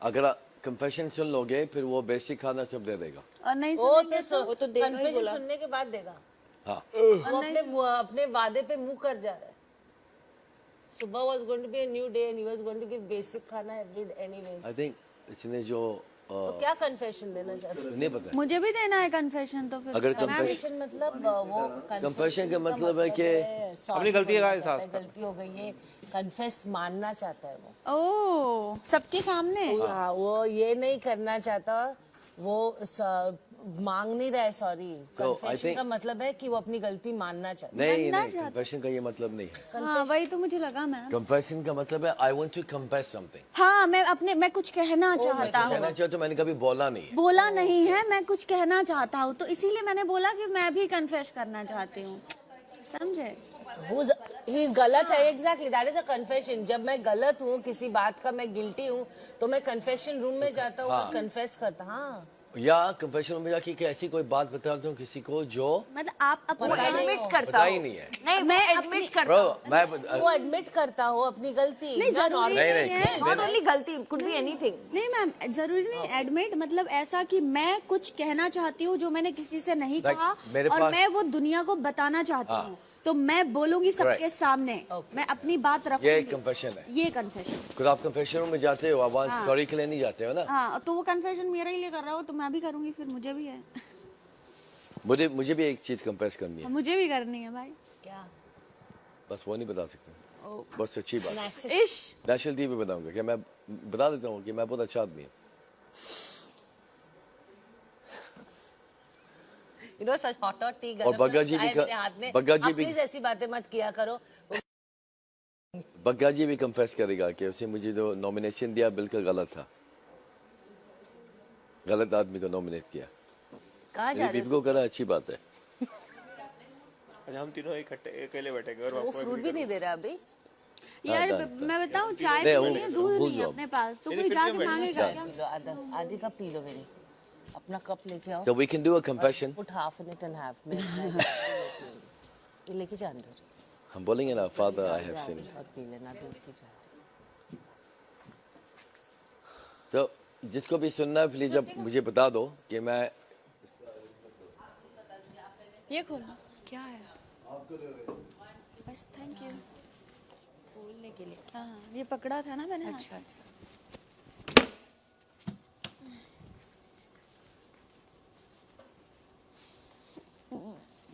अगर कन्फेशन सुन लोगे फिर वो बेसिक खाना सब दे देगा। और नहीं वो सुनेंगे तो तो देगा ही कन्फेशन बोला। सुनने के बाद देगा। हाँ वो अपने वादे पे मुंह कर जा रहा है। सुबह was going to be a new day and he was going to give basic खाना anyways। आई थिंक इसने जो तो क्या कन्फेशन देना चाहते हो? नहीं पता मुझे भी देना है कन्फेशन तो फिर अगर कन्फेशन मतलब वो कन्फेशन का मतलब है कि अपनी गलती का एहसास कर। गलती हो गई है, कन्फेस मानना चाहता है वो। ओ सबके सामने हाँ, वो ये नहीं करना चाहता, वो मांग नहीं रहा है सॉरी। तो I कन्फेशन think- का मतलब है कि वो अपनी गलती मानना चाहता है। नहीं बनना नहीं चाहता- कन्फेशन का ये मतलब नहीं है। हाँ वही तो मुझे लगा मैम। कन्फेशन का मतलब है I want to confess something. हाँ मैं कुछ कहना चाहता हूँ। कहना चाहता हूँ, मैंने कभी बोला नहीं है। बोला नहीं है, मैं कुछ कहना चाहता हूँ तो इसीलिए मैंने बोला कि मैं भी कन्फेस करना चाहती हूँ, समझे? ही गलत है, exactly that is a confession. जब मैं गलत हूँ किसी बात का, मैं गिल्टी हूँ, तो मैं कन्फेशन रूम में जाता हूँ और कन्फेस करता। हाँ या कन्फेशन में जाके कि ऐसी कोई बात बताता हूँ किसी को जो मतलब आप अपने एडमिट पता ही नहीं है। नहीं मैं एडमिट करता ब्रो हूँ। मैं वो एडमिट करता हो अपनी गलती। नहीं, जरूरी नहीं है। नॉट ओनली गलती, कुड बी एनीथिंग। नहीं मैम जरूरी नहीं एडमिट, मतलब ऐसा कि मैं कुछ कहना चाहती हूँ जो मैंने किसी से नहीं Like, कहा मेरे और पास- मैं वो दुनिया को बताना चाहती हूँ तो मैं बोलूंगी सबके Correct. सामने, मैं अपनी बात ये रखूंगी। कन्फेशन है। ये कन्फेशन। खुद आप कन्फेशन रूम में जाते हो, आप सॉरी के लिए नहीं जाते हो ना। हाँ तो वो कन्फेशन मेरा ही लिए कर रहा हो तो मैं भी करूंगी, फिर मुझे भी है। मुझे भी एक चीज कन्फेस करनी है, मुझे भी करनी है भाई। क्या? बस वो नहीं बता सकते। बस अच्छी बात इश नेशनल टीवी पे बताऊंगा कि मैं बता देता हूँ कि मैं बहुत अच्छा आदमी हूँ। You know, such hot tea और बग्गा जी भी चाय मेरे हाथ में। बग्गा जी आप भी प्लीज ऐसी बातें मत किया करो। बग्गा जी भी कन्फेस करेगा कि उसे मुझे जो नॉमिनेशन दिया बिल्कुल गलत था, गलत आदमी को नॉमिनेट किया। कहाँ जा मेरी रहे बीवी को करा, अच्छी बात है। हम तीनों इकट्ठे अकेले बैठेंगे और हो? वो आपको फ्रूट भी नहीं दे रहा अभी। यार done, मैं बताऊँ चाय नहीं, पीनी है, दूध भूल नहीं है जाओ। अपने पास तो नहीं, कोई फिर जाके क्यों मांगेगा बैठना? क्या? पी लो, आधी कप पी लो मेरी। अपना कप लेके आओ। So we can do a confession. Put half in it and half में। ये लेके जा अंदर। हम बोलेंगे ना, फादर आई हैव सिन्ड। और पी लेना दूध की चाय। तो जिसको भी सुनना है प्लीज अब मुझे बता दो कि मैं ये खोलो क्या है? बस थैंक यू खोलने के लिए। हाँ ये पकड़ा था ना मैंने। अच्छा अच्छा।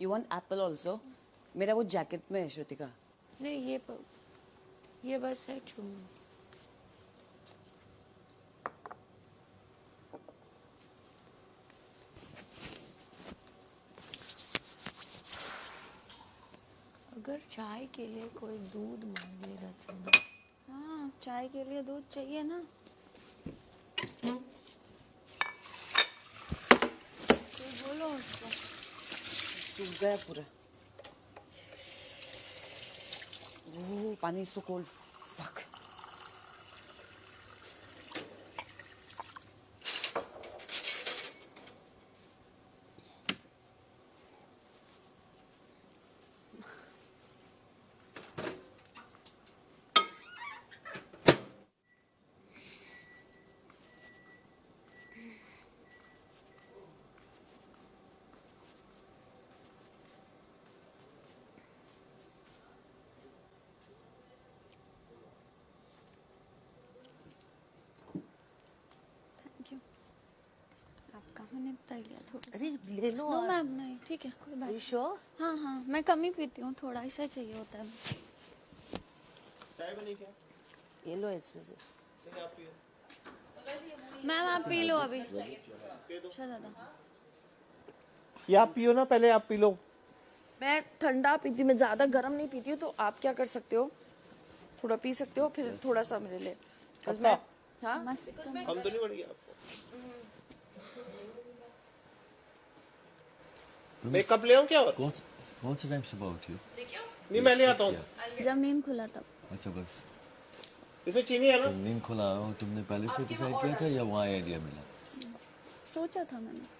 You want Apple also? मेरा वो जैकेट में है श्रुतिका। नहीं ये बस है चुम। अगर चाय के लिए कोई दूध मांगे रचना, हाँ चाय के लिए दूध चाहिए ना। तो बोलो उसको। सूख गया पूरा। ओह पानी so cold. Fuck. Thank you. आपका मैंने इतना लिया थोड़ा। अरे ले लो। नो मैम नहीं ठीक है कोई बात You नहीं। sure? हाँ हाँ मैं कम ही पीती हूँ, थोड़ा ऐसा चाहिए होता है। चाय बनी क्या? ये लो इसमें से। मैम आप पी लो अभी। दादा ये आप पियो ना, पहले आप पी लो। मैं ठंडा पीती हूँ, मैं ज्यादा गर्म नहीं पीती हूँ। तो आप क्या कर सकते हो, थोड़ा पी सकते हो फिर थोड़ा सा मेरे लिए। Because मैं हाँ मस्त। हम तो नहीं बढ़ गया आपको। मैं कप ले आऊं क्या? और कौन सा टाइम सुबह उठी हो? नहीं मैं ले आता हूँ। जब नींद खुला तब। अच्छा बस इसमें चीनी है ना? नींद खुला हो तुमने पहले से डिसाइड किया था या वहाँ आइडिया मिला? सोचा था मैंने।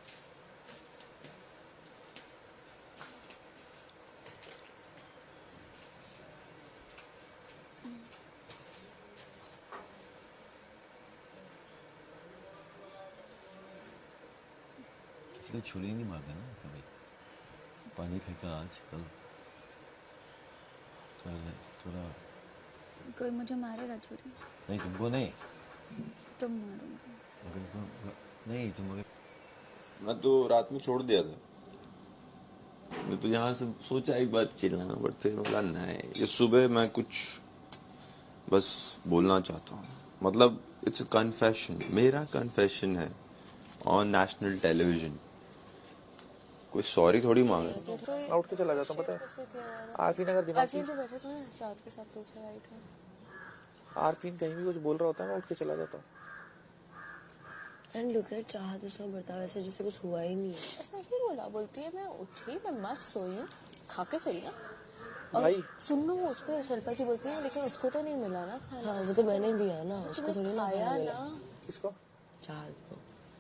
किसी को छुरी नहीं मारता ना कभी। पानी फेंका आज कल थोड़ा कोई मुझे मारेगा छुरी? नहीं, तुमको नहीं, तुम मारोगे। अगर तुम नहीं, तुम अगर मैं तो रात में छोड़ दिया था। मैं तो यहाँ से सोचा एक बार चिल्लाना, बट फिर बोला नहीं, ये सुबह मैं कुछ बस बोलना चाहता हूँ। मतलब इट्स अ कन्फेशन, मेरा कन्फेशन है ऑन नेशनल टेलीविजन। कोई सॉरी थोड़ी मांगा। मैं उठ के चला जाता हूँ, पता है आरफीन अगर दिमाग की जो बैठे थे शाद के साथ पीछे राइट में, आरफीन कहीं भी कुछ बोल रहा होता है मैं उठ के चला जाता हूँ। एंड लुक एट चाहत, उसका बर्ताव ऐसे जैसे कुछ हुआ ही नहीं है। उसने ऐसे ही बोला, बोलती है मैं उठी, मैं मस्त सोई हूँ, खा के सोई ना। और भाई सुन लो उस पर शिल्पा जी बोलती है लेकिन उसको तो नहीं मिला ना खाना। हाँ वो तो मैंने दिया ना, उसको थोड़ी ना खाया खाना मिला। ना, किसको? चाहत को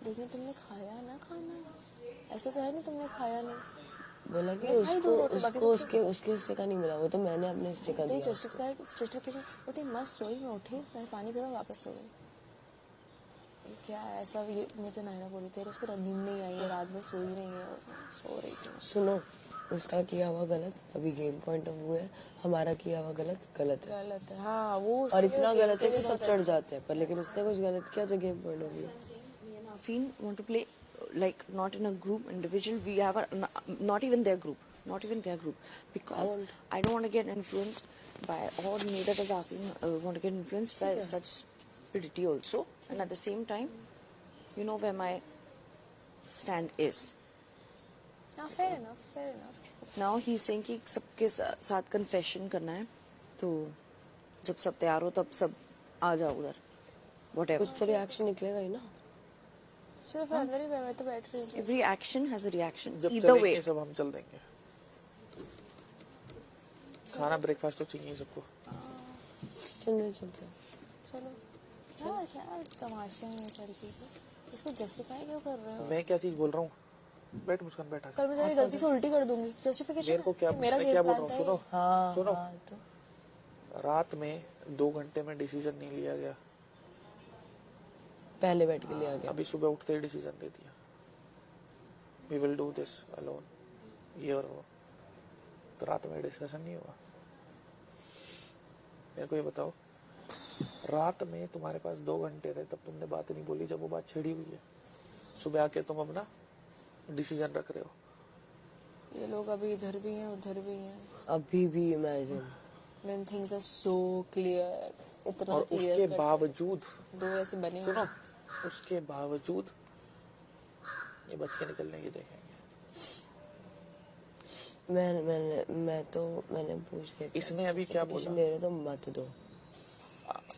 लेकिन तुमने खाया ना खाना, ऐसा तो है नहीं तुमने खाया नहीं। बोला कि मैं खाई उसको दो रोटी, बाकी उसको सब उसके उसके हिस्से का नहीं मिला, वो तो मैंने अपने हिस्से का तो ये दिया। जस्टिफिकेशन बोलती मस्त सोई, मैं उठी, मैंने पानी पिया, वापस सो गई। ये क्या है ऐसा? ये मुझे नायरा बोली थी उसको नींद नहीं आई है, रात भर सोई नहीं है, सो रही थी। सुनो, उसका किया हुआ गलत अभी गेम पॉइंट ऑफ व्यू है, हमारा किया हुआ गलत गलत है। गलत है हाँ, वो और इतना गलत है कि सब चढ़ जाते हैं, पर लेकिन उसने कुछ गलत किया तो game point of view. Afin want to play like not in a group, individual. We have not even their group, because I don't want to get influenced by, or neither does Afin want to get influenced by such stupidity also. And at the same time, you know where my stand is. Fair enough. Now he's saying कि सबके साथ confession करना है, तो जब सब तैयार हो तब सब आ जाओ उधर, whatever. कुछ तो रिएक्शन निकलेगा ही ना। सिर्फ अंदर ही मैं तो बैठ रही हूँ। Every action has a reaction. जब Either way. चलेंगे सब हम चल देंगे। खाना ब्रेकफास्ट तो चाहिए सबको। चलते चलते चलो। क्या तमाशे हैं इस लड़की के? इसको जस्टिफाई क्यों कर रहे हो? मैं क्या चीज बोल रहा हूँ? बैठ मुस्कान, बैठा। कल मैं जाके गलती से उल्टी कर दूंगी, जस्टिफिकेशन मेरे को क्या, मेरा मैं क्या बोल गेम रहा हूँ? प्लान था सुनो हाँ सुनो, रात में 2 घंटे में डिसीजन नहीं लिया गया, पहले बैठ के लिया गया। अभी सुबह उठते ही डिसीजन दे दिया, we will do this alone, ये और वो। तो रात में डिस्कशन नहीं हुआ। मेरे को ये बताओ, रात में तुम्हारे पास 2 घंटे थे, तब तुमने बात नहीं बोली जब वो बात छिड़ी हुई है। सुबह आके तुम अपना डिसीजन रख रहे हो। ये लोग अभी इधर भी हैं उधर भी हैं। अभी भी imagine When things are so clear, इतना और clear उसके cut, बावजूद, दो ऐसे बने हुए। सुनो, उसके बावजूद ये बच के निकलने की देखेंगे। मैंने पूछ लिया। इसने अभी क्या बोला? दे रहे तो मत दो।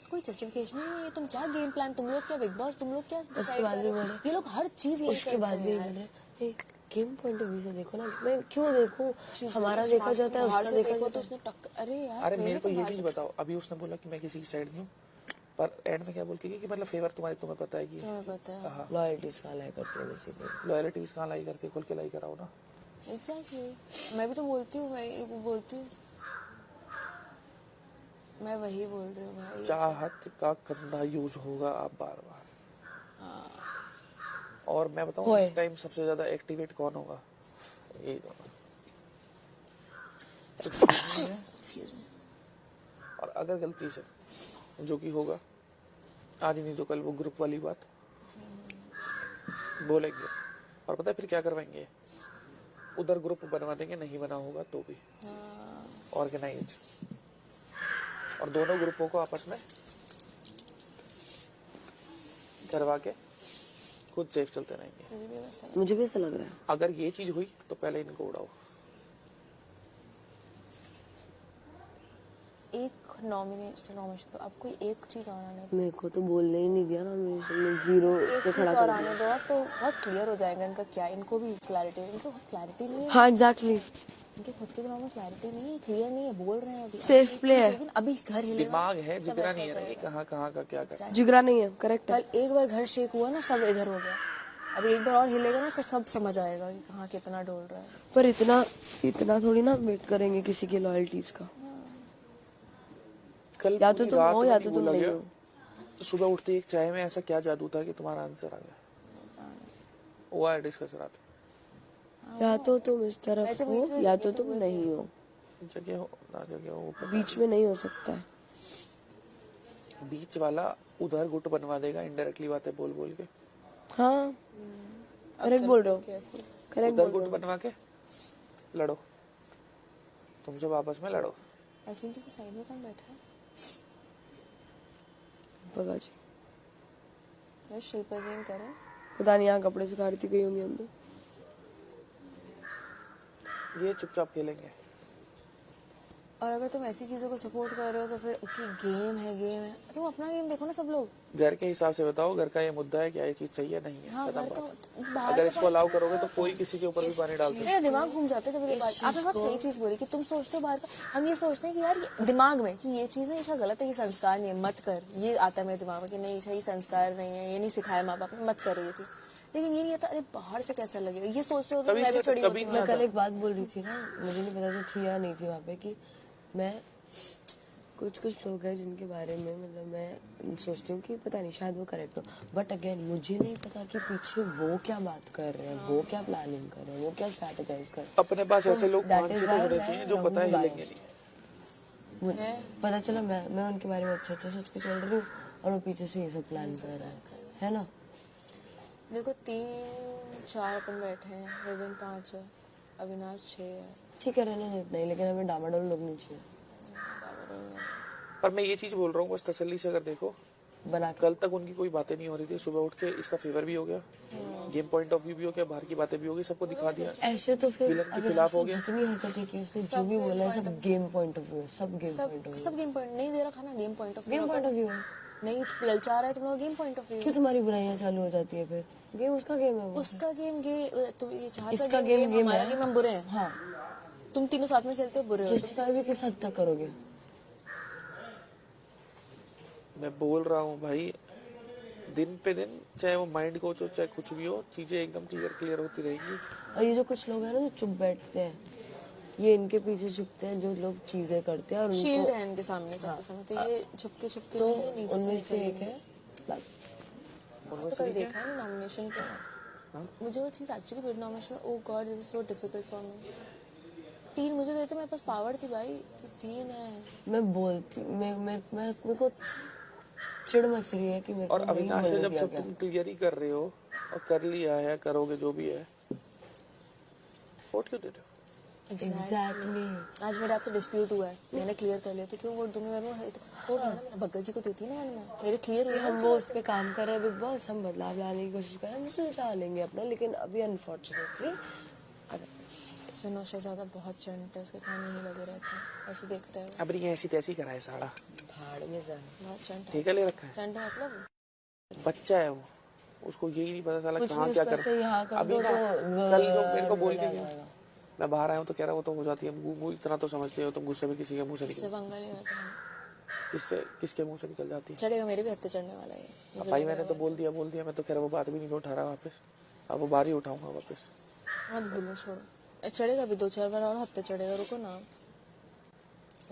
कोई जस्टिफिकेशन ही नहीं है। तुम क्या गेम प्लान, तुम लोग क्या बिग बॉस, तुम लोग क्या उसके decide बाद कर भी रहे हो? बोले, ये लोग हर चीज यही उसके करते बाद हैं भी यार। बोल रहे गेम पॉइंट ऑफ व्यू से देखो ना। मैं क्यों देखूं? हमारा देखा जाता है, बाहर उसका से देखा देखो जाता तो है। उसने अरे यार अरे मेरे को ये बाहर चीज से- बताओ, अभी उसने बोला कि मैं किसी की साइड नहीं हूँ, पर एंड में क्या बोल के गई कि मतलब फेवर तुम्हें पता है कि तुम्हें पता है लॉयल्टीज कहाँ लाया करते हैं बेसिकली। लॉयल्टीज कहाँ लाई करती है, खुल के लाई कराओ ना। एग्जैक्टली। मैं भी तो बोलती हूँ, मैं बोलती हूँ, मैं वही बोल रही हूँ भाई। चाहत का गंदा यूज होगा आप बार बार। और मैं बताऊँ इस टाइम सबसे ज्यादा एक्टिवेट कौन होगा? ये Excuse me. और अगर गलती से, जो कि होगा आज ही नहीं तो कल, वो ग्रुप वाली बात बोलेंगे, और पता है फिर क्या करवाएंगे? उधर ग्रुप बनवा देंगे, नहीं बना होगा तो भी ऑर्गेनाइज, और दोनों ग्रुपों को आपस में करवा के खुद सेफ चलते रहेंगे। मुझे भी ऐसा लग रहा है। अगर ये चीज हुई तो पहले इनको उड़ाओ। एक नॉमिनेशन तो आप कोई एक चीज और आने मेरे को तो बोलने ही नहीं दिया नॉमिनेशन में, 0 पे खड़ा और कर आने दो आप, तो बहुत क्लियर हो जाएगा इनका क्या। इनको भी क्लैरिटी, इनको क्लैरिटी नहीं है। हाँ एग्जैक्टली। इनके खुद के दिमाग में क्लैरिटी नहीं है, क्लियर नहीं है, बोल रहे हैं अभी Safe एक play चीज है। होगी ना, अभी घर हिलेगा, दिमाग है, सब जिगरा ऐसा नहीं है ना, हो ये जाएगा। कहाँ का क्या कर। जिगरा नहीं है, करेक्ट है। कल एक बार घर शेक हुआ ना, सब इधर हो गया। अभी एक बार और हिलेगा ना तो सब समझ आएगा कि कहाँ कितना डोल रहा है। पर इतना थोड़ी ना वेट करेंगे किसी की लॉयल्टीज का। कल या तो पूरी तुम रात हो में या नहीं तो तुम बोला नहीं गया। हो। तो सुबह उठते ही एक चाय में ऐसा क्या जादू था कि तुम्हारा आंसर आ गया? हुआ है डिस्कस रात में। या तो तुम इस तरफ वैसे हो बीच में या ये तो तो तुम हुए नहीं हो, जगह हो ना जगह हो, ऊपर बीच में नहीं हो सकता है। बीच वाला उधर गुट बनवा देगा इनडायरेक्टली बातें बोल बोल के, हाँ करेक्ट बोल रहे हो, करेक्ट उधर बोल गुट रहे हो। बनवा के लड़ो, तुम सब आपस में लड़ो। अरविंद जी के साइड में कौन बैठा है? भगा जी, मैं शिल्पा गेम कर रहा हूँ। पता नहीं यहाँ कपड़े सुखा रही थी, गई होंगी अंदर। ये चुपचाप खेलेंगे। और अगर तुम ऐसी चीजों को सपोर्ट कर रहे हो तो फिर कि गेम है, तुम अपना गेम देखो ना सब लोग। घर के हिसाब से बताओ, घर का ये मुद्दा है, क्या ये चीज सही है नहीं है, हाँ, खत्म घर का बात। बाहर अगर का इसको अलाउ करोगे तो कोई किसी के ऊपर भी पानी डाल सकता है। मेरा दिमाग घूम जाता है जब ये बात। आपने बहुत सही चीज बोली कि तुम सोचते हो बाहर का, हम ये सोचते हैं कि यार ये दिमाग में कि ये चीज ना ईशा गलत है, ये संस्कार नहीं है, मत कर। ये आता है मेरे दिमाग में कि नहीं ईशा ये संस्कार नहीं है, ये नहीं सिखाया माँ बाप ने, मत करो ये चीज। लेकिन ये नहीं आता, अरे बाहर से कैसा लगेगा, ये सोच रहे हो तो मैं भी छोड़ी होती हूँ। मैं कल एक बात बोल रही थी ना, मुझे नहीं पता थी या नहीं थी वहाँ पे, कि मैं कुछ लोग हैं जिनके बारे में मतलब मैं सोचती हूँ कि पता नहीं शायद वो करेक्ट हो, बट अगेन मुझे नहीं पता कि पीछे वो क्या बात कर रहे हैं, वो क्या प्लानिंग कर रहे हैं, वो क्या स्ट्रैटेजाइज कर रहे हैं। अपने पास ऐसे लोग that पांच is छह तो why होने मैं चाहिए जो रहूँ पता ही लेंगे biased। नहीं। पता चला मैं उनके बारे में अच्छा सोच के चल रही हूँ और वो पीछे से ये सब प्लान कर रहा है ना। देखो 3-4 अपन बैठे हैं, विपिन 5 है, अविनाश 6 है। ठीक है रहने दो इतना ही, लेकिन हमें डामाडोल लोग नहीं चाहिए। पर मैं ये चीज बोल रहा हूँ बस तसल्ली से, अगर देखो बना के कल तक उनकी कोई बातें नहीं हो रही थी, सुबह उठ के इसका फेवर भी हो गया, गेम पॉइंट ऑफ व्यू भी हो गया, बाहर की बातें भी हो गई, सबको दिखा दिया। ऐसे तो फिर विलन के अगर खिलाफ हो उसने गया। जितनी हरकतें की उसने जो भी बोला है सब गेम पॉइंट ऑफ व्यू है, सब गेम पॉइंट ऑफ व्यू, सब गेम पॉइंट नहीं दे रखा ना, game point of view. Game point of view है। नहीं ललचा रहा है तुम लोग, गेम पॉइंट ऑफ व्यू। क्यों तुम्हारी बुराइयां चालू हो जाती है फिर? गेम उसका गेम है वो। उसका गेम तुम ये चाहता इसका गेम गेम हमारा है। गेम हम बुरे हैं। हाँ, तुम तीनों साथ में खेलते हो, बुरे हो। जस्टिफाई भी किस हद तक करोगे? मैं बोल रहा हूँ भाई, दिन पे दिन चाहे वो माइंड कोच हो चाहे कुछ भी हो, चीजें एकदम क्लियर होती रहेगी। और ये जो कुछ लोग हैं ना जो चुप बैठते हैं, ये इनके पीछे छुपते हैं जो लोग चीजें करते हैं और शील्ड उनको है इनके सामने सबके सामने, तो ये छुपके तो में नीचे उनमें से से एक है तो कल देखा है ना नॉमिनेशन पे, मुझे वो चीज़ एक्चुअली फिर नॉमिनेशन में, oh God this is so difficult for me. 3 मुझे देते, मेरे पास पावर थी भाई कि 3 है। मैं बोलती मेरे को चिढ़ मच रही है कि मेरे और को नहीं अविनाश से बोलने जब दिया सब गया। तुम क्लियर ही कर रहे हो और कर लिया है, करोगे जो भी है, वोट क्यों दे रहे हो? एग्जैक्टली आज मेरा आपसे डिस्प्यूट हुआ है, मैंने क्लियर कर लिया तो क्यों वोट दूंगी? मैंने हो गया ना, मेरा भगत जी को देती है ना मैंने, मेरे क्लियर हुए हम वो उस पे काम कर रहे हैं बिग बॉस, हम बदलाव लाने की कोशिश कर रहे हैं, हम सुलझा लेंगे अपना, लेकिन अभी अनफॉर्चुनेटली सुनो शहजादा बहुत चंट है, उसके खाने ही लगे रहते हैं, ऐसे देखता है वो, अब नहीं ऐसी तैसी करा है साड़ा, भाड़ में जाए। बहुत चंट है। ठेका ले रखा है, चंट मतलब बच्चा है वो, उसको यही नहीं पता साला कुछ कहाँ नहीं क्या उसको कर। ऐसे यहाँ कर अभी दो ना तो कल लोग मेरे को बोल के आ गया, जाएगा। मैं बाहर आया हूँ तो कह रहा वो तो हो जाती है, मुंह इतना तो समझते हो तुम, गुस्से में किसी के मुंह से इससे निकल, पंगा नहीं होता है। किसके मुंह से निकल जाती है। चढ़ेगा, मेरे भी हत्ते चढ़ने वाला है ये। भाई मैंने तो बोल दिया, मैं तो कह रहा वो बात भी नहीं उठा रहा वापस, अब वो बार ही उठाऊंगा वापस। मत भूलो, छोड़ो, चढ़ेगा भी 2-4 बार और हत्ते चढ़ेगा, रुको ना,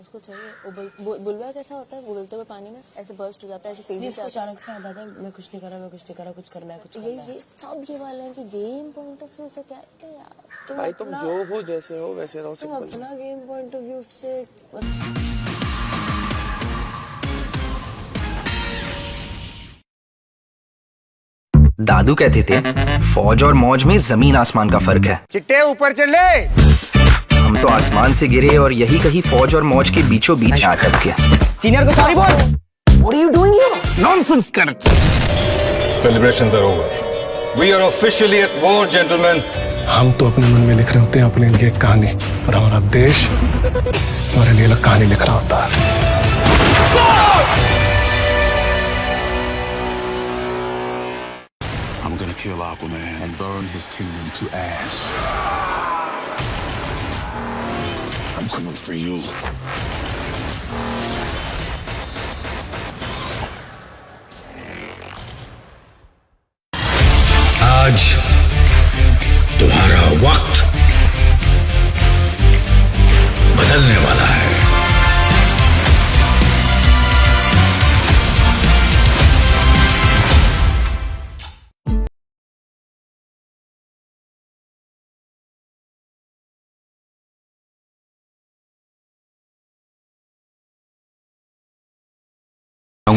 उसको चाहिए। वो बुलबुला कैसा होता है, बोलते हुए पानी में ऐसे बर्स्ट हो जाता है, ऐसे तेजी से इसको आता अचानक से याद आता है मैं कुछ नहीं कर रहा, कुछ करना है, कुछ है। करना है। ये सब ये वाले हैं कि गेम पॉइंट ऑफ व्यू से क्या है यार। भाई तुम जो हो जैसे हो वैसे रहो, तुम सिंपल। अपना गेम पॉइंट ऑफ व्यू से दादू कहते थे फौज और मौज में जमीन आसमान का फर्क है। चिट्टे ऊपर चले। हम तो आसमान से गिरे और यही कहीं फौज और मौज के बीचों बीच अटक गए। सीनियर को सॉरी बोल। What are you doing here? Nonsense करट्स। Celebrations are over. We are officially at war, gentlemen. हम तो अपने मन में लिख रहे होते हैं अपने लिए एक कहानी, पर हमारा देश हमारे लिए अलग कहानी लिख रहा होता है। I'm gonna kill Aquaman and burn his kingdom to ash. I'm coming for you. आज तुम्हारा वक्त बदलने वाला है।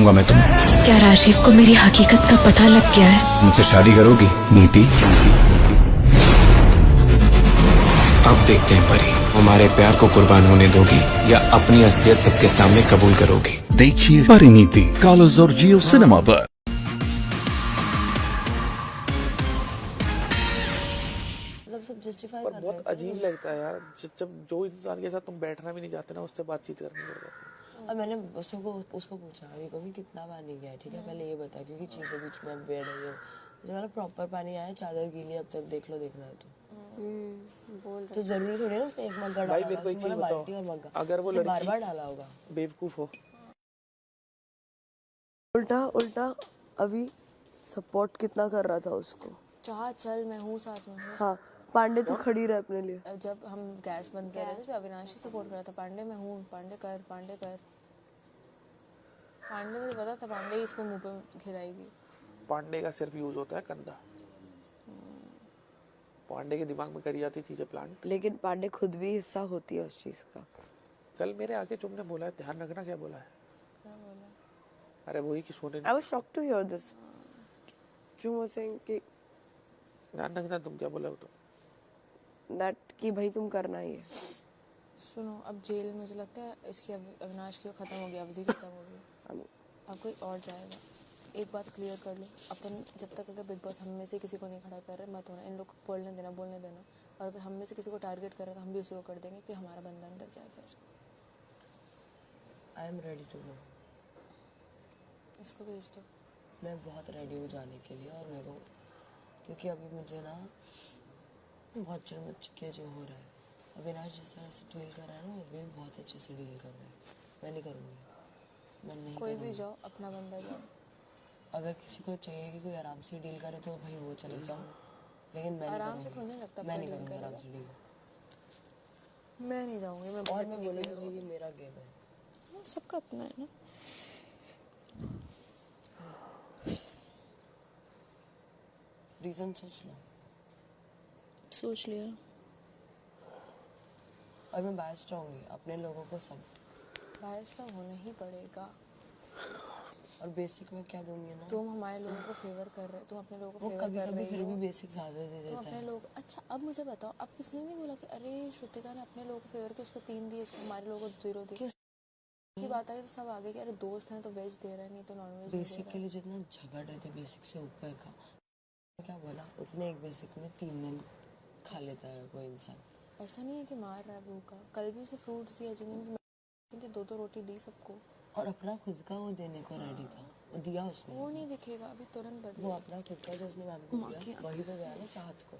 बताऊंगा मैं तुम्हें। क्या राजीव को मेरी हकीकत का पता लग गया है? मुझसे शादी करोगी नीति? अब देखते हैं परी, हमारे प्यार को कुर्बान होने दोगी या अपनी असलियत सबके सामने कबूल करोगी। देखिए परिणीति कलर्स और जियो सिनेमा पर। मतलब सब जस्टिफाई पर कर बहुत रहे थे। अजीब लगता है यार जब जो इंसान के साथ तुम बैठना भी नहीं चाहते ना उससे बातचीत करनी पड़ जाती है। और मैंने उसको पूछा अभी को कि कितना पानी गया है, ठीक है पहले ये बता, क्योंकि चीज़ें बीच में अब बैठ रही हो। जब मतलब प्रॉपर पानी आया, चादर गीली, अब तक देख लो, देखना है तो जरूरी थोड़ी है ना उसने एक मग्गा डाला भाई मेरे को एक चीज बाल्टी और बताओ, मग्गा, अगर वो उसने बार लड़की बार डाला होगा। बेवकूफ हो, उल्टा अभी सपोर्ट कितना कर रहा था उसको। चाह चल मैं हूँ साथ में हूँ। हाँ पांडे तो खड़ी रहे अपने लिए। जब हम गैस बंद कर रहे थे तो अविनाश ही सपोर्ट कर रहा था, पांडे मैं हूँ, पांडे कर पांडे कर। पांडे मुझे पता था पांडे ही इसको मुंह पे खिलाएगी। पांडे का सिर्फ यूज होता है कंधा, पांडे के दिमाग में करी जाती चीजें प्लांट। लेकिन पांडे खुद भी हिस्सा होती है उस चीज का। कल मेरे आके तुमने बोला है, ध्यान रखना क्या बोला है? अरे वही कि सोने I was shocked to hear this. जो वो saying कि ध्यान रखना तुम क्या बोला हो तो that कि भाई तुम करना ही है। सुनो अब जेल मुझे लगता है इसकी अविनाश की खत्म हो गया, अवधि खत्म हो गई, अब कोई और जाएगा। एक बात क्लियर कर लो, अपन जब तक अगर बिग बॉस हम में से किसी को नहीं खड़ा कर रहे मत होना, इन लोग को बोलने देना, और अगर हम में से किसी को टारगेट कर रहे तो हम भी उसी को कर देंगे कि हमारा बंदा अंदर जाता है। I am ready to go. इसको भेज दो। मैं बहुत रेडी हूँ जाने के लिए, और मेरे को क्योंकि अभी मुझे ना बहुत चिड़ मच चुकी है जो हो रहा है। अविनाश जिस तरह से डील कर रहा है ना, वो भी बहुत अच्छे से डील कर रहा है। मैं नहीं करूँगी, मैं नहीं कोई करूँगी। भी जाओ, अपना बंदा जाओ। अगर किसी को चाहिए कि कोई आराम से डील करे तो भाई वो चले जाओ, लेकिन मैं आराम से नहीं तो नहीं लगता मैं नहीं डील करूँगी करेगा। आराम से डील। मैं नहीं जाऊँगी, मैं और बहुत मैं निकली बोलूँगी हूँ। भाई ये मेरा गेम है। सबका अपना है ना। रीज़न सोच लो। सोच लिया। और मैं बायस्ड रहूँगी अपने लोगों को सब। बायस तो होना ही पड़ेगा। और बेसिक में क्या दूंगी ना, तुम हमारे लोगों को फेवर कर रहे हो, तुम अपने लोगों को वो फेवर कभी कर कभी रही फिर भी हो। बेसिक ज़्यादा दे तुम देता अपने है। लोग अच्छा अब मुझे बताओ, अब किसी ने नहीं बोला कि अरे श्रुतिका ने अपने लोगों को फेवर किया, उसको 3 दिए, इसको हमारे लोगों को 0 दिए। की बात आई तो सब आगे कि अरे दोस्त हैं तो वेज दे रहा है, नहीं तो नॉन वेज। बेसिक के लिए जितना झगड़ रहे थे बेसिक से ऊपर का, क्या बोला उतने एक बेसिक में 3 दिन खा लेता है कोई इंसान। ऐसा नहीं है कि मार रहा है भूखा, कल भी उसे फ्रूट्स दिया जिन्हें 2 रोटी दी सबको, और अपना खुद का वो देने को रेडी था, वो दिया उसने। वो नहीं दिखेगा अभी, तुरंत बदले। वो अपना खुद का जो उसने मैम को दिया वही तो गया ना चाहत को।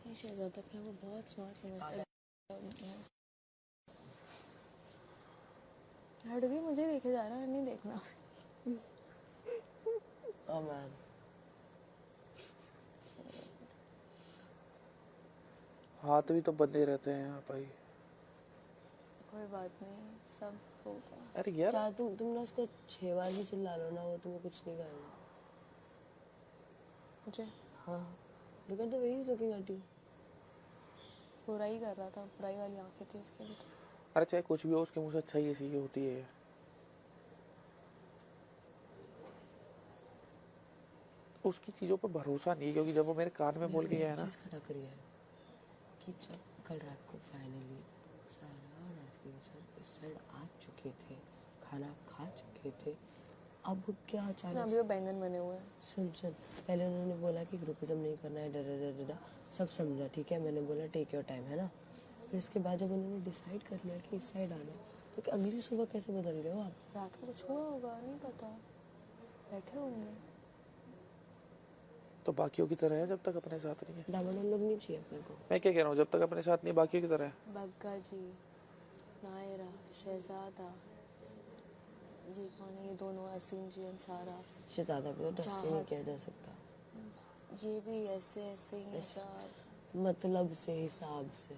ये शहजादा अपने वो बहुत स्मार्ट समझता है। हट गई, मुझे देखे जा रहा है, नहीं देखना। Oh man. हाथ भी तो बंधे रहते हैं यहाँ भाई। कोई बात नहीं, सब होगा। अरे यार चाहे तुम ना उसको 6 बार भी चिल्ला लो ना, वो तुम्हें कुछ नहीं कहेगा। मुझे हाँ, look at the way he's looking at you. बुराई कर रहा था, बुराई वाली आंखें थी उसके भी तो। अरे चाहे कुछ भी हो, उसके मुँह से अच्छा ही ऐसी होती है। उसकी चीज़ों पर भरोसा नहीं, क्योंकि जब वो मेरे कान में बोल के गया है ना, चीज़ खटक रही है कि जब कल रात को फाइनली सारा और आफरीन सर इस साइड आ चुके थे, खाना खा चुके थे, अब क्या ना अचानक अभी वो बैंगन बने हुए हैं। सुन पहले उन्होंने बोला कि ग्रुपिज्म नहीं करना है, डर सब समझा, ठीक है, मैंने बोला टेक योर टाइम, है ना। फिर इसके बाद जब उन्होंने डिसाइड कर लिया कि इस साइड आना है, तो कि अगली सुबह कैसे बदल गए हो आप? रात को कुछ हुआ होगा, नहीं पता, बैठे होंगे। तो बाकियों की तरह है जब तक अपने साथ नहीं है। डामाडोल लोग नहीं चाहिए अपने को। मैं क्या कह रहा हूँ, जब तक अपने साथ नहीं बाकियों की तरह है। बग्गा जी, नायरा, शहजादा, ये कौन है, ये दोनों अरफीन जी और सारा। शहजादा पे तो टच ही नहीं किया जा सकता। ये भी ऐसे ऐसे ही सब मतलब से हिसाब से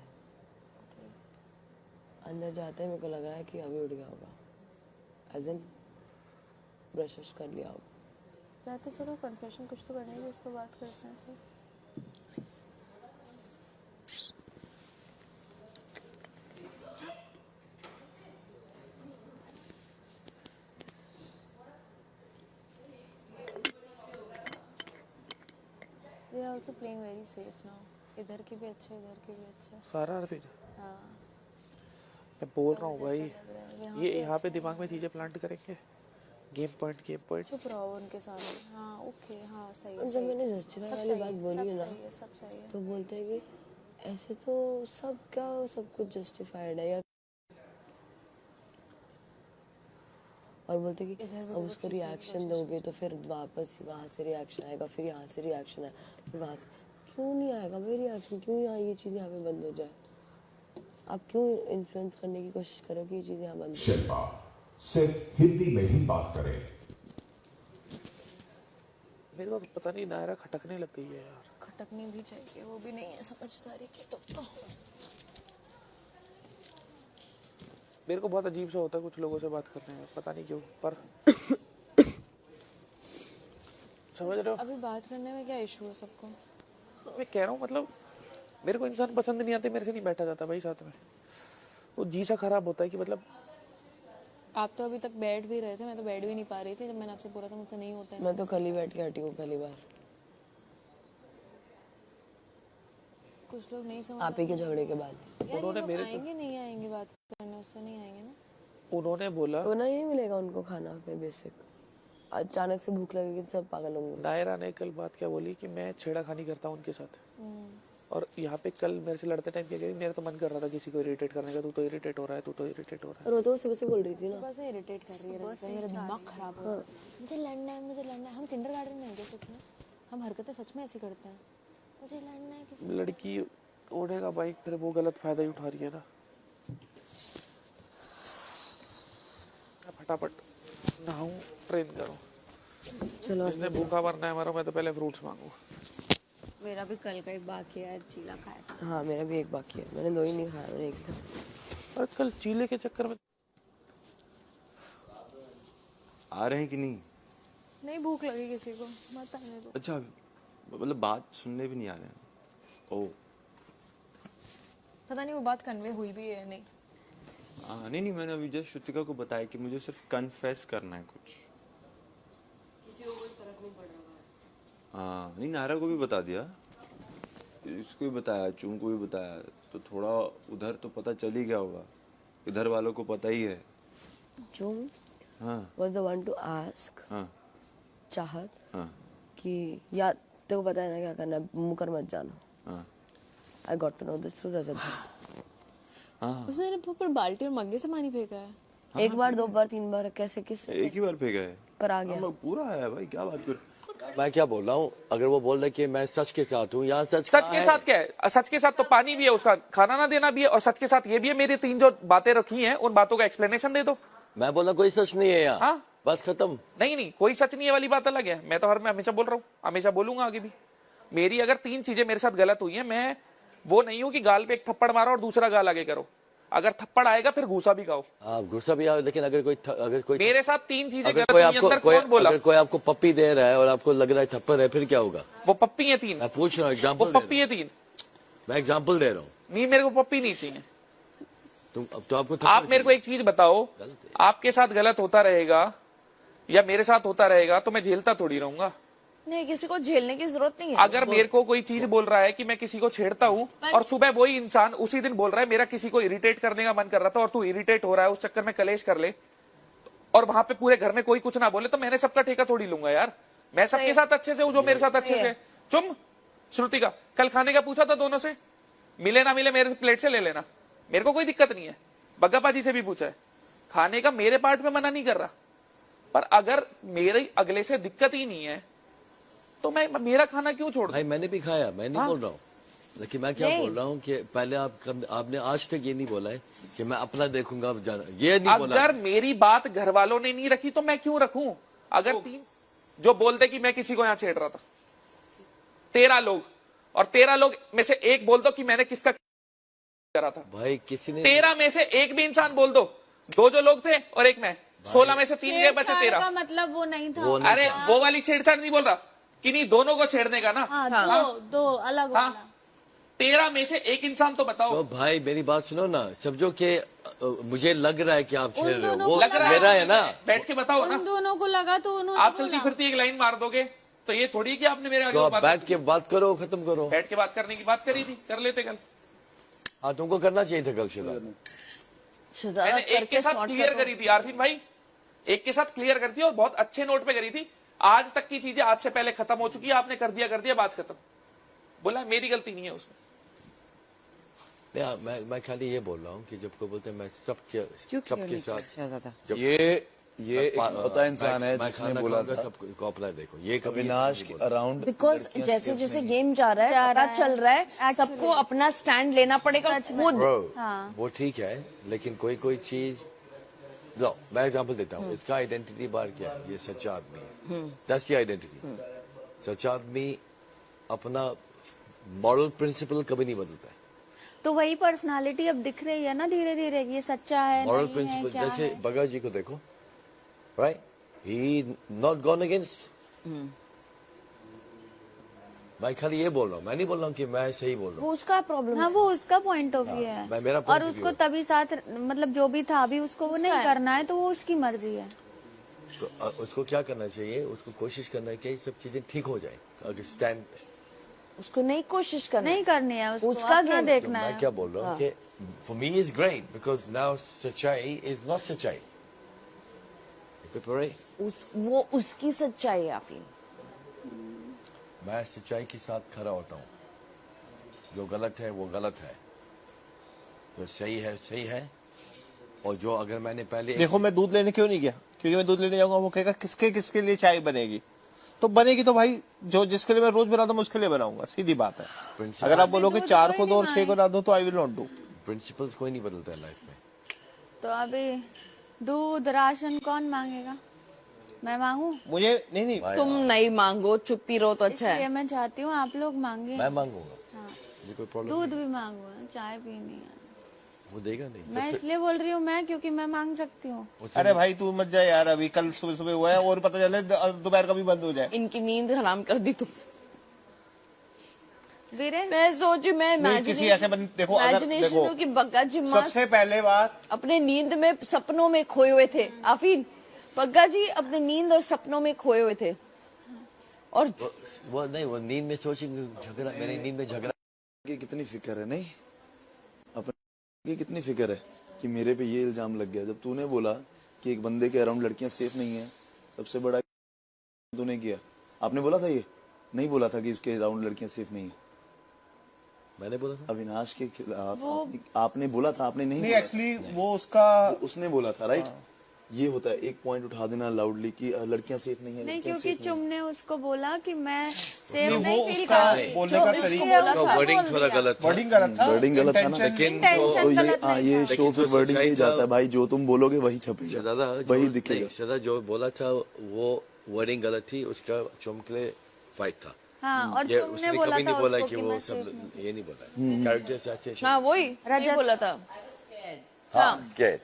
अंदर जाते हैं, मेरे को लग रहा है कि अभी उड़ गया होगा, एज इन ब्रश कर लिया होगा। जाते चलो कन्फेशन कुछ तो करने की, उसको बात करते हैं sir. also playing very safe now. इधर के भी अच्छा, इधर के भी अच्छा. सारा फिर हाँ. मैं बोल रहा हूँ भाई, ये यहाँ पे दिमाग में चीजें प्लांट करेंगे. Game point. चुप रहो उनके सामने. हाँ ओके, हाँ सही है. जब मैंने जस्टिफाई वाली बात बोली है ना, सब सही है. तो बोलते हैं कि ऐसे तो सब कुछ जस्टिफाइड है, या और बोलते हैं कि अब उसको रिएक्शन दोगे तो फिर वापस वहाँ से रिएक्शन आएगा, फिर यहाँ से रिएक्शन आएगा, फिर वहाँ से. क्यों नहीं आएगा भाई रिएक्शन? क्यों यहाँ ये चीज़ यहाँ पे बंद हो जाए? आप क्यों इन्फ्लुएंस करने की कोशिश करो कि ये चीज़ यहाँ बंद हो जाए? शिल्पा सिर्फ हिंदी में ही बात करे. मेरे को तो पता नहीं, नायरा खटकने लग गई है यार. खटकनी भी चाहिए, वो भी नहीं है समझदारी की. तो मेरे को बहुत अजीब सा होता है कुछ लोगों से बात करने में, पता नहीं क्यों, पर समझ रहे हो? अभी बात करने में क्या इशू है सबको? मैं कह रहा हूँ मतलब मेरे को इंसान पसंद नहीं आते, मेरे से नहीं बैठा जाता भाई साथ में. वो जी सा खराब होता है कि मतलब. आप तो अभी तक बैठ भी रहे थे, मैं तो बैठ भी नहीं पा रही थी जब मैंने आपसे बोला था मुझसे नहीं होता है. मैं तो कल ही बैठ के हटी हूँ पहली बार. कुछ लोग नहीं समझ. आप ही के झगड़े के बाद उन्होंने मेरे आएंगे नहीं आएंगे बात करने, उससे नहीं आएंगे ना. उन्होंने बोला तो ना ही मिलेगा उनको खाना फिर बेसिक. अचानक से भूख लगेगी तो सब पागल होंगे. नायरा ने कल बात क्या बोली कि मैं छेड़ाखानी करता हूँ उनके साथ. और यहाँ पे कल मेरे से लड़ते टाइम क्या कही, मेरा तो मन कर रहा था किसी को इरिटेट करने का. तू तो इरिटेट हो रहा है, तू तो इरिटेट हो रहा है. और वो तो सुबह से बोल रही थी ना, सुबह से इरिटेट कर रही है, मेरा दिमाग खराब हो रहा है. मुझे लड़ना है, मुझे लड़ना है. हम किंडरगार्टन में हैं क्या सच में? हम हरकतें सच में ऐसी करते हैं. मुझे लड़ना है किसी. लड़की ओढ़ेगा बाइक, फिर वो गलत फायदा ही उठा रही है ना. फटाफट नहाऊं, ट्रेन करूं. चलो जिसने भूखा मरना है मरो, मैं तो पहले फ्रूट्स मांगू. मेरा भी कल का एक बाकी है, चीला खाया. हाँ मेरा भी एक बाकी है, मैंने 2 ही नहीं खाया, मैंने एक ही खाया. और कल चीले के चक्कर में आ रहे हैं कि नहीं? नहीं भूख लगी किसी को, मत आने दो. अच्छा मतलब बात सुनने भी नहीं आ रहे हैं. ओ पता नहीं वो बात कन्वे हुई भी है नहीं. नहीं, मैंने अभी जस्ट श्रुतिका को बताया कि मुझे सिर्फ कन्फेस करना है कुछ. किसी को कोई फर्क नहीं पड़ रहा है. हाँ नहीं, नायरा को भी बता दिया, इसको भी बताया, चूम को भी बताया, तो थोड़ा उधर तो पता चल ही गया होगा. इधर वालों को पता ही है. चूम हाँ was the one to ask. हाँ चाहत हाँ कि या तेरे को पता है ना क्या करना है, मुकर मत जाना. हाँ I got to know this through रजत भाई. हाँ. उसने ऊपर बाल्टी और मग्गे से पानी फेंका है. एक बार, 2 बार, 3 बार, कैसे किस एक ही बार फेंका है पर आ गया. पूरा आया भाई, क्या बात कर. मैं क्या बोल रहा हूँ, अगर वो बोल रहे कि मैं सच के साथ हूँ, यहाँ सच के साथ क्या है? सच के साथ तो पानी भी है, उसका खाना ना देना भी है, और सच के साथ ये भी है. मेरी 3 जो बातें रखी हैं उन बातों का एक्सप्लेनेशन दे दो. मैं बोला कोई सच नहीं है यहाँ. हाँ बस खत्म. नहीं, कोई सच नहीं है वाली बात अलग है. मैं तो हमेशा बोल रहा हूँ, हमेशा बोलूंगा आगे भी. मेरी अगर 3 चीजें मेरे साथ गलत हुई है, मैं वो नहीं हूँ कि गाल पे एक थप्पड़ मारो और दूसरा गाल आगे करो. अगर थप्पड़ आएगा फिर घूसा भी खाओ. आप गुस्सा भी आओ, लेकिन अगर कोई मेरे साथ 3 चीजें गलत कोई हुई, आपको अंदर कौन बोला? अगर कोई आपको पप्पी दे रहा है और आपको लग रहा है थप्पड़ है, फिर क्या होगा? वो पप्पी है 3. मैं पूछ रहा हूँ, वो एग्जांपल. पप्पी है 3. मैं एग्जांपल दे रहा हूँ. नहीं, मेरे को पप्पी नहीं चाहिए. तुम अब तो आपको आप मेरे को एक चीज बताओ, आपके साथ गलत होता रहेगा या मेरे साथ होता रहेगा तो मैं झेलता थोड़ी रहूंगा. नहीं, किसी को झेलने की जरूरत नहीं है. अगर मेरे को कोई चीज बोल रहा है कि मैं किसी को छेड़ता हूँ और सुबह वही इंसान उसी दिन बोल रहा है मेरा किसी को इरिटेट करने का मन कर रहा था और तू इरिटेट हो रहा है, उस चक्कर में कलेश कर ले, और वहां पे पूरे घर में कोई कुछ ना बोले, तो मैंने सबका ठेका थोड़ी लूंगा यार. मैं सबके साथ अच्छे से हूँ, जो मेरे साथ अच्छे से. चुम श्रुति का कल खाने का पूछा था दोनों से, मिले ना मिले मेरे प्लेट से ले लेना, मेरे को कोई दिक्कत नहीं है. बग्गापाजी से भी पूछा है, खाने का मेरे पार्ट में मना नहीं कर रहा. पर अगर मेरे अगले से दिक्कत ही नहीं है तो मैं मेरा खाना क्यों छोड़ दूं? भाई मैंने भी खाया, मैं नहीं बोल रहा हूँ, लेकिन मैं क्या बोल रहा हूँ कि पहले आपने आज तक ये नहीं बोला है कि मैं अपना देखूंगा, ये नहीं बोला. अगर मेरी बात घर वालों ने नहीं रखी तो मैं क्यों रखूं? अगर 3 जो बोलते कि मैं किसी को यहाँ छेड़ रहा था, 13 लोग, और 13 लोग में से एक बोल दो कि मैंने किसका करा था. भाई किसी ने 13 में से एक भी इंसान बोल दो, 2 जो लोग थे और एक मैं, 16 में से 3 गए, बचे 13 का मतलब वो नहीं था. अरे वो वाली छेड़छाड़ नहीं बोल रहा कि नहीं, दोनों को छेड़ने का ना. दो अलग वाला. 13 में से एक इंसान तो बताओ. तो भाई मेरी बात सुनो ना, समझो कि मुझे लग रहा है कि आप छेड़ रहे हो, वो लग रहा मेरा है ना. बैठ के बताओ ना. दोनों को लगा तो उन्होंने आप चलती फिरती एक लाइन मार दोगे तो ये थोड़ी कि आपने मेरे आगे तो वो आप बात बैठ के बात करो, खत्म करो। बैठ के बात करने की बात करी थी, कर लेते कल। हाँ, तुमको करना चाहिए था कल शहजाद। मैंने एक के साथ क्लियर करी थी आरफीन भाई, एक के साथ क्लियर करी थी और बहुत अच्छे नोट पे करी थी। आज तक की चीजें आज से पहले खत्म हो चुकी है, आपने कर दिया बात खत्म। बोला मेरी गलती नहीं है उसमें। मैं खाली ये बोल रहा हूँ कि जब को बोलते हैं मैं सबके साथ ये एक होता इंसान है जिसने बोला था सबको अपना देखो ये अविनाश के अराउंड बिकॉज जैसे जैसे गेम जा रहा है पता चल रहा है सबको अपना स्टैंड लेना पड़ेगा खुद। वो ठीक है, लेकिन कोई चीज लो, मैं एग्जांपल देता हूँ। इसका आइडेंटिटी बार क्या है? ये सच्चा आदमी है, दैट्स द आइडेंटिटी। सच्चा आदमी अपना मॉरल प्रिंसिपल कभी नहीं बदलता है। तो वही पर्सनालिटी अब दिख रही है ना धीरे धीरे, ये सच्चा है मॉरल नहीं प्रिंसिपल है, क्या जैसे है? भगत जी को देखो, right, he not gone against. मैं खाली ये बोल रहा हूँ, मैं नहीं बोल रहा हूँ कि मैं सही बोल रहा हूँ। वो उसका प्रॉब्लम हाँ, वो उसका पॉइंट ऑफ व्यू है। मैं मेरा और point of उसको view तभी साथ मतलब जो भी था अभी उसको वो नहीं करना है, तो वो उसकी मर्जी है। तो उसको क्या करना चाहिए? उसको कोशिश करना है कि सब चीजें ठीक हो जाए। अगर स्टैंड उसको नहीं कोशिश करना, नहीं करनी है उसको, उसका अपना देखना मैं है। क्या बोल रहा हूँ कि for me is great because now सच्चाई is not सच्चाई। वो उसकी सच्चाई है आफीन। मैं सच्चाई के साथ खड़ा होता हूँ। जो गलत है वो गलत है, जो सही है सही है। और जो अगर मैंने पहले देखो, मैं दूध लेने क्यों नहीं गया? क्योंकि मैं दूध लेने जाऊंगा वो कहेगा किसके लिए चाय बनेगी, तो बनेगी तो भाई जो जिसके लिए मैं रोज बनाता हूँ उसके लिए बनाऊंगा, सीधी बात है। अगर आप बोलोगे 4 को 2 और 6 को ना दो तो I will not do. Principles कोई नहीं बदलता है लाइफ में। तो अभी दूध राशन कौन मांगेगा? मैं मांगू? मुझे नहीं तुम नहीं मांगो, चुप्पी रहो तो अच्छा है। मैं चाहती हूँ आप लोग मांगे। मैं मांगूंगा, हाँ। मुझे कोई प्रॉब्लम दूध भी मांगू, चाय पीनी है। वो देगा नहीं। मैं इसलिए बोल रही हूँ मैं, क्योंकि मैं मांग सकती हूँ। अरे भाई तू मत जा यार, अभी कल सुबह हुआ है और पता चले दोपहर का भी बंद हो जाए। इनकी नींद हराम कर दी तुम। वीरेन, मैं सोची मैं किसी ऐसे बंदे देखो, अगर देखो कि बग्गा जी सबसे पहले बात अपने नींद में सपनों में खोए हुए थे। आफीन, बग्गा जी अपने नींद और सपनों में खोए हुए थे। और वो नहीं, वो नींद में सोचेंगे झगड़ा, मेरी नींद में झगड़ा की कितनी फिक्र है, नहीं अपने कितनी फिक्र है कि मेरे पे ये इल्जाम लग गया। जब तूने बोला कि एक बंदे के अराउंड लड़कियां सेफ नहीं है, सबसे बड़ा तूने किया। आपने बोला था, ये नहीं बोला था कि उसके अराउंड लड़कियां सेफ नहीं है। मैंने बोला था अविनाश के खिलाफ आपने बोला था, आपने नहीं एक्चुअली वो उसने बोला था, राइट। ये होता है एक पॉइंट उठा देना लाउडली कि लड़कियां सेफ नहीं है। नहीं, क्योंकि तुमने उसको बोला कि मैं सेफ नहीं, नहीं वो फील उसका कर बोलने का तरीका वर्डिंग थोड़ा गलत था। वर्डिंग गलत था ना, लेकिन ये शो फिर वर्डिंग ही जाता है भाई। जो तुम बोलोगे वही छपेगा, दादा वही दिखेगा। सदा जो बोला था वो वर्डिंग गलत थी, उसका चुमकले फाइट था। हाँ, और ये तुमने उसने बोला कभी था नहीं बोला उसको कि कि वो मैं सब safe ये नहीं बोला। कैरेक्टर असोसिएशन, हाँ वही रजत बोला था। हाँ, scared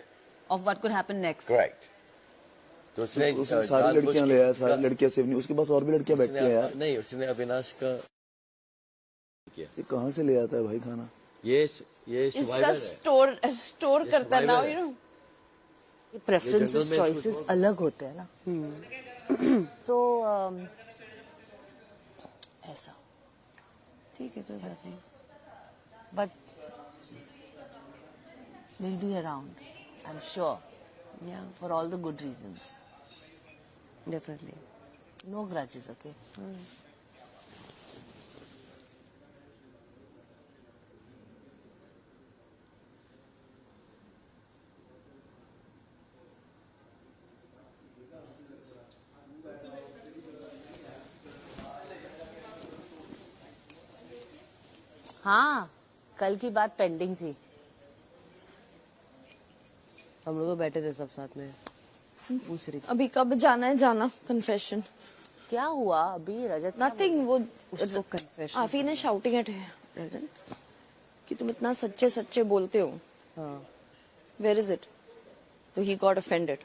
of what could happen next. correct। तो उसने सारी लड़कियां ले आया, सारी लड़कियां सेफ नहीं, उसके पास और भी लड़कियां बैठती हैं यार। नहीं, उसने अविनाश का किया। ये कहाँ से ले आता है भाई खाना? ये इसका स्टोर करता ना, यू नो। प्रेफरेंसेस चॉइसेस अलग होते हैं ना। तो ऐसा ठीक है, कोई बात नहीं। But will be around, I am sure, for all the good reasons. Definitely no grudges, okay. हाँ, कल की बात पेंडिंग थी। हम लोग तो बैठे थे सब साथ में, पूछ रही थी अभी कब जाना है, जाना कन्फेशन। क्या हुआ अभी? रजत नथिंग, वो उसको कन्फेशन। आफीन है शाउटिंग एट रजत कि तुम इतना सच्चे सच्चे बोलते हो। हाँ, वेयर इज इट? तो ही गॉट ऑफेंडेड,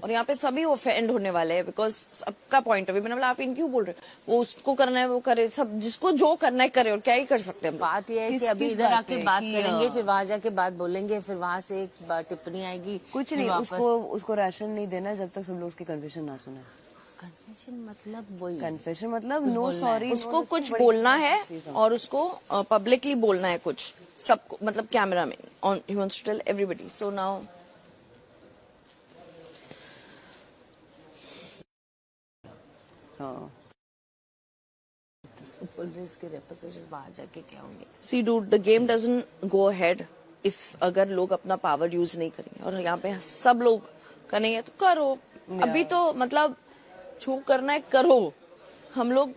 और यहाँ पे सभी ऑफेंड होने वाले हैं बिकॉज सबका पॉइंट ऑफ व्यू। मैंने बोला आप इन क्यों बोल रहे हो? वो उसको करना है वो करे, सब जिसको जो करना है करे, और क्या ही कर सकते हैं। बात ये है कि अभी इधर आके बात करेंगे, फिर वहां जाके बात बोलेंगे, फिर वहां से एक टिप्पणी आएगी। कुछ नहीं, उसको राशन नहीं देना जब तक सब लोग उसकी कन्फेशन ना सुने। कन्फेशन मतलब वही कन्फेशन मतलब नो बोलना है। सॉरी, उसको कुछ बोलना है और उसको पब्लिकली बोलना है कुछ सबको, मतलब कैमरा में on, he wants to tell everybody. So now हाँ बोल रहे इसके रेपरकशंस बाहर जाके क्या होंगे. See dude, the game doesn't go ahead if अगर लोग अपना पावर यूज नहीं करेंगे. और यहाँ पे सब लोग करेंगे तो करो. अभी तो मतलब जो करना है करो. हम लोग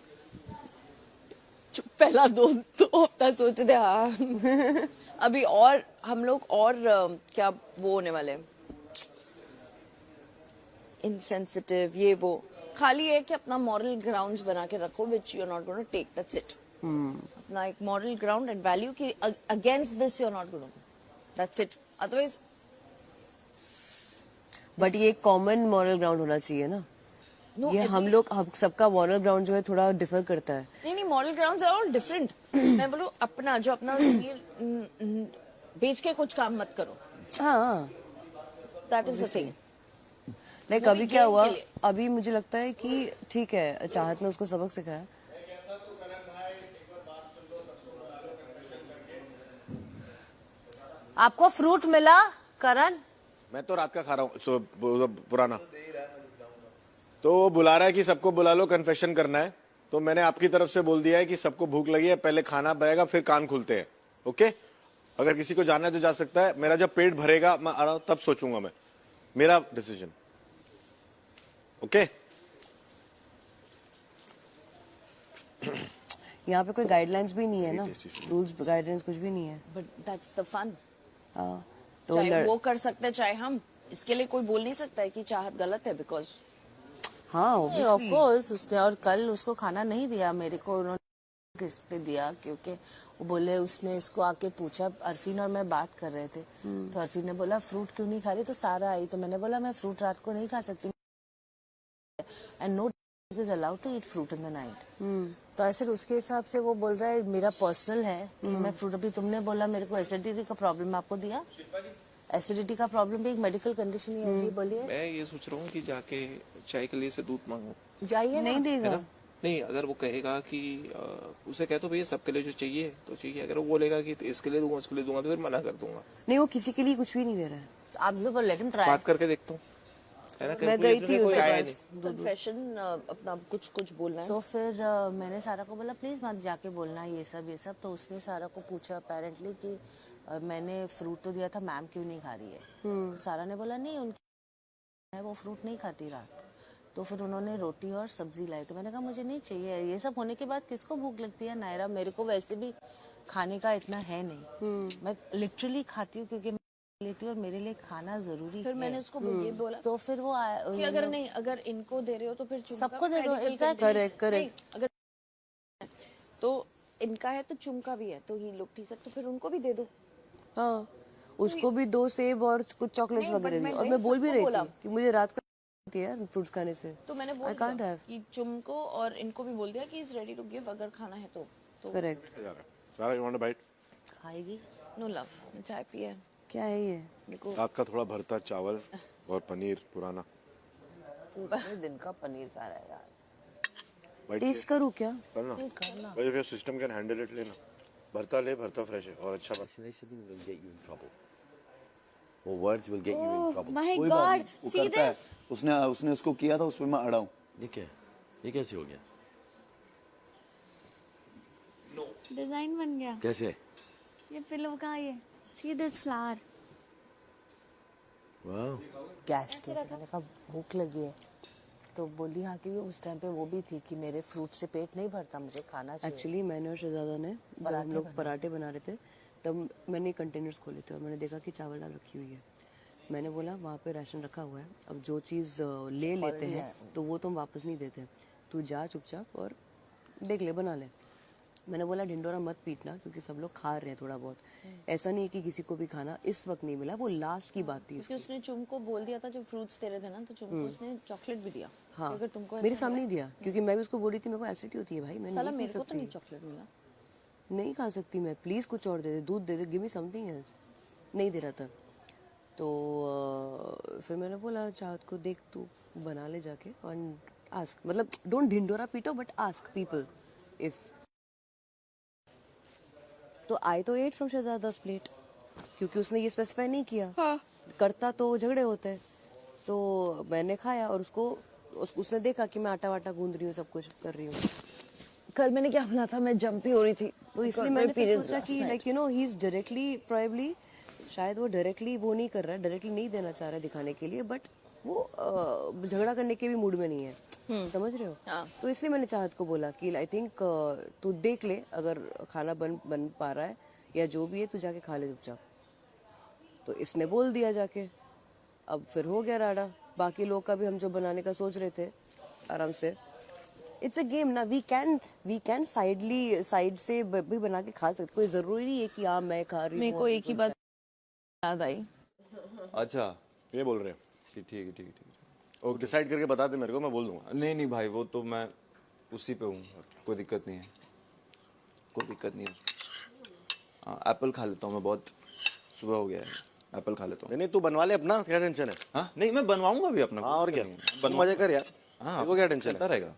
पहला दो हफ्ता सोच रहे हाँ अभी और हम लोग और क्या वो होने वाले इनसेंसिटिव ये वो. खाली है कि अपना मॉरल ग्राउंड्स बना के रखो which you are not gonna take. That's it. अपना एक मॉरल ग्राउंड एंड वैल्यू की against this you are not gonna. That's it. Otherwise but ये एक कॉमन मॉरल ग्राउंड होना चाहिए ना. No, ये हम लोग हम सबका मॉरल ग्राउंड जो है थोड़ा डिफर करता है. नहीं moral grounds are all different. मैं बोलूं अपना जो अपना बेच के कुछ काम मत करो. हाँ that is the thing. Like अभी क्या हुआ, अभी मुझे लगता है कि ठीक है चाहत ने उसको सबक सिखाया. आपको फ्रूट मिला करण? मैं तो रात का खा रहा हूँ पुराना. तो वो बुला रहा है कि सबको बुला लो, कन्फेशन करना है. तो मैंने आपकी तरफ से बोल दिया है कि सबको भूख लगी है, पहले खाना बनेगा फिर कान खुलते हैं. ओके, अगर किसी को जाना है तो जा सकता है. मेरा जब पेट भरेगा मैं आ रहा हूँ तब सोचूंगा मैं. मेरा डिसीजन. ओके. यहाँ पे कोई गाइडलाइंस भी नहीं है ना, रूल्स गाइडलाइंस कुछ भी नहीं है. But that's the fun. हाँ तो चाहे वो कर सकते हैं चाहे हम. इसके लिए कोई बोल नहीं सकता है कि चाहत गलत है बिकॉज हाँ ऑफ कोर्स उसने. और कल उसको खाना नहीं दिया मेरे को, उन्होंने किस पे दिया क्योंकि वो बोले उसने इसको आके पूछा. अरफीन और मैं बात कर रहे थे तो अरफीन ने बोला फ्रूट क्यों नहीं खा रही, तो सारा आई. तो मैंने बोला मैं फ्रूट रात को नहीं खा सकती and no is allowed to eat fruit in the night. तो ऐसे उसके हिसाब से वो बोल रहा है मेरा पर्सनल है कि मैं फ्रूट. अभी तुमने बोला मेरे को एसिडिटी का प्रॉब्लम आपको दिया. एसिडिटी का प्रॉब्लम भी एक मेडिकल कंडीशन ही है. जी बोलिए. मैं ये सोच रहा हूँ कि जाके चाय के लिए से दूध मांगू. जाइए. नहीं देगा. नहीं, अगर वो कहेगा कि उसे कह तो भैया सबके लिए जो चाहिए तो चाहिए. अगर वो बोलेगा कि इसके लिए दूंगा उसके लिए दूंगा तो फिर मना कर दूंगा. नहीं वो किसी के लिए कुछ भी नहीं दे रहा है. आप लोग लेट हिम ट्राई. बात करके देखता हूँ. मैं गई थी उसके पास. कन्फेशन अपना कुछ बोलना है. तो फिर मैंने सारा को बोला प्लीज मत जाके बोलना ये सब. तो उसने सारा को पूछा अपेरेंटली कि मैंने फ्रूट तो दिया था, मैम क्यों नहीं खा रही है. तो सारा ने बोला नहीं उनकी वो फ्रूट नहीं खाती रात. तो फिर उन्होंने रोटी और सब्जी लाई. तो मैंने कहा मुझे नहीं चाहिए. ये सब होने के बाद किसको भूख लगती है नायरा. मेरे को वैसे भी खाने का इतना है नहीं. मैं लिटरली खाती हूँ क्योंकि लेती हूँ और मेरे लिए खाना जरूरी फिर है. मैंने उसको ये बोला तो फिर वो कि अगर नहीं अगर इनको दे रहे हो तो फिर सबको दे दो. करेक्ट. अगर तो इनका है तो चुमका भी है तो ही लोग ठीक है तो फिर उनको भी दे दो. हाँ उसको भी 2 सेब और कुछ चॉकलेट्स वगैरह दी. और मैं बोल भी रही थी कि मुझे रात को होती है फ्रूट्स खाने से. तो मैंने बोल दिया कि चुमको और इनको भी बोल दिया कि इज रेडी टू गिव अगर खाना है तो. करेक्ट. सारा यू वांट टू बाइट? खाएगी. No love. चाय पिए. क्या है ये? रात का थोड़ा भरता चावल और पनीर पुराना. पूरे दिन का पनीर खा रहा है यार. टेस्ट करूँ क्या? करना. If your system can handle it लेना. भरता ले, भरता फ्रेश है और अच्छा. Vaccination will get you in trouble. Or words will get you in trouble. My कोई God, बात नहीं, वो see करता है. this? उसने उसको किया था, उस पे मैं अड़ा हूँ. ये क्या? ये कैसे हो गया? डिजाइन बन गया. कैसे? ये पिलो का ये. See this flower. Wow. Gas के. मैंने कहा भूख लगी है तो बोली हाँ क्योंकि उस टाइम पे वो भी थी कि मेरे फ्रूट से पेट नहीं भरता, मुझे खाना चाहिए. एक्चुअली मैंने और शहजादा ने जब हम लोग पराठे बना रहे थे तब मैंने कंटेनर्स खोले थे और मैंने देखा कि चावल दाल रखी हुई है. मैंने बोला वहाँ पे राशन रखा हुआ है, अब जो चीज़ ले लेते हैं तो वो तुम वापस नहीं देते. तू जा चुपचाप और देख ले बना ले. मैंने बोला ढिंडोरा मत पीटना क्योंकि सब लोग खा रहे हैं थोड़ा बहुत. ऐसा नहीं है कि किसी को भी खाना इस वक्त नहीं मिला, वो लास्ट की बात थी. क्योंकि उसने चुम को बोल दिया था जब फ्रूट्स दे रहे थे ना तो चुम को उसने चॉकलेट भी दिया. हाँ अगर तुमको मेरे सामने ही दिया क्योंकि मैं भी उसको बोल रही थी मेरे को एसिडिटी होती है भाई, मैं साला नहीं मेरे पी को तो नहीं सकती. चॉकलेट मिला. नहीं खा सकती मैं. प्लीज़ कुछ और दे दे, दूध दे दे, गिव मी समथिंग एल्स. नहीं दे रहा था. तो फिर मैंने बोला चाहत को देख तू बना ले जाके. और आस्क, मतलब डोंट ढिंडोरा पीटो बट आस्क पीपल इफ। तो आई तो एट फ्रॉम शहजादा's प्लेट, क्योंकि उसने ये स्पेसिफाई नहीं किया। करता तो झगड़े होते, तो मैंने खाया और उसने देखा कि मैं आटा वाटा गूंद रही हूँ, सब कुछ कर रही हूँ। कल मैंने क्या बना था, मैं जंपी हो रही थी, तो इसलिए मैंने फिर सोचा कि like you know he is directly probably, शायद वो डायरेक्टली वो नहीं कर रहा है, डायरेक्टली नहीं देना चाह रहा है दिखाने के लिए, बट वो झगड़ा करने के भी मूड में नहीं है, समझ रहे हो। तो इसलिए मैंने चाहत को बोला कि आई थिंक तू देख ले, अगर खाना बन पा रहा है या जो भी है तू जाके खा ले चुपचाप। तो इसने बोल दिया जाके, अब फिर हो गया राडा। बाकी लोग का भी हम जो बनाने का सोच रहे थे आराम से, इट्स अ गेम ना, वी कैन साइड से भी बना के खा सकते, कोई जरूरी नहीं है कि हाँ मैं खा रही हूँ। मेरे को एक ही बात याद आई। अच्छा ये बोल रहे हैं, ठीक है ओके, डिसाइड करके बता दे मेरे को, मैं बोल दूंगा। नहीं भाई, वो तो मैं उसी पे हूँ, कोई दिक्कत नहीं है, कोई दिक्कत नहीं है। हाँ एप्पल खा लेता हूँ मैं, बहुत सुबह हो गया है, एप्पल खा लेता हूँ। नहीं तू बनवा ले अपना, क्या टेंशन है। हाँ नहीं मैं बनवाऊंगा भी अपना। हाँ और क्या, मजे कर यार। हाँ क्या टेंशन चलता रहेगा।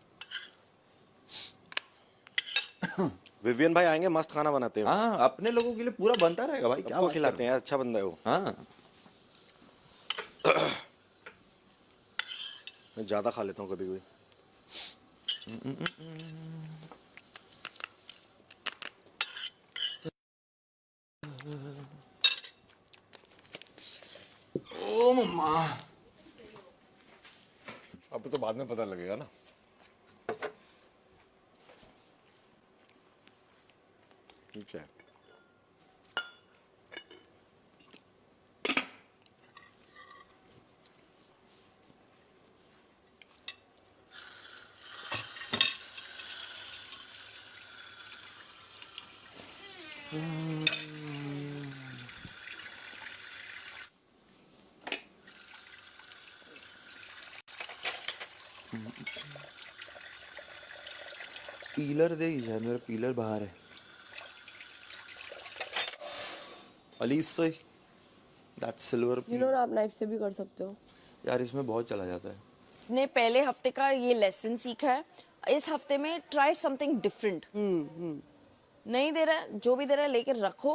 विवियन भाई आएंगे, मस्त खाना बनाते हैं। हाँ अपने लोगों के लिए पूरा बनता रहेगा भाई, क्या खिलाते हैं यार, अच्छा बंदा है वो। हाँ मैं ज्यादा खा लेता हूँ कभी कभी। ओ मम्मा, अब तो बाद में पता लगेगा ना। ठीक है, पीलर देगी शायद, मेरा पीलर बाहर है। अलीसा दैट सिल्वर, यू नो आप नाइफ से भी कर सकते हो यार इसमें बहुत चला जाता है। ने पहले हफ्ते का ये लेसन सीखा है, इस हफ्ते में ट्राई समथिंग डिफरेंट। नहीं दे रहा है, जो भी दे रहा है लेकर रखो।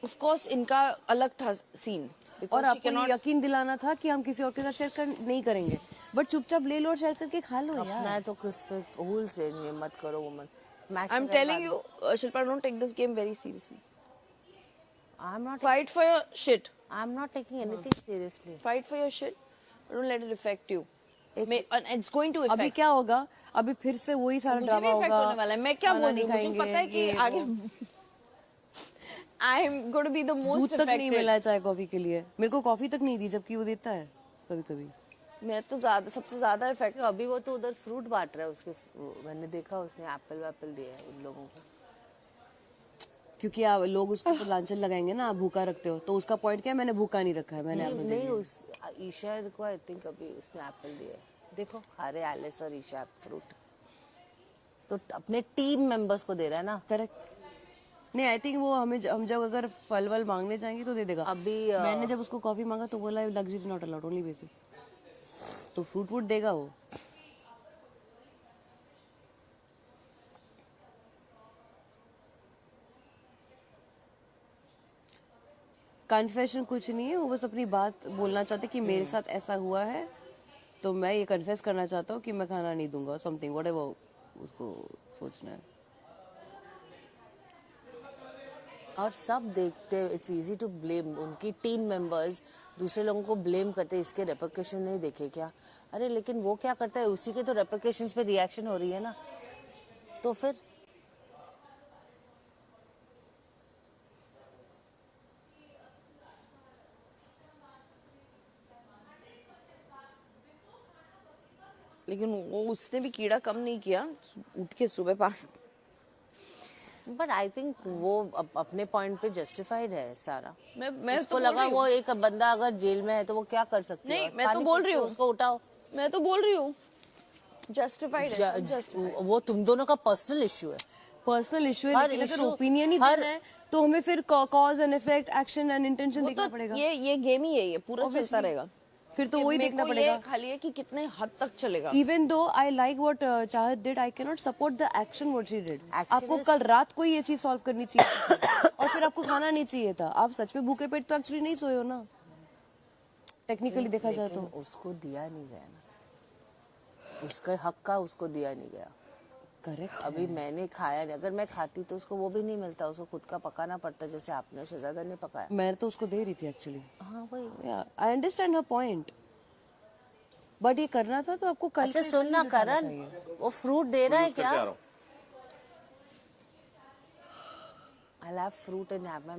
ऑफ कोर्स इनका अलग था सीन, और आपको ये यकीन दिलाना था कि हम किसी और के साथ शेयर नहीं करेंगे, बट चुपचाप ले लो और शेयर करके खा लो यार। अपना है तो किस पे भूल से नहीं, मत करो वो मत। I am telling you Shilpa, don't take this game very seriously. I am not fight for your shit, I am not taking anything seriously. fight for your shit, don't let it affect you, and it's going to affect। अभी क्या होगा, अभी फिर से वही सारा मुझे भी ड्रामा इफेक्ट होगा। होने वाला है। मैं क्या बोल रही हूँ, मुझे पता है कि आगे I am going to be the most दूध तक नहीं अफेक्टेड। मिला है चाय कॉफी के लिए, मेरे को कॉफी तक नहीं दी, जबकि वो देता है कभी कभी। मैं तो सबसे ज्यादा इफेक्ट। अभी वो तो उधर फ्रूट बांट रहा है, उसके मैंने देखा उसने एप्पल वैप्पल दिया है उन लोगों को, क्योंकि आप लोग उसको तो लांछन लगाएंगे ना, आप भूखा रखते हो, तो उसका पॉइंट क्या है, मैंने भूखा नहीं रखा है, मैंने एप्पल नहीं दिया। उस ईशा को आई थिंक अभी उसने एप्पल दिया है। देखो अरे एलिस और ईशा फ्रूट तो अपने टीम मेंबर्स को दे रहा है ना। करेक्ट। नहीं आई थिंक वो हम जब अगर फल वल मांगने जाएंगे तो दे देगा। अभी मैंने जब उसको कॉफी मांगा तो बोला luxury not allowed, only basic, तो फ्रूट वूट देगा वो। कन्फेशन कुछ नहीं है, वो बस अपनी बात बोलना चाहते कि मेरे साथ ऐसा हुआ है, तो मैं ये कन्फेस करना चाहता हूँ कि मैं खाना नहीं दूंगा, समथिंग व्हाटएवर उसको सोचना है। और सब देखते, इट्स इजी टू ब्लेम, उनकी टीम मेंबर्स दूसरे लोगों को ब्लेम करते, इसके रेपरकशन नहीं देखे क्या। अरे लेकिन वो क्या करता है, उसी के तो रेपरकशंस पे रिएक्शन हो रही है ना, तो फिर लेकिन वो उसने भी कीड़ा कम नहीं किया, उठ के सुबह पास। बट आई थिंक वो अपने पॉइंट पे जस्टिफाइड है सारा। मैं उसको लगा वो एक बंदा अगर जेल में है तो वो क्या कर सकती है। नहीं मैं तो बोल रही हूँ उसको उठाओ, मैं तो बोल रही हूँ जस्टिफाइड है। वो तुम दोनों का पर्सनल इशू है, पर्सनल इशू है, लेकिन अगर ओपिनियन ही देना है तो हमें फिर cause and effect, action and intention देखना पड़ेगा। ये गेम ही है, ये पूरा चलता रहेगा। फिर तो वही देखना पड़ेगा। खाली है कि कितने हद तक चलेगा। Even though I like what चाहत did, I cannot support the action what she did. आपको कल रात को ये चीज सॉल्व करनी चाहिए और फिर आपको खाना नहीं चाहिए था। आप सच में भूखे पेट तो एक्चुअली नहीं सोए हो ना, टेक्निकली देखा जाए तो। उसको दिया नहीं गया ना, उसके हक का उसको दिया नहीं गया। करेक्ट। अभी मैंने खाया नहीं, अगर मैं खाती तो उसको वो भी नहीं मिलता, उसको खुद का पकाना पड़ता जैसे आपने शहजादा ने पकाया। मैं तो उसको दे रही थी एक्चुअली। हाँ वही। I understand her point, but ये करना था तो आपको कल। अच्छा सुन ना करण, वो फ्रूट दे रहा है क्या? I'll have fruit and have my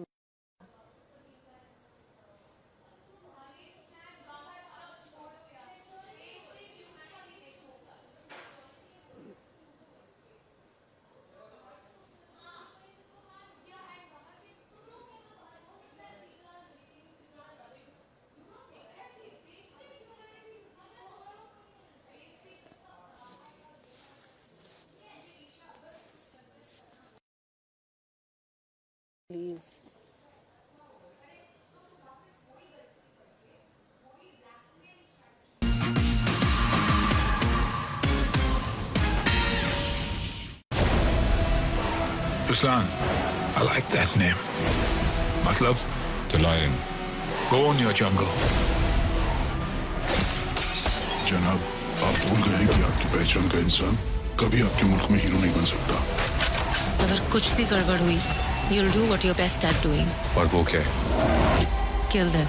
please. Ruslan, I like that name. Matlab? The lion. Go on your jungle. जनाब, आप भूल गए कि आपकी पहचान का इंसान कभी आपके मुल्क में हीरो नहीं बन सकता। अगर कुछ भी गड़बड़ हुई, you'll do what you're best at doing. और वो क्या है? Kill them.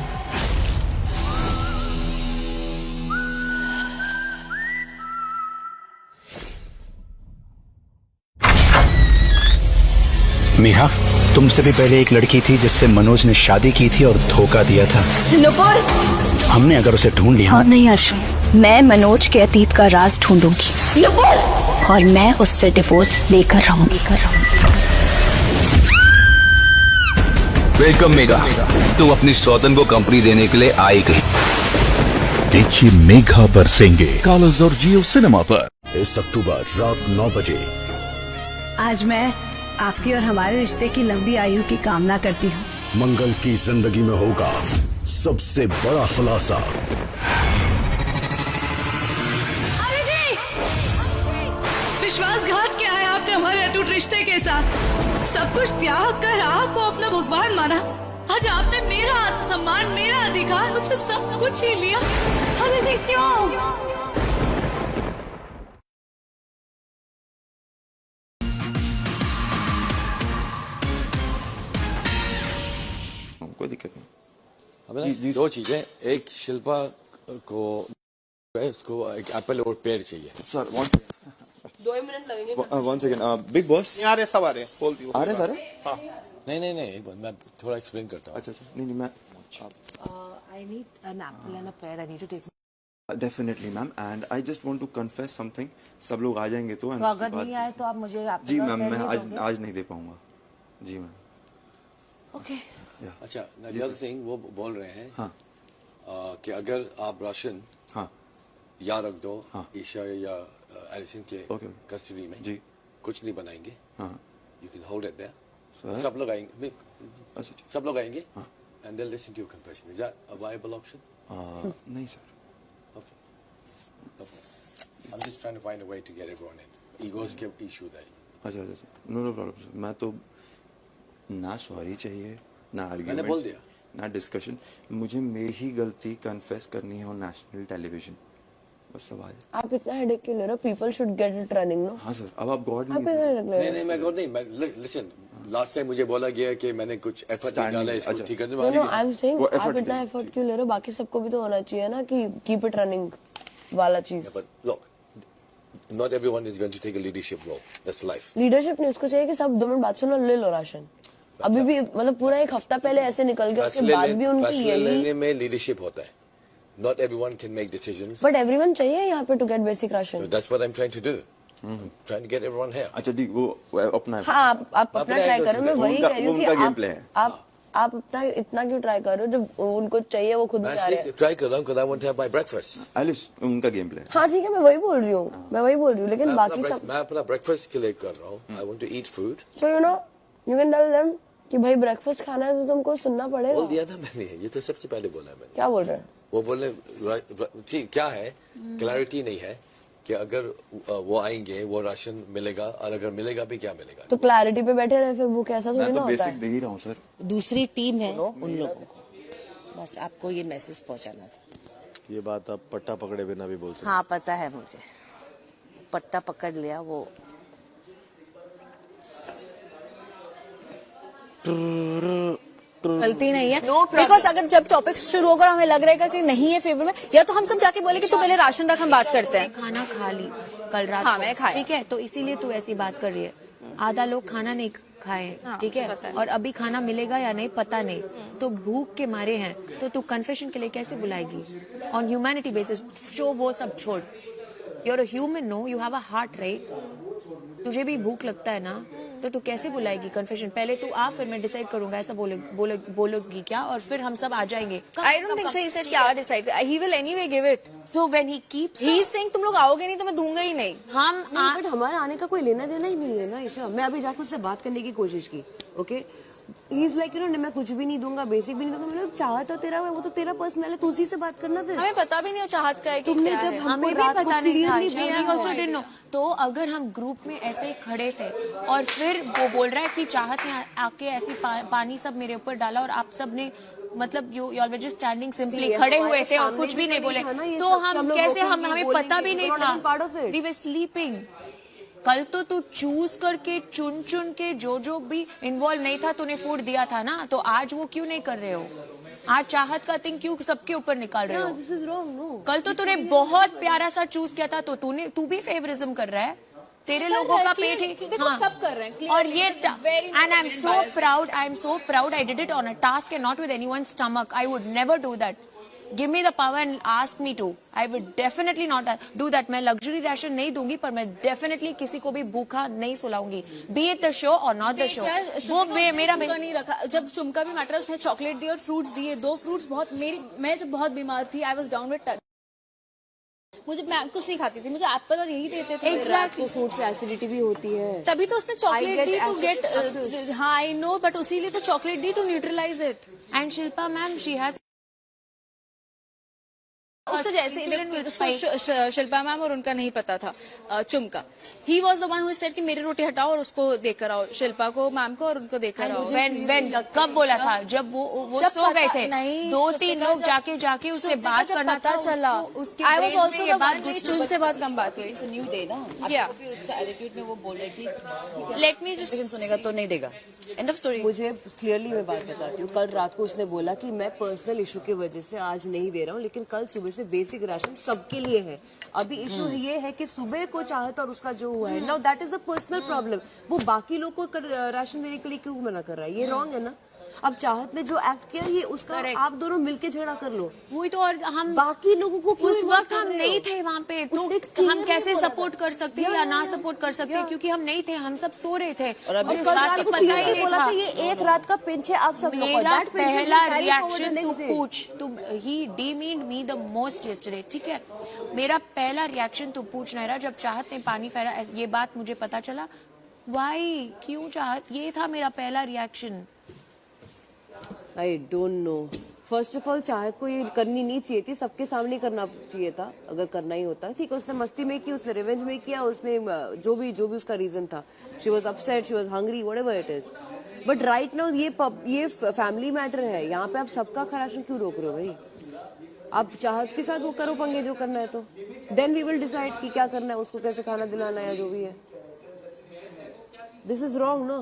मीहा, तुमसे भी पहले एक लड़की थी जिससे मनोज ने शादी की थी और धोखा दिया था। नुपुर! हमने अगर उसे ढूंढ लिया। और नहीं अर्श, मैं मनोज के अतीत का राज ढूंढूंगी। नुपुर! और मैं उससे डिवोर्स लेकर रहूंगी। वेलकम मेगा, तुम अपनी सौतन को कंपनी देने के लिए आई गई। देखिए मेघा बरसेंगे कलर्स और जियो सिनेमा पर इस अक्टूबर रात 9 बजे। आज मैं आपकी और हमारे रिश्ते की लंबी आयु की कामना करती हूँ। मंगल की जिंदगी में होगा सबसे बड़ा खुलासा। अरे जी! विश्वासघात किया है आपने हमारे अटूट रिश्ते के साथ। सब कुछ त्याग कर आपको अपना भगवान माना। आज आपने मेरा आत्मसम्मान, मेरा अधिकार, मुझसे सब कुछ छीन लिया। अरे जी क्यों? कोई दिक्कत नहीं। अभी दो चीजें, एक शिल्पा को उसको एक एप्पल और पेड़ चाहिए। सर 2 मिनट लगेंगे। 1 सेकंड। बिग बॉस आ रहे, सब आ रहे हैं, बोल दियो। आ रहे सारे? हाँ। नहीं एक बार मैं थोड़ा एक्सप्लेन करता हूँ। अच्छा नहीं मैं I need an apple and a pear. I need to take. Definitely ma'am, and I just want to confess something. सब लोग आ जाएंगे तो अगर नहीं आए तो आप मुझे जी मैम, मैं आज नहीं दे पाऊंगा। जी मैम। ओके। अच्छा, the other thing वो बोल रहे हैं हाँ कि अगर आप राशन हाँ या रख दो हाँ ईशा या एलिसन के कस्टडी में जी, कुछ नहीं बनाएंगे। हाँ you can hold it there. Sir सब लोग आएंगे, अच्छा सब लोग आएंगे and they listen to your confession. Is that a viable option? नहीं सर। Okay, I am just trying to find a way to get everyone in. Egos के इश्यूज है। अच्छा नो प्रॉब्लम। मैं तो ना सॉरी चाहिए ना मैंने आर्ग्यूमेंट, बोल दिया ना डिस्कशन। मुझे मेरी ही गलती कन्फेस करनी है ऑन नेशनल टेलीविजन, बस सवाल। आप इतना हेडेक क्यों ले रहे हो? People should get it running no. हाँ सर, अब आप गॉड नहीं मैं गॉड नहीं। लिसन, लास्ट टाइम मुझे बोला गया कि मैंने कुछ एफर्ट डाला है इसको ठीक करने में। नो आई एम सेइंग आप इतना एफर्ट क्यों ले रहे हो? बाकी सबको भी तो होना चाहिए ना कि कीप इट रनिंग वाला चीज। But look, not everyone is going to take a leadership role. That's life. Leadership नहीं, उसको चाहिए कि सब 2 मिनट बात सुनो, ले लो राशन। अभी भी मतलब पूरा एक हफ्ता पहले ऐसे निकल गया, उसके बाद भी उनकी यही लेने में लीडरशिप होता है। Not everyone can make decisions. But everyone चाहिए यहाँ पे to get basic ration. So that's what I'm trying to do. I'm trying to get everyone here. अच्छा दी, वो अपना हाँ आप अपना ट्राई करो। मैं वही कह रही हूँ कि आप अपना इतना क्यों ट्राई कर रहे हो? जब उनको चाहिए वो खुद भी आ रहे हैं। ट्राई कर रहा हूँ because I want to have my breakfast. Alice उनका गेम प्ले। हाँ ठीक है, मैं वही बोल रही हूँ, लेकिन बाकी सब मैं अपना ब्रेकफास्ट के लिए कर रहा हूँ। I want to eat food. So you know, you can tell them कि भाई ब्रेकफास्ट खाना है तो तुमको सुनना पड़ेगा। बोल दिया था मैंने, ये तो सबसे पहले बोला मैंने। क्या बोल रहे हैं? वो बोले ठीक क्या है, क्लैरिटी नहीं है कि अगर वो आएंगे वो राशन मिलेगा, और अगर मिलेगा भी क्या मिलेगा। तो क्लैरिटी पे बैठे रहे, फिर वो कैसा थोड़ी ना होता है। दे ही रहा हूँ सर। दूसरी टीम है उन लोगों को, बस आपको ये मैसेज पहुंचाना था। ये बात आप पट्टा पकड़े बिना भी बोल सकते। हाँ पता है मुझे, पट्टा पकड़ लिया वो। गलती नहीं है बिकॉज अगर जब टॉपिक शुरू होगा हमें लग रहेगा कि नहीं है फेवर में, या तो हम सब जाके बोले कि तू पहले राशन रख, हम बात करते हैं। खाना खा ली कल रात हाँ, को, मैंने खाया। ठीक है, तो इसीलिए तू ऐसी बात कर रही है। आधा लोग खाना नहीं खाए, ठीक है, और अभी खाना मिलेगा या नहीं पता नहीं, तो भूख के मारे हैं, तो तू कन्फेशन के लिए कैसे बुलाएगी ऑन ह्यूमैनिटी बेसिस? शो वो सब छोड़, you are a human, no, you have a heart, right? तुझे भी भूख लगता है ना, तो तू कैसे बुलाएगी कन्फेशन? पहले तू आ, फिर मैं डिसाइड करूंगा, ऐसा बोलोगी क्या? और फिर हम सब आ जाएंगे। I don't think so he said क्या decide, he will anyway give it. So when he keeps, he is saying तुम लोग आओगे नहीं तो मैं दूंगा ही नहीं। बट हमारा आने का कोई लेना देना ही नहीं है ना ईशा। मैं अभी जाकर उससे बात करने की कोशिश की, okay, he is like, you know, मैं कुछ भी नहीं दूंगा, बेसिक भी नहीं दूंगा। मैंने चाह तो तेरा है, वो तो तेरा पर्सनल है, तू उसी से बात करना। फिर हमें पता भी नहीं हो चाहत का है कि तुमने क्या जब है। हमें भी पता नहीं था, we also didn't know। तो अगर हम ग्रुप में ऐसे ही खड़े थे और फिर वो बोल रहा है कि चाहत ने आके ऐसी पानी सब मेरे ऊपर डाला और आप सब ने मतलब you all were just standing simply, खड़े हुए थे और कुछ भी नहीं बोले, तो हम कैसे, हमें पता भी नहीं था, वी वर स्लीपिंग। कल तो तू चूज करके चुन चुन के जो भी इन्वॉल्व नहीं था तूने फूड दिया था ना, तो आज वो क्यों नहीं कर रहे हो? आज चाहत का थिंग क्यों सबके ऊपर निकाल रहे हो? This is wrong, no. कल तो तूने बहुत प्यारा सा चूज किया था, तो तू भी फेवरिज्म कर रहा है। तेरे लोगों का पेट ही, सब कर रहे हैं, और ये and I am so proud I did it on a task and not with anyone stomach. I would never do that. Give me the power and ask me to. I would definitely not do that. मैं luxury ration नहीं दूंगी, पर मैं definitely किसी को भी भूखा नहीं सुलाऊंगी, be it the show or not the show। वो मेरा नहीं रखा। जब चुमका भी मैटर, उसने चॉकलेट दी और फ्रूट्स दिए, 2 फ्रूट्स बहुत, मैं जब बहुत बीमार थी, आई वाज डाउन विद, मुझे, मैं कुछ नहीं खाती थी, मुझे एप्पल और यही देते थे। एग्जैक्टली, फूड से एसिडिटी भी होती है, तभी तो उसने चॉकलेट दी टू गेट। हाँ आई नो, बट उसी लिए तो चॉकलेट दी to neutralize it. And Shilpa ma'am, she has उसको जैसे उसको शिल्पा मैम और उनका नहीं पता था, चुमका, he was the one who said कि मेरी रोटी हटाओ और उसको देकर आओ, शिल्पा को, मैम को, और उनको देकर आओ। when कब बोला था? जब वो सो गए थे, 2-3 लोग जाके उससे बात करना था, चला। I was also the one, मेरी चुन से बहुत कम बात हुई। न्यू डे ना, फिर उसका एटीट्यूड में वो बोल रही थी लेट मी जस्ट, सुनेगा तो नहीं देगा, एंड ऑफ स्टोरी। मुझे क्लियरली मैं बात बताती हूँ, कल रात को उसने बोला कि मैं पर्सनल इशू की वजह से आज नहीं दे रहा हूँ, लेकिन कल सुबह से बेसिक राशन सबके लिए है। अभी इशू ये है कि सुबह को चाहता और उसका जो हुआ है, now that is a personal problem. वो बाकी लोग को राशन देने के लिए क्यों मना कर रहा है? ये रॉन्ग है ना। अब चाहत ने जो एक्ट किया, ये उसका आप दोनों मिलके झगड़ा कर लो, वही तो। और हम बाकी लोगों को उस वक्त हम नहीं थे वहाँ पे, तो हम कैसे सपोर्ट कर सकते या ना सपोर्ट कर सकते, क्योंकि हम नहीं थे, हम सब सो रहे थे और अभी पता ही नहीं था। ये एक रात का पिंच है, आप सब लोग मेरा पहला रिएक्शन तू पूछ, ही डीमीन्ड मी द मोस्ट यस्टरडे, ठीक है, मेरा पहला रिएक्शन तू पूछ नायरा, जब चाहत ने पानी फेरा, ये बात मुझे पता चला, वाई, क्यों चाहत, ये था मेरा पहला reaction. I don't know, first of all चाहत को ये करनी नहीं चाहिए थी, सबके सामने करना चाहिए था, अगर करना ही होता। ठीक है, उसने मस्ती में की, उसने रिवेंज में किया, उसने जो भी उसका रीजन था, she was upset, she was hungry, whatever it is, but right now ये फैमिली मैटर है, यहाँ पे आप सबका राशन क्यों रोक रहे हो भाई? आप चाहत के साथ वो करो पंगे जो करना है, तो देन वी विल डिसाइड कि क्या करना है, उसको कैसे खाना दिलाना है या जो भी है। दिस इज रॉन्ग ना।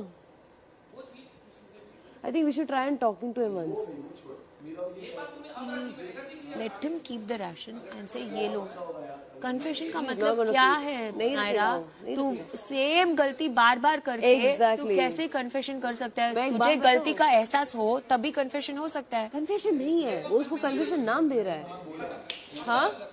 I think we should try and talking to him once. Let him keep the ration and say ये लो। कन्फेशन का मतलब क्या है नायरा? तू सेम गलती बार बार करके तू कैसे कन्फेशन कर सकता है? तुझे गलती का एहसास हो तभी कन्फेशन हो सकता है। कन्फेशन नहीं है, वो उसको कन्फेशन नाम दे रहा है। हाँ,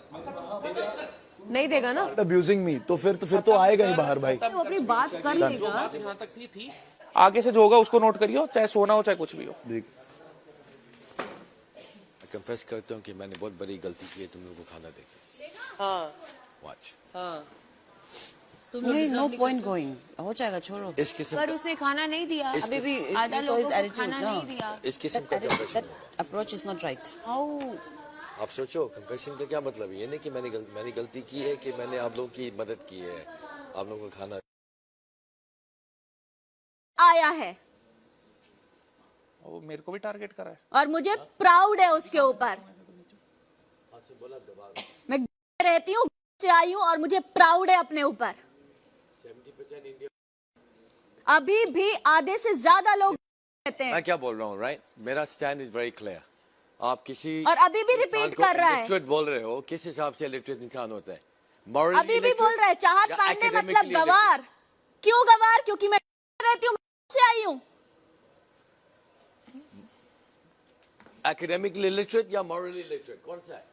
नहीं देगा ना, अब्यूजिंग मी, तो फिर तो आएगा ही बाहर भाई, वो अपनी बात कर लेगा। यहाँ तक थी, आगे से जो होगा उसको नोट करियो, चाहे सोना हो चाहे कुछ भी हो। कन्फेस करता हूँ कि मैंने बहुत बड़ी गलती की है तुम लोगों को खाना देके। हाँ, वॉच, हाँ, नो पॉइंट गोइंग, हो जाएगा, छोड़ो। इस किस्म पर उसने खाना नहीं दिया, अभी भी आधा लोगों को खाना नहीं दिया। इस किस्म का confession approach is not right. How आप सोचो कन्फेशन का क्या मतलब है? ये नहीं कि मैंने गलती की है कि मैंने आप लोगों की मदद की है, आप लोगों को खाना आया है वो मेरे को भी टारगेट करा है। और मुझे प्राउड है उसके ऊपर। मैं रहती हूँ से आई हूँ और मुझे प्राउड है अपने ऊपर। 70% इंडिया। अभी भी आधे से ज्यादा लोग कहते हैं। मैं क्या बोल रहा हूँ, राइट? मेरा स्टैंड इज वेरी क्लियर। आप किसी और अभी भी रिपीट कर रहा है। इलिटरेट बोल रहे हो, किस हिसाब से इलिटरेट इंसान होता है? अभी भी बोल रहा है चाहत पांडे मतलब गवार। क्यों गवार? क्योंकि मैं रहती हूँ से आई हूँ। एकेडमिकली इलिटरेट या मॉरली इलिटरेट, कौन सा है?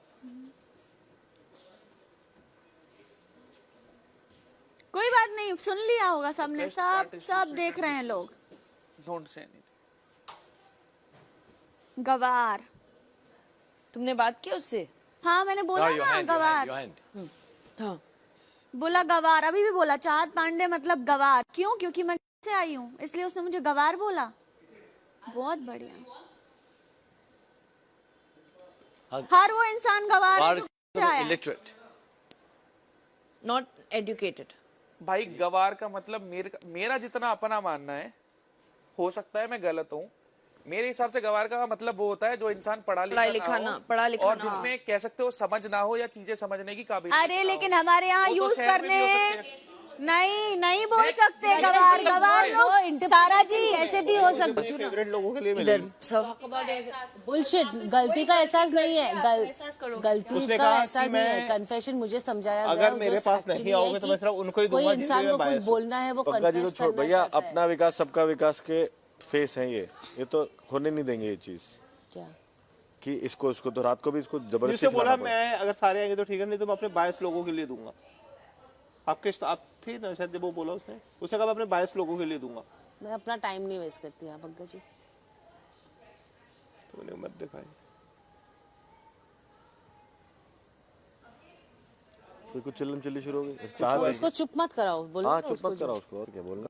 कोई बात नहीं, सुन लिया होगा सबने, सब देख रहे हैं लोग। Don't say anything. गवार। तुमने बात की उससे? हाँ मैंने बोला ना गवार। हाँ बोला गवार, अभी भी बोला चाहत पांडे मतलब गवार। क्यों? क्योंकि मैं से आई हूँ इसलिए उसने मुझे गवार बोला। बहुत बढ़िया। हर वो इंसान गवार है जो से आया है। Illiterate, not educated. भाई गवार का मतलब मेरा जितना अपना मानना है, हो सकता है मैं गलत हूँ, मेरे हिसाब से गवार का मतलब वो होता है जो इंसान पढ़ा लिखा ना और जिसमें कह सकते हो समझ ना हो या चीजें समझने की काबिलियत। अरे लेकिन हमारे यहाँ यूज करने नहीं बोल सकते गवार। गवार लोग सारा जी ऐसे भी हो सकते। फेवरेट लोगों के लिए मिलेगी। बुलशिट। गलती का एहसास नहीं है, गलती का एहसास नहीं है। कन्फेशन मुझे समझाया गया। अगर मेरे पास नहीं आओगे तो मैं सिर्फ उनको ही दूंगा। कोई इंसान को कुछ बोलना है वो कन्फेस करना भैया अपना विकास सबका विकास के फेस है ये तो होने नहीं देंगे ये चीज। क्या कि इसको तो रात को भी इसको जबरदस्ती जिससे बोला मैं अगर सारे आएंगे तो ठीक है, नहीं तो मैं अपने बायस लोगों के लिए दूंगा। आप थी ना शायद जब वो बोला उसने कहा मैं अपने बायस लोगों के लिए दूंगा। मैं अपना टाइम नहीं वेस्ट करती यहाँ पंकज जी। तूने मत दिखाई। कोई कुछ चिल्लम चिल्ली शुरू हो गई। इसको चुप मत कराओ, बोलो। हाँ चुप मत कराओ उसको, और क्या बोलना।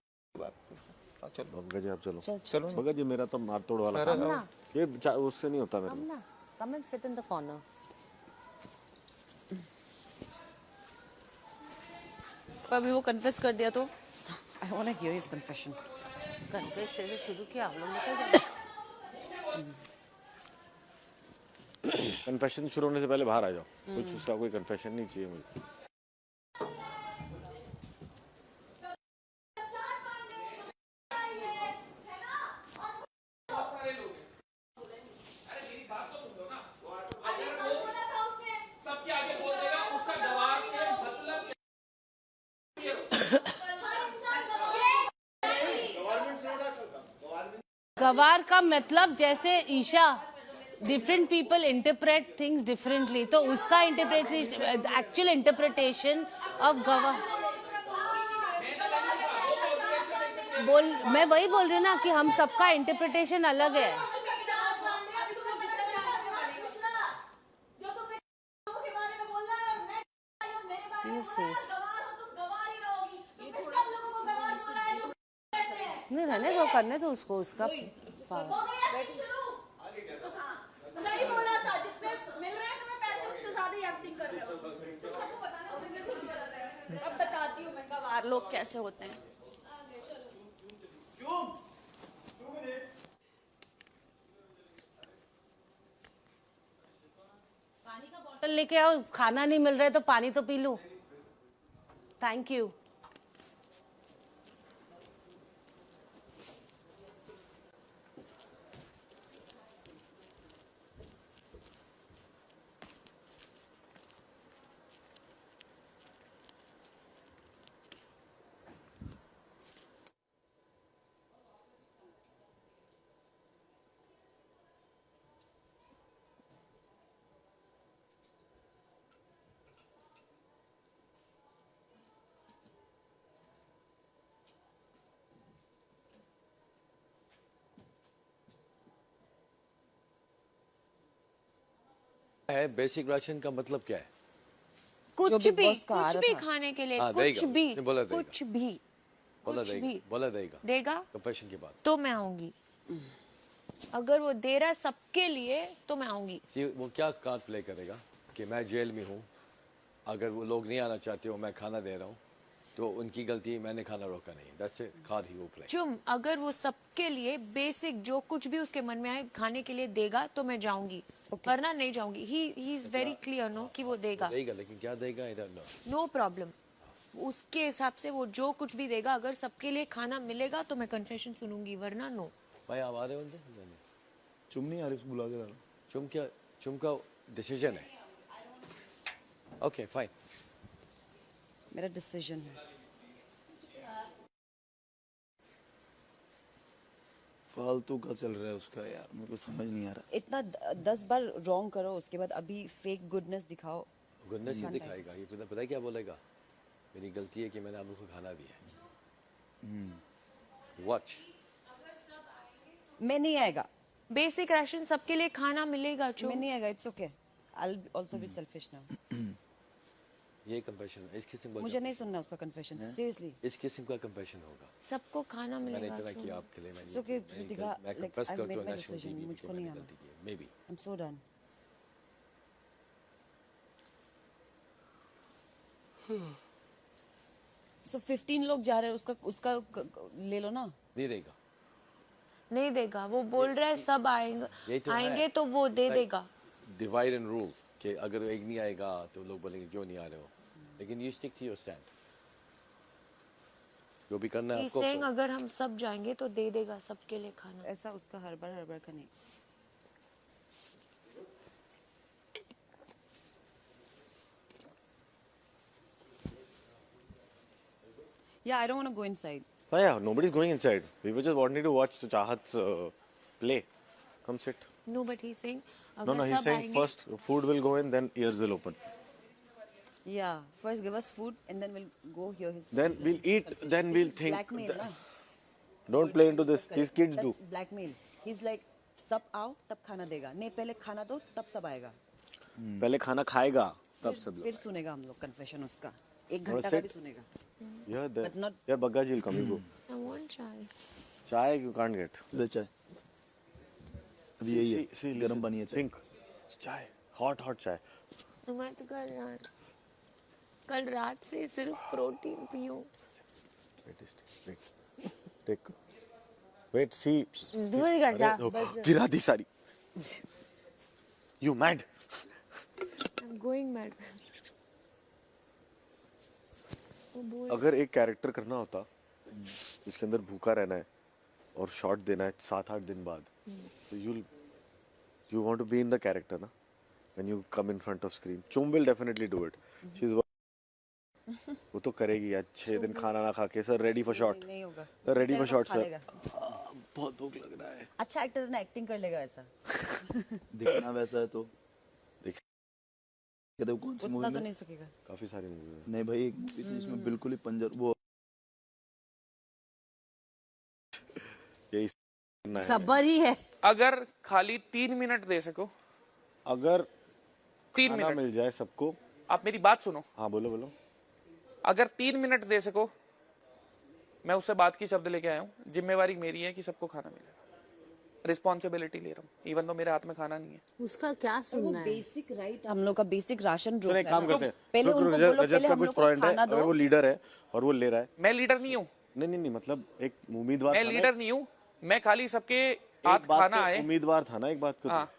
चलो पंकज जी आप चलो। चलो पंकज जी मेरा तो मार तोड़ वाला काम है। ये उससे नहीं होता मेरे। Come and sit in the corner. अभी वो कन्फेस कर दिया तो I want to hear his confession. Confess से शुरू किया, हम लोग निकल जाएंगे। कन्फेशन शुरू होने से पहले बाहर आ जाओ। कुछ उसका कोई कन्फेशन नहीं चाहिए मुझे। गवार का मतलब जैसे Isha different people interpret things differently, तो उसका एक्चुअल इंटरप्रिटेशन ऑफ गवार मैं वही बोल रही हूँ ना कि हम सबका इंटरप्रिटेशन अलग है। See his face. नहीं रहने दो, करने दो उसको उसका पावर। सही बोला था, जितने मिल रहे हैं तुम्हें पैसे उससे ज्यादा ही एक्टिंग कर रहे हो। अब बताती हूँ मैं गवार लोग कैसे होते हैं। पानी का बोतल लेके आओ, खाना नहीं मिल रहा है तो पानी तो पी लूं। Thank you. है बेसिक राशन का मतलब क्या है? कुछ भी खाने के लिए, कुछ भी, कुछ भी बोला देगा देगा कंफेशन के बाद तो मैं आऊंगी। अगर वो दे रहा है सबके लिए तो मैं आऊंगी। See, वो क्या कार्ड प्ले करेगा कि मैं जेल में हूँ, अगर वो लोग नहीं आना चाहते हो, मैं खाना दे रहा हूँ, तो उनकी गलती, मैंने खाना रोका नहीं। That's a card he will play. चुम, अगर वो सबके लिए बेसिक जो कुछ भी उसके मन में आए खाने के लिए देगा तो मैं जाऊंगी, वरना नहीं जाऊंगी। He is very clear no कि वो देगा। देगा, लेकिन क्या देगा I don't know. No problem, उसके हिसाब से वो जो कुछ भी देगा, अगर सबके लिए खाना मिलेगा तो मैं कन्फेशन सुनूंगी, वरना नो। भाई आप आ रहे होंगे? चुम नहीं आ रही, उसको बुला के ला लो। चुम का डिसीजन है। ओके फाइन, मेरा डिसीजन है। फालतू का चल रहा है उसका यार, मेरे को समझ नहीं आ रहा। इतना 10 बार रॉन्ग करो, उसके बाद अभी फेक गुडनेस दिखाओ। गुडनेस ही दिखाएगा ये। पता है क्या बोलेगा? मेरी गलती है कि मैंने आप लोग को खाना दिया है। वॉच, मैं नहीं आएगा। बेसिक राशन सबके लिए खाना मिलेगा। मैं नहीं आएगा, it's okay. I will also be selfish now. ये कंफेशन इस किस्म का, मुझे नहीं सुनना उसका कन्फेशन, सीरियसली। इस किस्म का कंफेशन होगा। सबको खाना मैंने मिलेगा। इतना किया आपके लिए, It's okay, Ritika, मैं like, कंफेस I've करता made हूँ my नेशनल decision, टीवी मुझको पे नहीं मैंने आना। गलती की है, may be. I'm so done. So 15 लोग जा रहे हैं, उसका ले लो ना। नहीं देगा, नहीं देगा। वो बोल रहा है सब आएंगे तो वो दे देगा। डिवाइड एंड रूल कि अगर एक नहीं आएगा तो लोग बोलेंगे क्यों नहीं आ रहे हो, लेकिन you stick to your stand. जो भी करना है आपको। saying अगर हम सब जाएंगे तो दे देगा सबके लिए खाना। ऐसा उसका हर बार का नहीं। Yeah, I don't want to go inside. Oh yeah, nobody's going inside. We were just wanting to watch Chahat's play. Come sit. No, but he's saying No, अगर he's सब saying आएंगे first food will go in, then ears will open. Yeah, first give us food and then we'll go hear his. Then we'll eat, then we'll think. Blackmail, na? Don't play into this. These kids do. That's blackmail. He's like, सब आओ तब खाना देगा, नहीं पहले खाना दो तब सब आएगा। पहले खाना खाएगा तब सब लोग। फिर सुनेगा हम लोग कन्फेशन उसका, 1 घंटा का भी सुनेगा। Yeah, But not. yeah, Bagga ji will come. You go. I want chai. Chai you can't get. ले चाय, अभी यही है, गरम पानी है चाय। Think. Chai. Hot chai. मैं तो कल रात से सिर्फ protein पीऊं। Wait. Take. Wait, see. दूर कर जा। गिरा दी सारी. You mad? I'm going mad. अगर एक कैरेक्टर करना होता जिसके अंदर भूखा रहना है और शॉट देना है 7-8 दिन बाद, तो you want to be in the character ना, when you come in front of screen. Chum will definitely do it. She's वो तो करेगी यार। 6 दिन खाना ना खा के सर रेडी फॉर शॉट। नहीं होगा। सर रेडी फॉर शॉट खा सर। लेगा। बहुत भूख लग रहा है। अच्छा एक्टर ना एक्टिंग कर लेगा ऐसा। दिखना वैसा है तो कहते हो कौन सी उतना मूवी तो में? नहीं सकेगा। काफी सारी मूवी है। नहीं भाई, एक मूवी थी जिसमें बिल्कुल ही पंजर वो यही करना है। सबर ही है। अगर खाली 3 मिनट दे सको, अगर 3 खाना मिनट मिल जाए सबको। आप मेरी बात सुनो। हाँ बोलो। अगर 3 मिनट दे सको, मैं उससे बात की शब्द लेके आया हूँ। जिम्मेवारी मेरी है कि सबको खाना मिलेगा। रिस्पॉन्सिबिलिटी ले रहा हूँ, इवन तो मेरे हाथ में खाना नहीं है। उसका क्या सुनना है? बेसिक राइट हम लोग का बेसिक राशन रोक एक काम करते हैं। पहले उनको बोलो, रजत पहले का हम कुछ लोग को पॉइंट है। खाना अगर दो। वो लीडर है और वो ले रहा है। मैं लीडर नहीं हूँ। नहीं मतलब एक उम्मीदवार मैं था ना, लीडर नहीं हूँ। मैं खाली सबके एक हाथ बात खाना तो आए। उम्मीदवार था ना, एक बात को हाँ।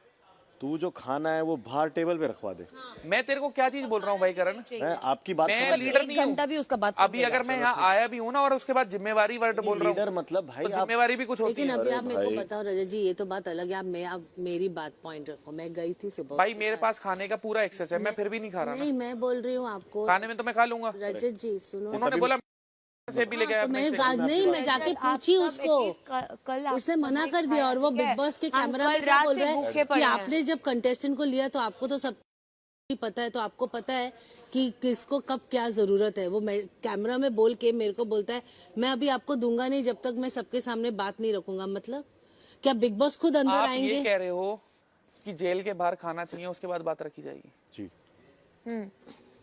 तू जो खाना है वो बाहर टेबल पे रखवा दे। मैं तेरे को क्या चीज बोल रहा हूँ भाई करण? मैं आपकी बात मैं समझ लीडर गया। नहीं हूँ। घंटा भी उसका बात अभी अगर मैं यहाँ आया भी हूँ ना और उसके बाद जिम्मेवारी वर्ड बोल रहा हूँ, लीडर मतलब भाई तो जिम्मेवारी भी कुछ होती लेकिन है। अभी आप मेरे को बताओ रजत जी, ये तो बात अलग है। आप मेरी बात पॉइंट रखो। मैं गई थी सुबह। भाई मेरे पास खाने का पूरा एक्सेस है, मैं फिर भी नहीं खा रहा नहीं, मैं बोल रही हूँ आपको। खाने में तो मैं खा लूंगा। रजत जी सुनो, उन्होंने बोला से भी लेके आया। नहीं, मैं जाके पूछी उसको, उसने मना कर दिया। और वो बिग बॉस के कैमरा में क्या बोल रहे हैं कि आपने जब कंटेस्टेंट को लिया तो आपको तो सब पता है, तो आपको पता है कि किसको कब क्या जरूरत है। वो कैमरा में बोल के मेरे को बोलता है मैं अभी आपको दूंगा नहीं जब तक मैं सबके सामने बात नहीं रखूंगा। मतलब क्या बिग बॉस खुद अंदर आप आएंगे? ये कह रहे हो कि जेल के बाहर खाना चाहिए, उसके बाद बात रखी जाएगी? जी।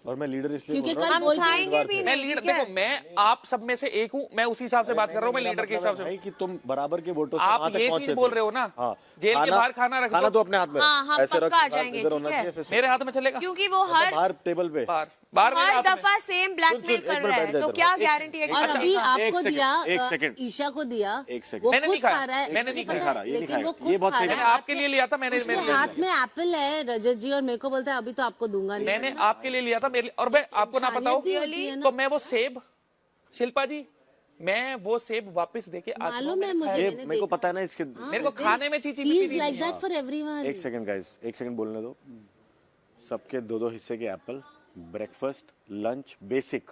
और मैं लीडर इसलिए क्योंकि बोल रहा कल हूँ, बोल खाएंगे भी मैं लीडर, देखो मैं आप सब में से एक हूँ, मैं उसी हिसाब से बात कर रहा हूँ, मैं लीडर के हिसाब से। भाई कि तुम बराबर के वोटों से आप वहां तक ये पहुंचे चीज थे। बोल रहे हो ना, हाँ, जेल के बाहर खाना रख दो। खाना तो अपने हाथ में हाँ, हम ऐसे रख, पक्का आ जाएंगे, इधर ठीक होना है। चाहिए, फिर मेरे हाथ में चलेगा क्योंकि वो हर बाहर टेबल पे बाहर मेरे हर हाथ में। दफा सेम ब्लैकमेल कर रहा है, तो क्या गारंटी है कि और अभी आपको दिया, एक सेकंड, ईशा को दिया, एक सेकंड, वो मैंने खुद नहीं खाया, खा रहा है, मैंने नहीं पता खाया, है, ये नहीं लेकिन वो खाया, खुद ये बहुत खा सही रहा मैंने है। आपके लिए लिया था, मैंने उसके हाथ में एप्पल है रजत जी, और मेरे को बोलता है अभी तो आपको दूंगा नहीं। मैंने आपके लिए लिया था, मेरे लिए। और मैं आपको ना बताऊं तो मैं वो सेब, शिल्पा जी, मैं वो सेब वापस देके आज मालूम है मुझे, ये मैंने मेरे को देखा। पता है ना इसके। मेरे को खाने में Chichi He is like that for everyone. एक सेकंड गाइस, एक सेकंड बोलने दो। सबके दो दो हिस्से के Apple, breakfast, lunch, basic,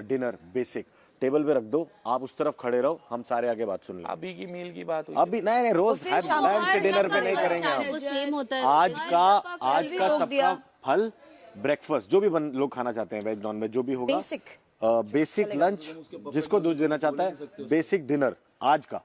dinner, basic table पे रख दो, आप उस तरफ खड़े रहो, हम सारे आगे बात सुन लें। अभी की मील की बात हुई। अभी नहीं रोज लंच के डिनर पे नहीं करेंगे शाम हम। को सेम होता है। आज का सबका फल, ब्रेकफास्ट जो भी लोग खाना चाहते हैं, वेज नॉन वेज जो भी होगा, बेसिक लंच जिसको देना चाहता है, बेसिक डिनर आज का,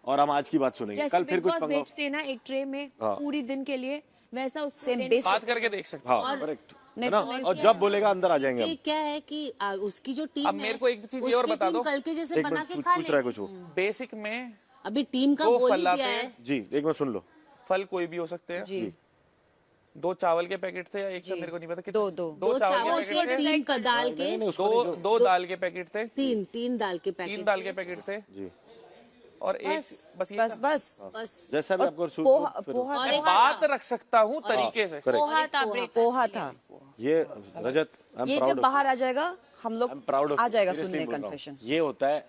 और हम आज की बात सुनेंगे। जैसे कल फिर बिग कुछ बॉस पंगा बेचते हैं ना एक ट्रे में हाँ। पूरी दिन के लिए, वैसा उसको सेम देना- बेसिक बात करके देख सकते हैं। हाँ करेक्ट है ना, और जब बोलेगा अंदर आ जाएंगे कि हम। क्या है कि उसकी जो टीम अब मेरे को एक चीज ये और उसकी बता टीम दो। कल के जैसे एक बना मिनट के पूछ खा पूछ रहा है ले। कुछ वो। बेसिक में अभी टीम का दो बोल फल ही लाते दिया हैं। है। जी एक मिनट सुन लो। फल कोई भी हो सकते हैं। जी 2 चावल के पैकेट थे या एक था, मेरे को नहीं पता कितने। दो दो चावल चावल के के पैकेट थे, तीन का दाल के दो दाल के पैकेट थे, तीन दाल के पैकेट 3 दाल के पैकेट थे, जी और एक बस ये था। बस जैसा भी आपको पोहा मैं बात रख सकता हूँ तरीके से। पोहा था पोहा था। ये रजत ये जब बाहर आ जाएगा हम लोग प्राउड ऑफ आ जाएगा सुनने कन्फेशन। ये होता है,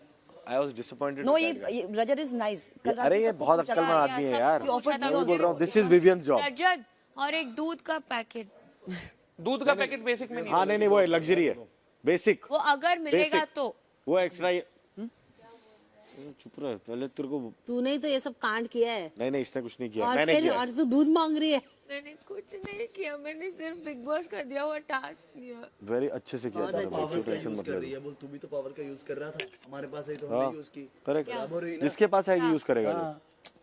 आई वाज डिसअपॉइंटेड। नो ये रजत इज नाइस। अरे ये बहुत अक्लमंद आदमी है यार, मैं पूछा था बोल रहा हूँ दिस इज विवियंस जॉब। रजत और एक दूध का पैकेट, दूध का पैकेट बेसिक में नहीं। हाँ नहीं वो लग्जरी है, बेसिक वो अगर मिलेगा Basic. तो वो एक्स्ट्रा। चुप रह, पहले तेरे को तूने ही तो ये सब कांड किया है, नहीं इसने कुछ नहीं किया, और मैंने फिर किया। और तू दूध मांग रही है। मैंने कुछ नहीं किया, मैंने सिर्फ बिग बॉस का दिया हुआ टास्क किया। वेरी अच्छे से किया था, टेंशन मत ले। बोल तू भी तो पावर का यूज कर रहा था, हमारे पास है तो हाँ हमने यूज की। करेक्ट, जिसके पास आएगी यूज करेगा जो।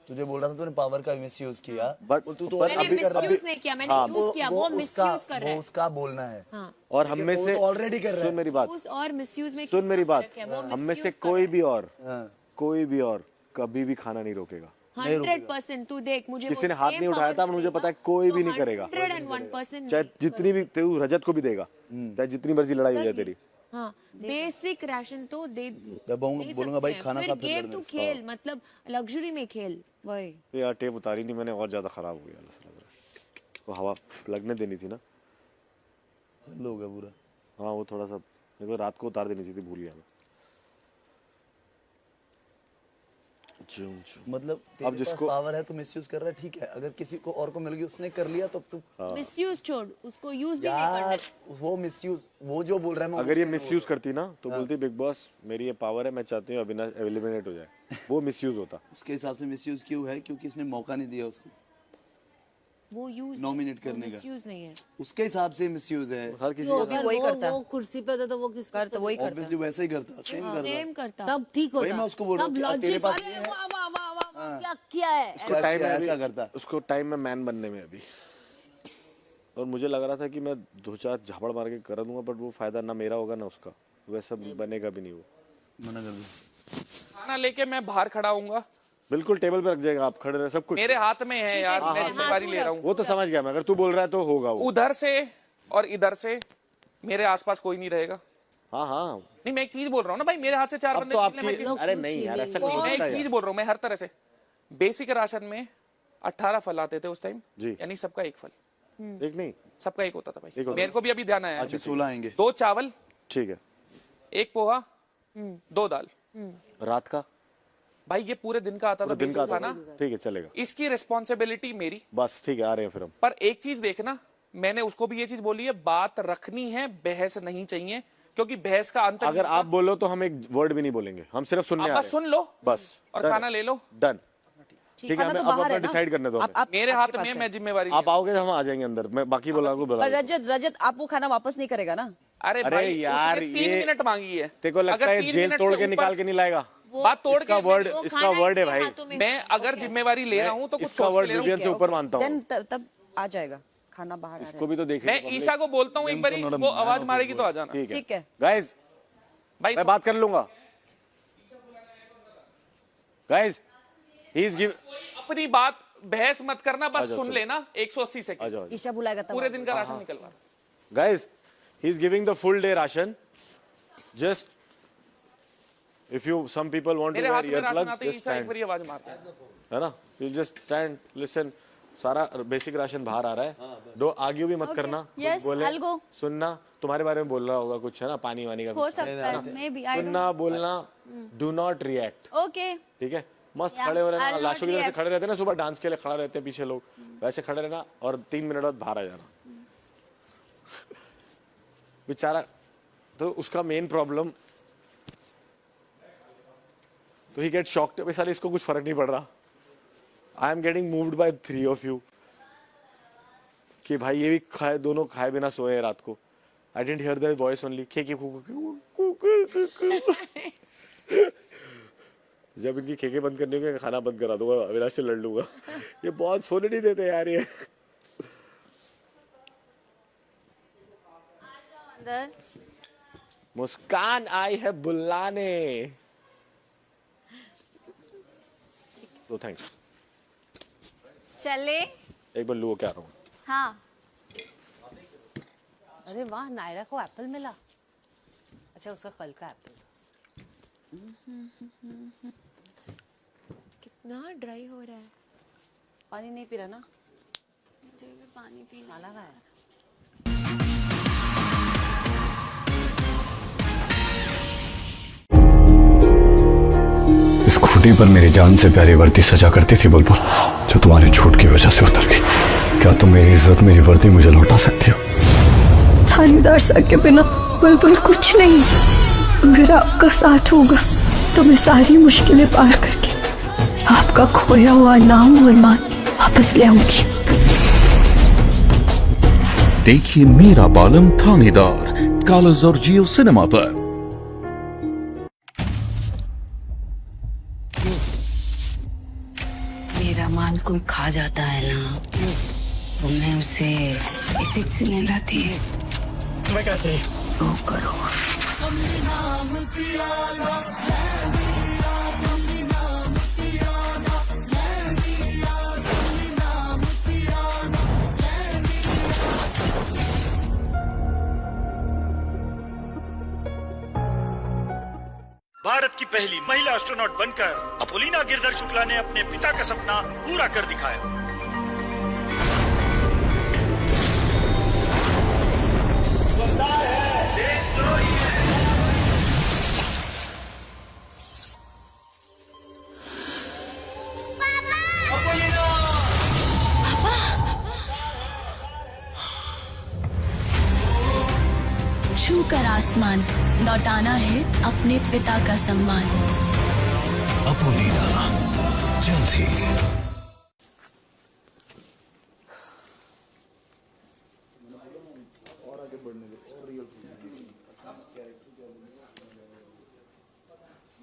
तुझे बोल रहा था तूने पावर का मिस यूज किया, बट तू तो मैंने मिसयूज नहीं किया, मैंने यूज किया, वो मिसयूज कर रहा है। उसका बोलना है। हाँ। और हम में से ऑलरेडी कर रहा है। सुन मेरी बात, यूज और मिसयूज में सुन मेरी बात, फर्क है, वो हम में से misuse कर कोई भी और हाँ। कोई भी और कभी भी खाना नहीं रोकेगा। 100% तू देख, मुझे किसी ने हाथ नहीं उठाया था, मुझे पता है कोई भी नहीं करेगा, 101% चाहे जितनी भी तू रजत को भी देगा, चाहे जितनी मर्जी लड़ाई हो जाए तेरी। हाँ, बेसिक राशन तो दे बोलूंगा भाई खाना खा, फिर गेम तू खेल, मतलब लग्जरी में खेल। वही यार टेप उतारी नहीं मैंने, और ज्यादा खराब हो गया, ऐसा लग रहा है। वो हवा लगने देनी थी ना, हल हो गया पूरा। हाँ वो थोड़ा सा मेरे को रात को उतार देनी चाहिए थी, भूल गया मैं। मतलब अब जिसको पावर है तो मिसयूज कर रहा है, ठीक है। अगर किसी को और को मिल गई, उसने कर लिया, तब तू मिसयूज छोड़, उसको यूज भी नहीं करना। यार वो मिसयूज, वो जो बोल रहा है मैं अगर ये मिसयूज करती ना तो बोलती बिग बॉस मेरी ये पावर है, मैं चाहती हूँ अविनाश एलिमिनेट हो जाए, वो मिसयूज होता। उसके हिसाब से मिसयूज क्यों है? क्योंकि इसने मौका नहीं दिया उसको वो यूज नॉमिनेट करने का। मिसयूज नहीं है, उसके हिसाब से मिसयूज है। हर किसी वो भी वही करता है। वो कुर्सी पे था तो वो किस कर तो वही करता ऑब्वियसली वैसे ही करता, सेम करता। सेम करता। तब ठीक वही होता। मैं उसको बोल रहा हूँ तब कि तेरे लॉजिक, पास अरे ये है। वाह वाह वाह वाह वाह, क्या किया है। उसको टाइम है ऐसा अभी, करता। उसको टाइम में मैन बनने में अभी। और मुझे लग रहा था कि मैं 2-4 झापड़ मार के कर दूंगा, बट वो फायदा ना मेरा होगा ना उसका, वैसा बनेगा भी नहीं वो। मना कर दो। खाना लेके मैं बाहर खड़ा हूँगा, बिल्कुल टेबल पे रख जाएगा, आप खड़े रहे, सब कुछ मेरे हाथ में है यार, मैं जिम्मेदारी ले रहा हूँ। वो तो समझ गया मैं, अगर तू बोल रहा है तो होगा वो। उधर से और इधर से मेरे आसपास कोई नहीं रहेगा। हाँ हाँ नहीं, मैं एक चीज बोल रहा हूँ ना भाई, मेरे हाथ से 4 अब बंदे तो छीन ले, मैं आपकी, क्यों- अरे नहीं यार ऐसा नहीं मैं होता एक यार। चीज बोल रहा हूँ, मैं हर तरह से। बेसिक राशन में 18 फल आते थे उस टाइम, जी। यानी सबका एक फल, एक नहीं सबका एक होता था भाई। एक होता मेरे को भी अभी ध्यान आया, अच्छा 16 आएंगे। 2 चावल, ठीक है। 1 पोहा, 2 दाल। रात का भाई ये पूरे दिन का आता था दिन का बेसिक खाना। ठीक है चलेगा, इसकी रिस्पॉन्सिबिलिटी मेरी। बस ठीक है, आ रहे हैं फिर हम। पर एक चीज देखना, मैंने उसको भी ये चीज बोली है, बात रखनी है, बहस नहीं चाहिए, क्योंकि बहस का अंत अगर आप बोलो तो हम एक वर्ड भी नहीं बोलेंगे, हम सिर्फ सुनने आ बस रहे सुन लो बस, और done। खाना ले लो। डन, ठीक है। खाना हमें तो अब बाहर अपना है ना। डिसाइड करने दो हमें। मेरे हाथ में है, मैं जिम्मेवारी आप आओगे तो हम आ जाएंगे अंदर, मैं बाकी बोला को बुला पर रजत आप वो खाना वापस नहीं करेगा ना। अरे अरे भाई यार, उसने 3 ये- मिनट मांगी है। तेरे को लगता अगर है 3 जेल मिनट तोड़ से के ऊपर- निकाल के नहीं लाएगा? बात तोड़ इसका के वर्ड, वो इसका खाना वर्ड है इसके भाई, हाथों में। मैं अगर जिम्मेवारी ले रहा हूँ तो कुछ इसका सोच के वर्ड ले रहा हूँ। विवियन से ऊपर मानता हूँ। देन तब आ जाएगा। खाना बाहर आ रहा इसको भी तो देखिए मैं ईशा को बोलता हूँ एक बार वो आवाज मारेगी तो आ जाना। ठीक है ठीक है गाइस, भाई मैं बात कर लूंगा। गाइस ही इज गिव अपनी बात बहस मत करना, बस आजाओ, सुन चलो। लेना 180 सेकंड ईशा बुलाएगा तब पूरे दिन का राशन निकलवा। guys, he's giving the full day ration. Just if you some people want to मेरे wear हाथ में राशन earplugs, आते ही just ईशा एक stand. बार ये आवाज मारता है। है ना? You just stand, listen. सारा बेसिक राशन बाहर आ रहा है। डो आर्ग्यू भी मत करना। कुछ Yes, बोले, I'll go. सुनना, तुम्हारे बारे में बोल रहा होगा कुछ, है ना? पानी वानी का हो कुछ। सकता है, maybe, I don't सुनना, बोलना, do not react. Okay. ठीक है? मस्त Yeah, खड़े हो रहना, I'll not लाशों की तरह से react. खड़े रहते हैं ना, सुबह डांस के लिए खड़ा रहते हैं पीछे लोग, वैसे खड़े रहना और 3 मिनट बाद बाहर आ जाना। बेचारा, तो उसका मेन प्रॉब्लम, तो ही गेट शॉक्ड, वैसे इसको कुछ फर्क नहीं पड़ रहा। I am getting moved by 3 of you कि भाई ये भी खाए, दोनों खाए बिना सोए रात को। I didn't here their voice only जब इनकी खेके बंद करने के खाना बंद करा दूंगा, अविनाश से लड़ लूंगा। ये बहुत सोने नहीं देते यार ये। अंदर मुस्कान आई है बुलाने। तो थैंक्स। चले। एक बार लू क्या रहा हूँ। हाँ अरे वाह, नायरा को एप्पल मिला। अच्छा, उसका कल का एप्पल। कितना ड्राई हो रहा है। पानी नहीं पी रहा ना? मुझे भी पानी पीना लगा यार। इस खूंटी पर मेरी जान से प्यारी वर्दी सजा करती थी बुलबुल, जो तुम्हारे झूठ की वजह से उतर गई। क्या तुम मेरी इज्जत, मेरी वर्दी मुझे लौटा सकती हो? थानेदार साहब के बिना बुलबुल कुछ नहीं। अगर आपका साथ होगा तो मैं सारी मुश्किलें पार करके आपका खोया हुआ नाम और मान वापस ले आऊंगी। देखिए मेरा बालम थानेदार, कलर्स और जियो सिनेमा पर। मेरा माल कोई खा जाता है ना, तो मैं उसे इसी से ले लाती है। मैं क्या चाहिए? 2 करोड़। भारत की पहली महिला एस्ट्रोनॉट बनकर अपोलिना गिरधर शुक्ला ने अपने पिता का सपना पूरा कर दिखाया। छू कर आसमान लौटाना है अपने पिता का सम्मान। अपोलिना जल्द ही।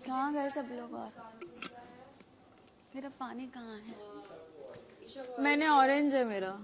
कहाँ गए सब लोग? और मेरा पानी कहाँ है? मैंने ऑरेंज है मेरा।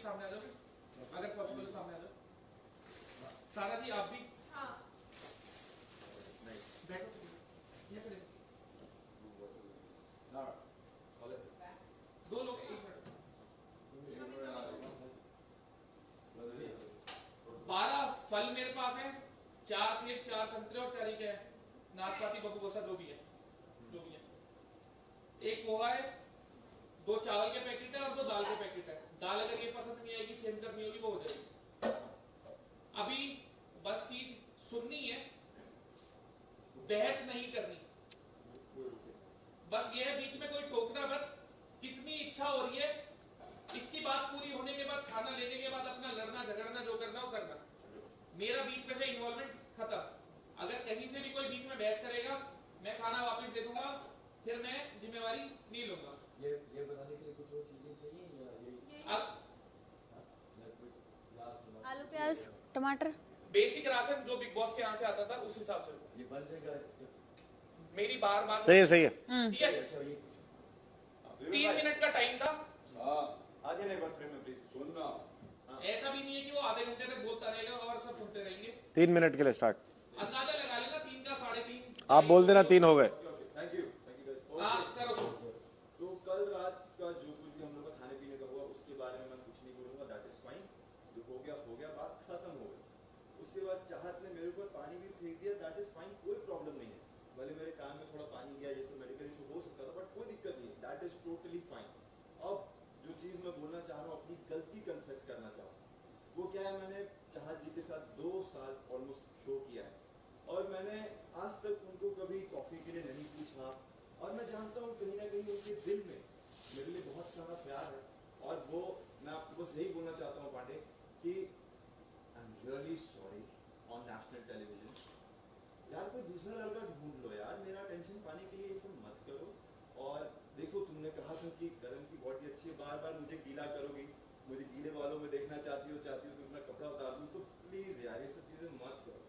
सामने आ जाओ, अगर पॉसिबल सामने आ जाओ। सारा जी आप भी बैठो, ये खड़े। दो लोग, एक मिनट। 12 फल मेरे पास है, 4 सेब, 4 संतरे और 4 क्या है, नाशपाती, बबूगोसा, जो भी है। एक पोहा है, 2 चावल के पैकेट है और 2 दाल के पैकेट है। दाल अगर ये पसंद नहीं आएगी, सेम करनी होगी, वो हो जाएगी। अभी बस चीज सुननी है, बहस नहीं करनी। बस ये है, बीच में कोई टोकना मत। कितनी इच्छा हो रही है, इसकी बात पूरी होने के बाद, खाना लेने के बाद अपना लड़ना झगड़ना जो करना हो करना। मेरा बीच में से इन्वॉल्वमेंट खत्म। अगर कहीं से भी कोई बीच में बहस करेगा, मैं खाना वापस दे दूंगा, फिर मैं जिम्मेवारी नहीं लूंगा। ये बनाने के लिए कुछ और चीजें चाहिए या आलू प्याज टमाटर बेसिक राशन जो बिग बॉस के यहाँ से आता था उस हिसाब से ये बन जाएगा। मेरी बार बार सही है, सही है। ठीक है, 3 मिनट का टाइम था। आ जाने पर फ्रेम में प्लीज सुनना। ऐसा भी नहीं है कि वो आधे घंटे तक बोलता रहेगा और सब सुनते रहेंगे। 3 मिनट के लिए स्टार्ट। अंदाजा लगा लेना, 3 का 3.5। आप बोल देना 3 हो गए। थैंक यू हाँ करो। तो कल रात का जो कुछ भी हम लोग का खाने पीने का हुआ उसके बारे में मैं कुछ नहीं बोलूंगा, दैट इज फाइन। जो हो गया बात खत्म हो गई। उसके बाद चाहत ने मेरे ऊपर पानी भी फेंक दिया, दैट इज फाइन, कोई प्रॉब्लम नहीं है। भले मेरे कान में थोड़ा पानी गया, जैसे मेडिकल इशू हो सकता था, बट कोई दिक्कत नहीं है, दैट इज टोटली फाइन। अब जो चीज मैं बोलना चाह रहा हूँ, अपनी गलती कन्फेस करना चाहूँ, वो क्या है, मैंने चाहत जी के साथ 2 साल ऑलमोस्ट शो किया है और मैंने आज तक उनको कभी कॉफी के लिए नहीं पूछा। और मैं जानता हूँ कहीं ना कहीं उनके दिल में मेरे लिए बहुत सारा प्यार है। और वो मैं आपको बस यही बोलना चाहता हूँ पांडे कि I am really sorry on national television. यार कोई दूसरा लड़का ढूंढ लो यार, मेरा टेंशन पाने के लिए ये सब मत करो। और देखो तुमने कहा था कि करण की बॉडी अच्छी है, बार बार मुझे गीला करोगी, मुझे गीले वालों में देखना चाहती हो कि अपना कपड़ा उतार दूँ, तो प्लीज यार ये सब चीजें मत करो।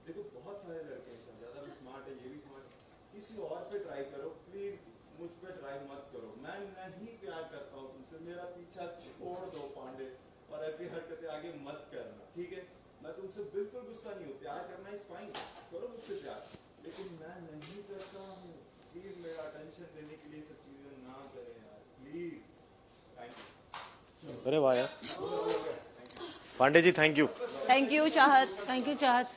देखो बहुत सारे लड़के हैं, ज्यादा भी स्मार्ट है, ये भी स्मार्ट है, किसी और पे ट्राई करो प्लीज, मुझ पे ट्राई मत करो। मैं नहीं प्यार करता हूँ तुमसे, मेरा पीछा छोड़ दो पांडे, और ऐसी हरकतें आगे मत करना, ठीक है? मैं तुमसे बिल्कुल गुस्सा नहीं हूँ, प्यार करना इज फाइन, करो मुझसे प्यार, लेकिन मैं नहीं करता हूँ। प्लीज मेरा टेंशन लेने के लिए सब चीजें ना करें यार, प्लीज। Thank you. अरे वाह यार, Pandey ji thank you. Thank you चाहत, थैंक यू चाहत,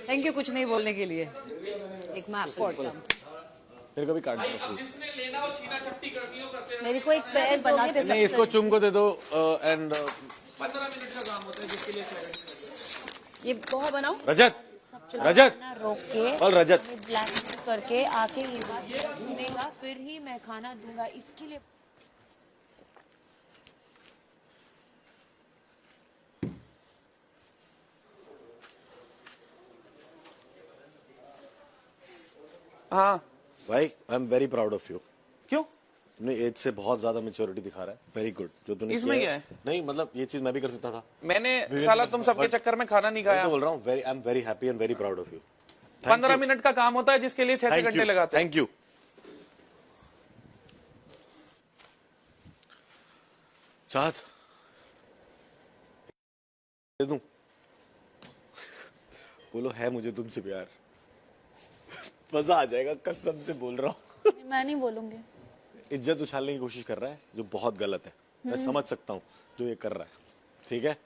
थैंक यू कुछ नहीं बोलने के लिए। एक मैं आपको तेरे को भी काट भाई अब जिसने लेना हो छीना छपटी करनी हो करते रहो। मेरे को एक पैर बना के नहीं, इसको चुम को दे दो एंड 15 मिनट का काम होता है जिसके लिए 7 ये पोहा बनाओ। रजत रजत रोक के और रजत ब्लैक करके आके ये बात सुनेगा, फिर ही मैं खाना दूंगा। इसके लिए हाँ भाई I am very proud of you. क्यों? तुमने एज से बहुत ज्यादा मैच्योरिटी दिखा रहा है, वेरी गुड। जो तूने इसमें किया क्या है? नहीं मतलब ये चीज मैं भी कर सकता था। मैंने साला तुम सबके चक्कर में खाना नहीं खाया। तो बोल रहा हूँ, I am very happy and very proud of you. 15 minute का काम होता है जिसके लिए 6 घंटे लगाते हैं। Thank you. चाहत दे दूं? बोलो है मुझे तुमसे प्यार, मजा आ जाएगा, कसम से बोल रहा हूँ। मैं नहीं बोलूंगी। इज्जत उछालने की कोशिश कर रहा है जो बहुत गलत है, मैं समझ सकता हूँ जो ये कर रहा है, ठीक है?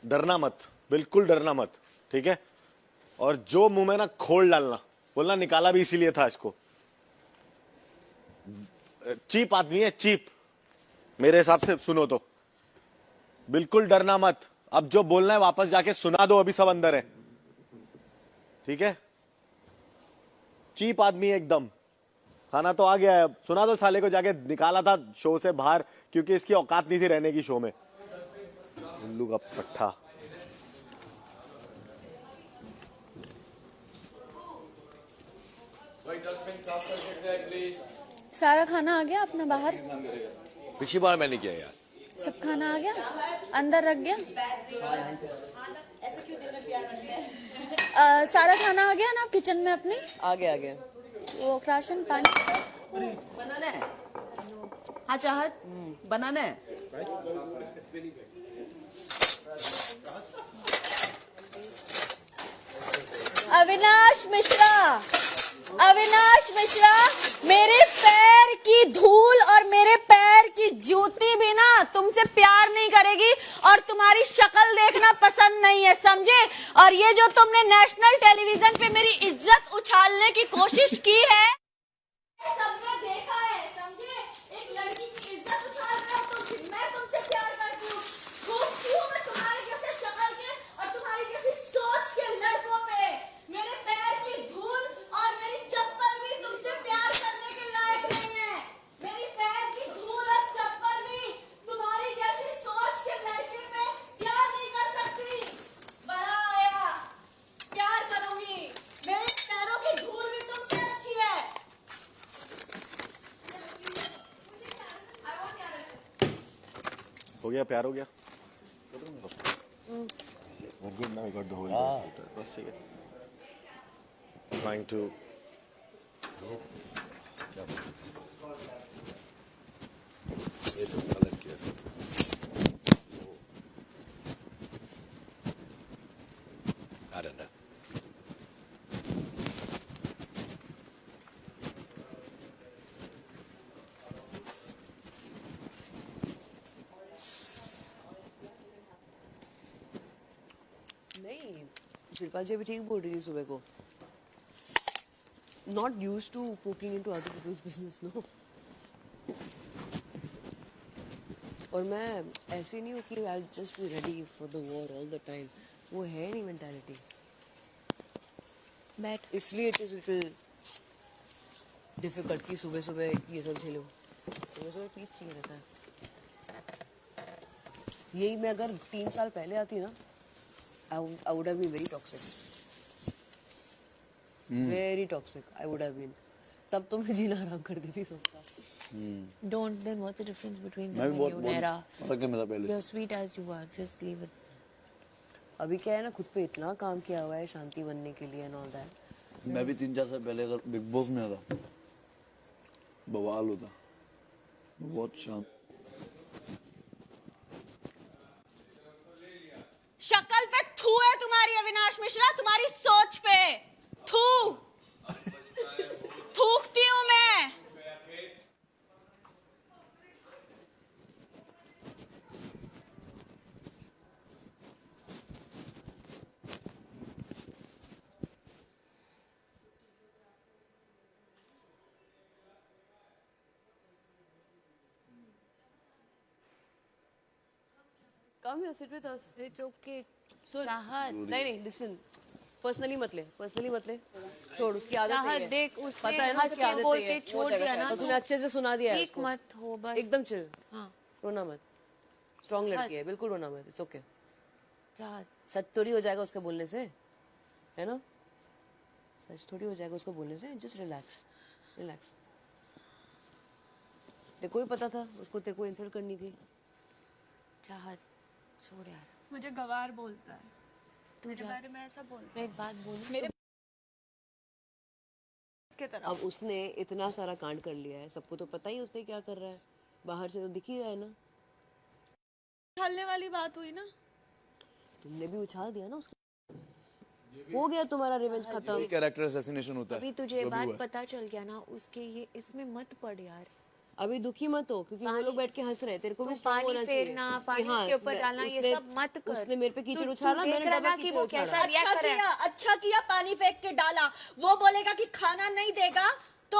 डरना मत, बिल्कुल डरना मत, ठीक है? और जो मुंह में ना खोल डालना, बोलना निकाला भी इसीलिए था इसको। चीप आदमी है, चीप मेरे हिसाब से। सुनो तो बिल्कुल डरना मत, अब जो बोलना है वापस जाके सुना दो, अभी सब अंदर है, ठीक है? चीप आदमी है एकदम। खाना तो आ गया है, सुना दो साले को, जाके निकाला था शो से बाहर क्योंकि इसकी औकात नहीं थी रहने की शो में। उल्लू का पट्टा। सारा खाना आ गया अपना बाहर? पिछली बार मैंने किया यार। सब खाना आ गया अंदर रख गया? सारा खाना आ गया ना किचन में अपने? आ गया आ गया। वो राशन पानी बनाना है। हाँ चाहत बनाना है। अविनाश मिश्रा, अविनाश मिश्रा, मेरे पैर की धूल और मेरे पैर की जूती भी ना तुमसे प्यार नहीं करेगी और तुम्हारी शक्ल देखना पसंद नहीं है, समझे? और ये जो तुमने नेशनल टेलीविजन पे मेरी इज्जत उछालने की कोशिश की है, सबने देखा है, समझे? एक लड़की की इज्जत उछाल रहे हो तुम। मैं तुमसे प्यार करती हूँ, सोचती हूँ मैं तुम्हारे जैसे शक्ल के और तुम्हारी जैसी सोच के लड़कों पे। मेरे पैर की धूल और मेरी चप्पल भी तुमसे प्यार करने के लायक नहीं है। मेरी पैर की धूल और चप्पल भी तुम्हारी जैसी सोच के लड़के पे प्यार नहीं कर सकती। बड़ा आया, प्यार करूंगी। मेरे पैरों की धूल भी तुमसे अच्छी है। हो गया, प्यार हो गया। Good now, I got the whole बस ठीक है। Trying to ये तो गलत किया। I don't know. नहीं, शिल्पा जी अभी ठीक बोल रही थी सुबह को। Not used to poking into other people's business, no. और मैं ऐसी नहीं हूँ कि I'll just be ready for the war all the time. वो है नहीं mentality. बैठ। इसलिए it is little difficult कि सुबह सुबह ये सब झेलो। सुबह सुबह पीस चाहिए रहता है। यही मैं अगर 3 साल पहले आती ना, I would have been very toxic. Very toxic. I would have been. तब तो मैं जीना आराम कर दी थी सबका. Don't. Then what's the difference between मैं them भी and you, Nera? फर्क है मेरा पहले You're sweet as you are. Just leave it. अभी क्या है ना, खुद पे इतना काम किया हुआ है शांति बनने के लिए and all that. मैं भी 3-4 साल पहले अगर बिग बॉस में आता बवाल होता, बहुत शांत। शक्ल पे थू है तुम्हारी अविनाश मिश्रा, तुम्हारी सोच पे थू। थूकती हूँ मैं। Come here, sit with us. It's okay. सुन, चाहत। नहीं, listen. पर्सनली मत ले, छोड़, उसकी आदत नहीं चाहत है। देख, उसने पता है ना हंस उसकी के आदत बोल नहीं के है। छोड़ दिया ना, तो तूने अच्छे से सुना दिया है ठीक उसको। मत हो बस। एकदम चिल। हाँ। रोना मत। स्ट्रॉन्ग लड़की है, बिल्कुल रोना मत। It's okay. चाहत। सच थोड़ी हो जाएगा उसके बोलने से, है ना? सच थोड़ी हो जाएगा उसको बोलने से। Just relax, relax. तेरे को ही पता था उसको, तेरे को इंसल्ट करनी थी। चाहत छोड़ यार। मुझे गवार बोलता है, मेरे बारे में ऐसा बोलता मैं एक बात बोलूं, मेरे के तरह। अब उसने इतना सारा कांड कर लिया है, सबको तो पता ही उसने क्या कर रहा है, बाहर से तो दिख ही रहा है ना। उछालने वाली बात हुई ना, तुमने भी उछाल दिया ना उसको, हो गया तुम्हारा रिवेंज खत्म। कैरेक्टर असैसिनेशन होता है। अभी तुझे बात पता चल गया ना उसके, ये इसमें मत पड़ यार। अभी दुखी मत हो, क्योंकि वो लोग बैठ के हंस रहे हैं। तेरे को भी तू पानी होना चाहिए फेरना, कि पानी हाँ, उसके ऊपर डालना, ये सब मत कर। उसने मेरे पे कीचड़ तू उछाला, देख मैंने रहा डबल ना कि कीचड़ वो उछाला। कैसा रिएक्ट कर रहा है। अच्छा किया पानी फेंक के डाला। वो बोलेगा कि खाना नहीं देगा तो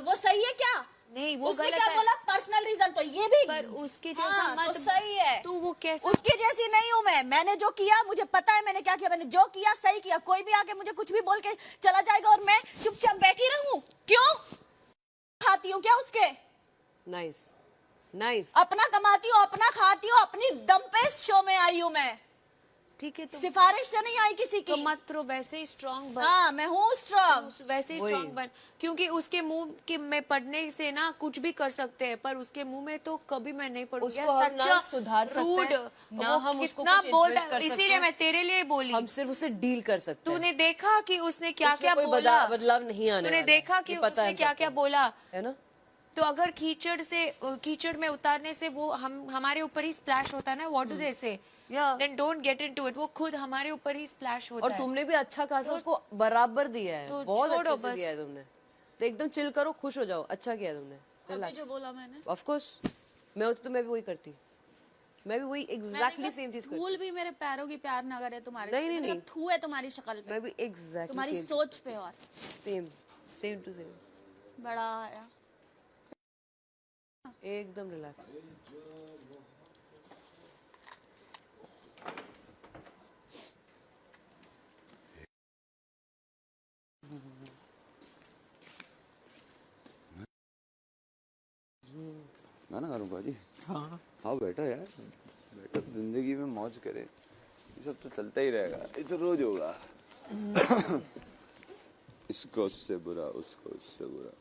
वो सही है क्या? नहीं, वो उसने गलत क्या है। बोला? Personal reason. तो ये भी पर उसके जैसा हाँ, मत। तो सही है। तू वो कैसा? उसके जैसी नहीं हूँ मैं। मैंने जो किया मुझे पता है, मैंने क्या किया। मैंने जो किया सही किया। कोई भी आके मुझे कुछ भी बोल के चला जाएगा और मैं चुपचाप बैठी रहूं? क्यों? खाती हूँ क्या उसके? Nice, nice. अपना कमाती हूँ, अपना खाती हूँ, अपनी दम पे इस शो में आई हूँ मैं। ठीक है, तो सिफारिश से नहीं आई किसी की। तो मत रो, वैसे ही स्ट्रांग बन। हाँ, मैं हूँ स्ट्रांग। वैसे ही स्ट्रांग बन, क्योंकि उसके मुंह के में पढ़ने से ना कुछ भी कर सकते हैं, पर उसके मुंह में तो कभी मैं नहीं पढ़ूंगी। उसको हम ना सुधार सकते हैं, ना हम उसको कुछ बोल्ड, influence कर सकते इसीलिए हैं। मैं तेरे लिए बोली। हम सिर्फ उससे डील कर सकते हैं। तूने देखा कि उसने क्या उसमें क्या कोई बोला? बदलाव नहीं आने तूने वाला है। देखा कि ये पता उसने है क्या सबको। क्या बोला? है ना? तो अगर कीचड़ में उतारने से वो हमारे ऊपर ही स्प्लैश होता है ना, what do they say, then don't get into it, वो खुद हमारे ऊपर ही स्प्लैश होता और है। तुमने भी अच्छा खासा उसको बराबर दिया है, तो बहुत छोड़ो अच्छे से बस। दिया है तुमने, तो एकदम चिल करो, खुश हो जाओ, अच्छा किया तुमने, अभी रिलैक्स। जो बोला मैंने, ऑफ कोर्स मैं होती तो मैं भी वही करती, मैं भी वही एग्जैक्टली सेम चीज करती। धूल भी मेरे पैरों की प्यार ना करे तुम्हारे, नहीं, नहीं, मतलब नहीं। थू है तुम्हारी शक्ल पे, मैं भी एग्जैक्टली तुम्हारी सोच पे, और सेम टू सेम, बड़ा आया एकदम रिलैक्स। ना करूँ बाजी। हाँ हाँ बेटा यार, बेटा तो जिंदगी में मौज करे, ये सब तो चलता ही रहेगा, ये तो रोज होगा। इसको उससे बुरा, उसको उससे बुरा।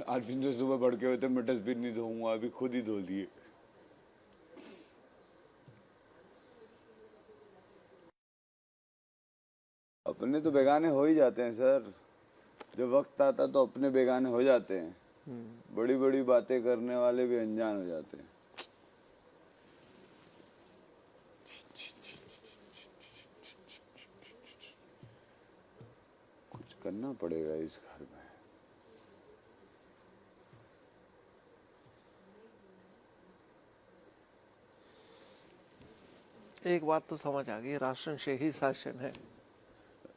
आरफिन से सुबह बढ़ के होते मैं डस्टबिन नहीं धोऊंगा, अभी खुद ही धो दिए। अपने तो बेगाने हो ही जाते हैं सर, जब वक्त आता तो अपने बेगाने हो जाते हैं, बड़ी बड़ी बातें करने वाले भी अनजान हो जाते हैं। कुछ करना पड़ेगा इस घर में। एक बात तो समझ आ गई, राशन से ही शासन है।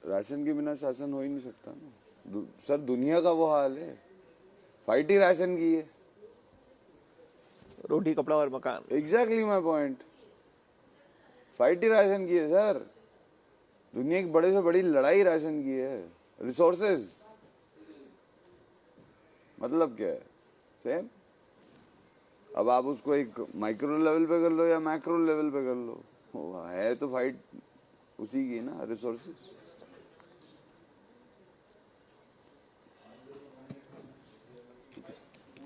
राशन के बिना शासन हो ही नहीं सकता ना सर, दुनिया का वो हाल है, फाइट ही राशन की है। रोटी कपड़ा और मकान, exactly my point, fight he ration की है सर, दुनिया की बड़े से बड़ी लड़ाई राशन की है। रिसोर्सेज मतलब क्या है, सेम। अब आप उसको एक माइक्रो लेवल पे कर लो या मैक्रो लेवल पे कर लो, वो है तो फाइट उसी की ना, रिसोर्सेज।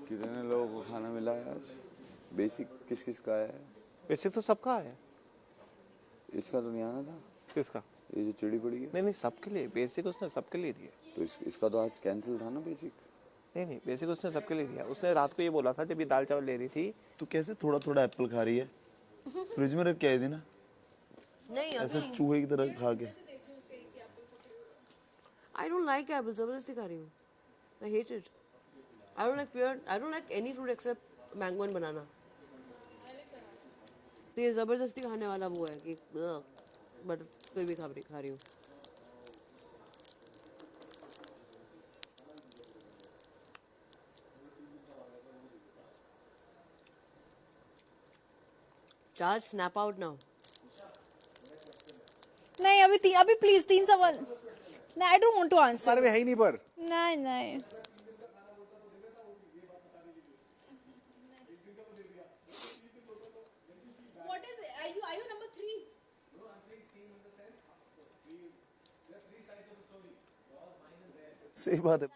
कितने लोगों को खाना मिला है आज? बेसिक किस किस का है? बेसिक तो सबका है। इसका तो नहीं आना था। किसका? ये जो चिड़ी पड़ी है। नहीं नहीं, सबके लिए बेसिक उसने सबके लिए दिया। तो इसका तो आज कैंसिल था ना बेसिक। नहीं नहीं, बेसिक उसने सबके लिए दिया। उसने रात को ये बोला था जब ये दाल चावल ले रही थी। तो कैसे थोड़ा थोड़ा एप्पल खा रही है? फ्रिज में रख के आई थी ना, नहीं ऐसे चूहे की तरह खा के। आई डोंट लाइक एप्पल, जबरदस्ती खा रही हूँ, I hate it. I don't like any fruit except mango and banana. तो ये जबरदस्ती खाने वाला वो है कि बट फिर भी खा रही हूँ। Charge snap out now. नहीं अभी प्लीज 3 सवाल। नहीं, I don't want to answer. अरे है ही नहीं पर। नहीं नहीं, what is are you number 3? सही बात है।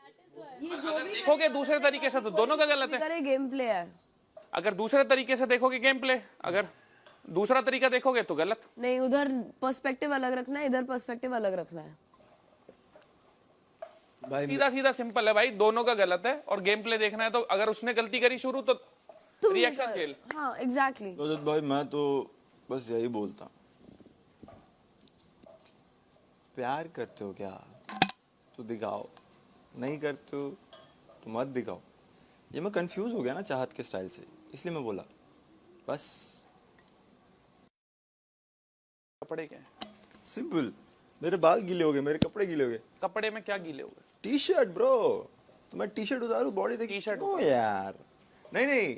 अगर देखोगे दूसरे तरीके से तो दोनों का गलत है। गेम प्ले है। अगर दूसरे तरीके से देखोगे गेम प्ले, अगर दूसरा तरीका देखोगे तो गलत। नहीं, उधर पर्सपेक्टिव अलग रखना है, इधर पर्सपेक्टिव अलग रखना है। सीधा सीधा सिंपल है भाई, दोनों का गलत है। और गेम प्ले देखना है तो अगर उसने गलती करी शुरू तो रिएक्शन जेल। हाँ एग्जैक्टली। रजत भाई मैं तो बस यही बोलता हूँ, प्यार करते हो क्या तो दिखाओ, नहीं करते हो तो मत दिखाओ। ये मैं कंफ्यूज हो गया ना चाहत के स्टाइल से, इसलिए मैं बोला बस। कपड़े क्या है? सिंपल, मेरे बाल गीले हो गए, मेरे कपड़े गीले हो गए। कपड़े में क्या गीले हो गए? टी शर्ट ब्रो, तो मैं टी शर्ट उतारू, बॉडी देखी। टी शर्ट यार नहीं नहीं,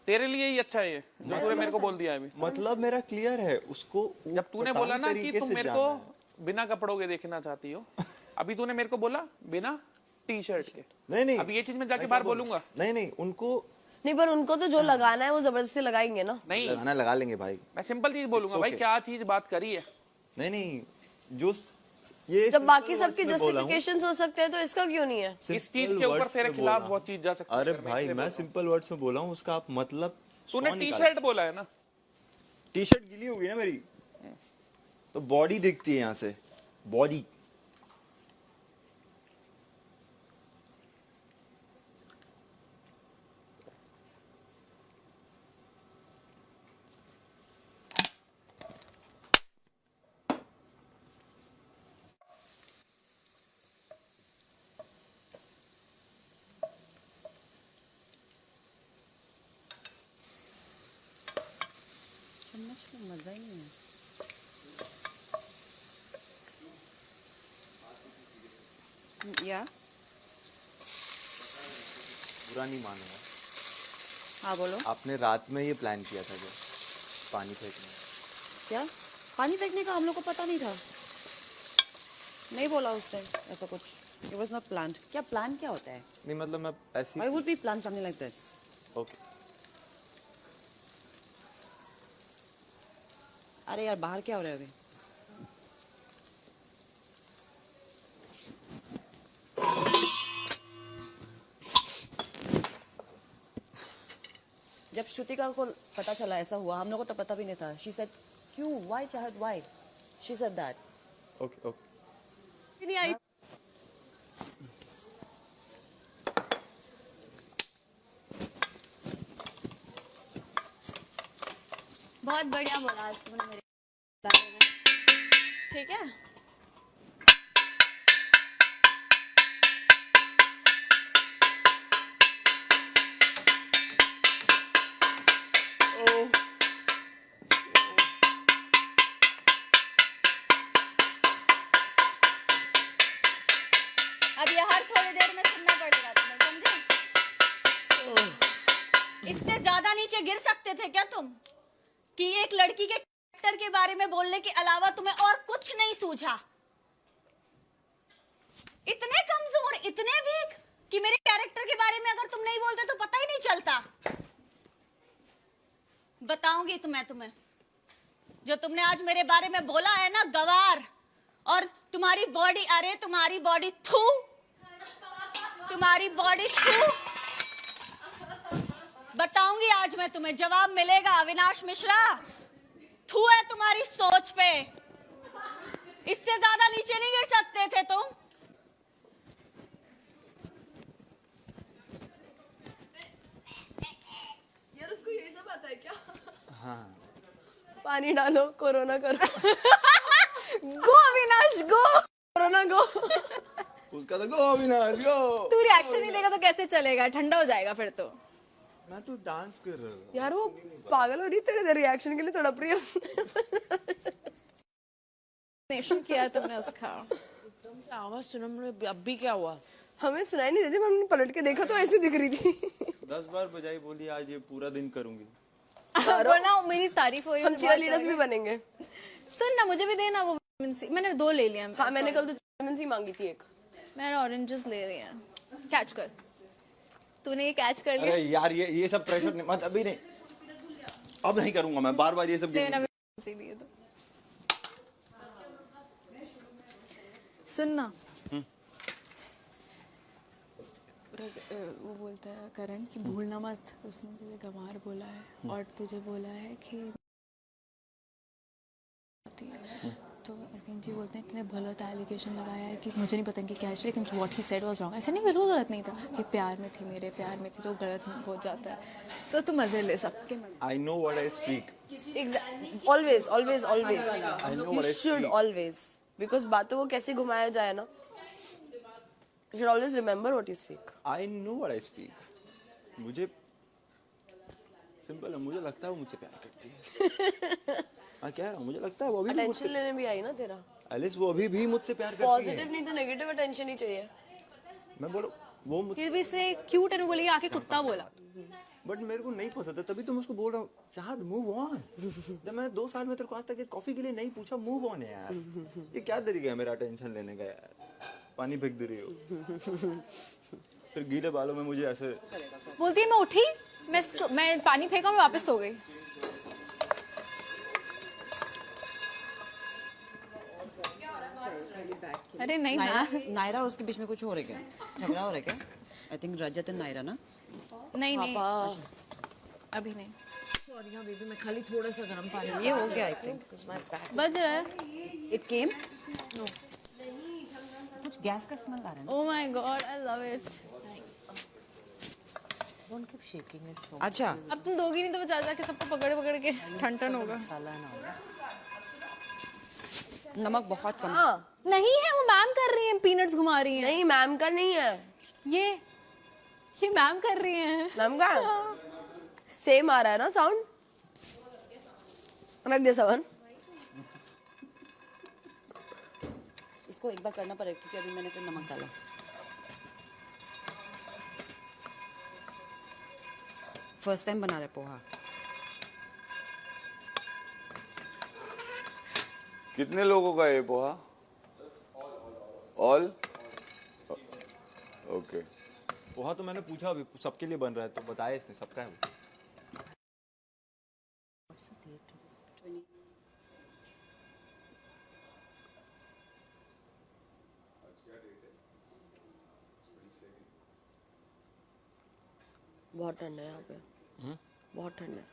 तेरे लिए ही अच्छा है ये जो तूने मेरे को बोल दिया है अभी। मतलब मेरा क्लियर है उसको। जब तूने बोला ना कि तुम मेरे को बिना कपड़ों के देखना चाहती हो, अभी तूने मेरे को बोला बिना टी शर्ट के। नहीं नहीं, अब ये चीज मैं जाके बाहर बोलूंगा। नहीं नहीं, उनको नहीं, पर उनको तो जो लगाना है वो जबरदस्ती लगाएंगे ना। नहीं लगाना लगा लेंगे भाई, मैं सिंपल चीज बोलूंगा भाई, क्या चीज बात करी है। नहीं नहीं, जो ये जब बाकी सबकी जस्टिफिकेशंस हो सकते हैं तो इसका क्यों नहीं है? इस चीज के ऊपर तेरे खिलाफ वो चीज जा सकती है। अरे भाई मैं सिंपल वर्ड्स में बोला हूँ, उसका आप मतलब तूने टी शर्ट बोला है ना, टी शर्ट गीली होगी ना मेरी, तो बॉडी दिखती है यहाँ से, बॉडी। चम्मच में मजा ही नहीं है। या बुरा नहीं मानूंगा। हाँ बोलो। आपने रात में ये प्लान किया था जो पानी फेंकने का? क्या पानी फेंकने का हम लोग को पता नहीं था, नहीं बोला उस टाइम ऐसा कुछ। It was not planned. क्या प्लान क्या होता है? नहीं मतलब मैं ऐसी। Why would we plan something like this? Okay. अरे यार बाहर क्या हो रहा है अभी? जब श्रुतिका को पता चला ऐसा हुआ, हम लोग को तो पता भी नहीं था। She said, क्यों? Why चाहत? Why? She said that. Okay okay. नहीं आई। बहुत बढ़िया बोला आज तुमने मेरे बारे में, ठीक है। अब ये हर थोड़ी देर में सुनना पड़ेगा तुम्हें, समझे? इससे ज्यादा नीचे गिर सकते थे क्या तुम, कि एक लड़की के कैरेक्टर के बारे में बोलने के अलावा तुम्हें और कुछ नहीं सूझा? इतने कमजोर, इतने वीक कि मेरे कैरेक्टर के बारे में अगर तुम नहीं बोलते तो पता ही नहीं चलता। बताऊंगी तुम्हें जो तुमने आज मेरे बारे में बोला है ना, गवार, और तुम्हारी बॉडी, अरे तुम्हारी बॉडी थू, तुम्हारी बॉडी थू। बताऊंगी आज मैं तुम्हें, जवाब मिलेगा अविनाश मिश्रा। थू है तुम्हारी सोच पे, इससे ज्यादा नीचे नहीं गिर सकते थे तुम। यार उसको यही सब आता है क्या? हाँ। पानी डालो, कोरोना करो। गो अविनाश गो, कोरोना गो। उसका तो गो अविनाश गो। तू रिएक्शन नहीं देगा तो कैसे चलेगा, ठंडा हो जाएगा फिर तो। मैं तो डांस कर रहा हूँ यार वो पागल हो रही तेरे रिएक्शन के लिए, थोड़ा प्रिय नेशन किया तुमने उसका। एकदम से आवाज सुना मुझे, अब भी क्या हुआ? हमें सुनाई नहीं देती, हमने पलट के देखा तो ऐसी दिख रही थी। 10 बार बजाई, बोली आज ये पूरा दिन करूंगी। बनाओ, मेरी तारीफ हो रही है। हम चीयर लीडर्स भी बनेंगे। सुन ना, मुझे भी देना वो विटामिन सी। मैंने 2 ले लिया। हाँ मैंने कल तो विटामिन सी मांगी थी एक। मैंने ऑरेंजेस ले लिए हैं। कैच कर, तूने ये कैच कर लिया? अरे यार ये सब प्रेशर नहीं, मत अभी नहीं, अब नहीं करूंगा मैं बार-बार ये सब। लिए तो सुन ना, वो बोलता है करण कि भूलना मत, उसने तुझे गंवार बोला है और तुझे बोला है कि तो अरविंद जी बोलते हैं इतने गलत एलिगेशन लगाया है कि मुझे नहीं पता कि क्या है, लेकिन what he said was wrong. ऐसा नहीं, बिल्कुल गलत नहीं था कि प्यार में थी, मेरे प्यार में थी, तो गलत हो जाता है। तो तू मजे ले सबके। I know what I speak. Always, always, always. I know You what I should speak. always, because बातों को कैसे घुमाया जाए ना, you should always remember what you speak. I know what I speak. मुझे सिंपल है, मुझे लगता है वो मुझसे प्यार करती है। मैं कह रहा हूँ, मुझे लगता है वो अभी भी अटेंशन लेने भी आई ना तेरा। एलिस वो अभी भी मुझसे प्यार करती है। पॉजिटिव नहीं तो नेगेटिव अटेंशन ही चाहिए। मैं बोलो वो मुझे फिर भी से क्यूट है, बोली आके कुत्ता बोला। बट मेरे को नहीं पसंद है, तभी तो मैं उसको बोल रहा हूँ चाहत मूव ऑन। जब मैंने 2 साल में तेरे को आज तक कॉफी के लिए नहीं पूछा, मूव ऑन है यार। ये क्या तरीका है मेरा टेंशन लेने का यार? पानी फेंक दे रही हो, फिर गीले बालों में मुझे ऐसे बोलती है। मैं उठी, मैं पानी फेंका, मैं वापस सो गई। अरे नहीं ना, नायरा और उसके बीच में कुछ हो रहा है क्या? झगड़ा हो रहा है क्या? I think Rajat and Naira ना? नहीं नहीं, अभी नहीं। सॉरी हाँ बेबी, मैं खाली थोड़ा सा गर्म पानी। ये हो गया आई थिंक, बज रहा है। It came. कुछ गैस का स्मेल आ रहा है ना। Oh my God, I love it. Don't keep shaking it so. अच्छा अब तुम दोगी नहीं तो बचा जाके सबको पकड़ पकड़ के ठन होगा। मसाला है ना। नमक बहुत कम। नहीं है, वो मैम कर रही हैं, पीनट्स घुमा रही हैं। नहीं मैम का नहीं है ये मैम कर रही हैं। मैम का सेम आ रहा है ना साउंड। रख दे सावन। इसको एक बार करना पड़ेगा क्योंकि अभी मैंने फिर नमक डाला। फर्स्ट टाइम बना रहे पोहा। कितने लोगों का है पोहा? All okay. पोहा तो मैंने पूछा अभी सबके लिए बन रहा है तो बताया इसने सबका है। बहुत ठंड है यहाँ पे। बहुत ठंड है।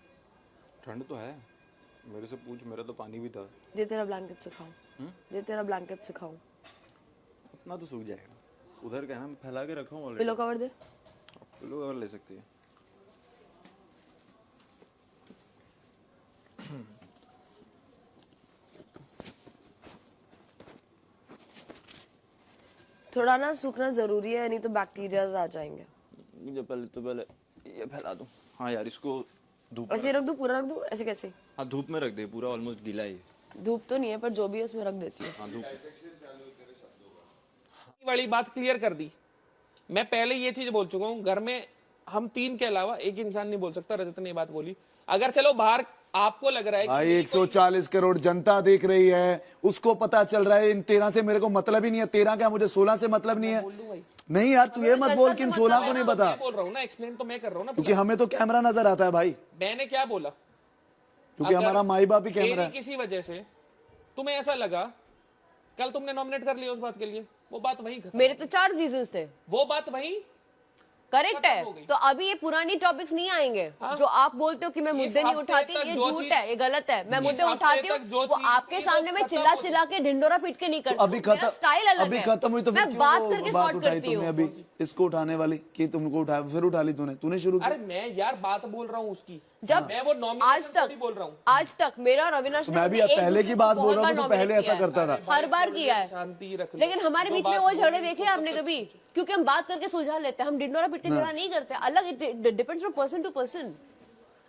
ठंड तो है, मेरे से पूछ, मेरा तो पानी भी था। दे तेरा ब्लैंकेट सुखाऊं। दे तेरा ब्लैंकेट सुखाऊं। अपना तो सूख जाएगा। उधर का है ना, मैं फैला के रखा हूँ ऑलरेडी। पिलो कवर दे। पिलो कवर ले सकती है। थोड़ा ना सूखना जरूरी है, नहीं तो बैक्टीरिया आ जाएंगे। मुझे पहले ये फैला दूं। हाँ यार, इसको धूप ऐसे रख दूं, पूरा रख दूं? ऐसे कैसे? हाँ धूप में रख दे, पूरा ऑलमोस्ट गीला है। धूप तो नहीं है पर जो भी है उसमें रख देती हूँ। हाँ धूप। वाली बात क्लियर कर दी। मैं पहले ये चीज बोल चुका हूँ, घर में हम 3 के अलावा एक इंसान नहीं बोल सकता। रजत ने ये बात बोली। अगर चलो बाहर आपको लग रहा है भाई 140 करोड़ जनता देख रही है, उसको पता चल रहा है इन 13 से मेरे को मतलब ही नहीं है। 13 क्या, मुझे 16 से मतलब नहीं है। नहीं यार तू ये मत बोल कि इन 16 को नहीं पता। मैं बोल रहा हूँ ना, एक्सप्लेन तो मैं कर रहा हूँ ना, क्योंकि हमें तो कैमरा नजर आता है भाई। मैंने क्या बोला? क्योंकि हमारा माई बाप ही कैमरा है। किसी वजह से तुम्हें ऐसा लगा, कल तुमने नॉमिनेट कर लिया उस बात के लिए, वो बात वहीं खत्म। मेरे तो 4 रीजंस थे। वो बात वहीं करेक्ट है। तो अभी ये पुरानी टॉपिक्स नहीं आएंगे। जो आप बोलते हो कि मैं मुद्दे नहीं उठाती, ये झूठ है, ये गलत है। मैं मुद्दे उठाती हूँ, वो आपके सामने मैं चिल्ला चिल्ला के ढिंडोरा पीट के नहीं करती। अभी खत्म, स्टाइल अलग अभी है। खत्म हुई तो फिर मैं बात करके बात सॉर्ट उठाई करती तुमने? हूँ। अभी इसको उठाने वाली कि तुमको उठा, फिर उठा ली तूने शुरू अरे मैं यार बात बोल रहा हूँ उसकी। जब मैं वो आज तक बोल रहा हूँ, आज तक मेरा और अविनाश मैं भी पहले की बात बोल रहा हूँ, तो पहले ऐसा करता था। हर बार किया है। शांति रख। लेकिन हमारे बीच में वो झगड़े देखे आपने कभी? क्योंकि हम बात करके सुलझा लेते हैं, हम डिंडोरा पीट के झगड़ा नहीं करते। अलग depends from person to person.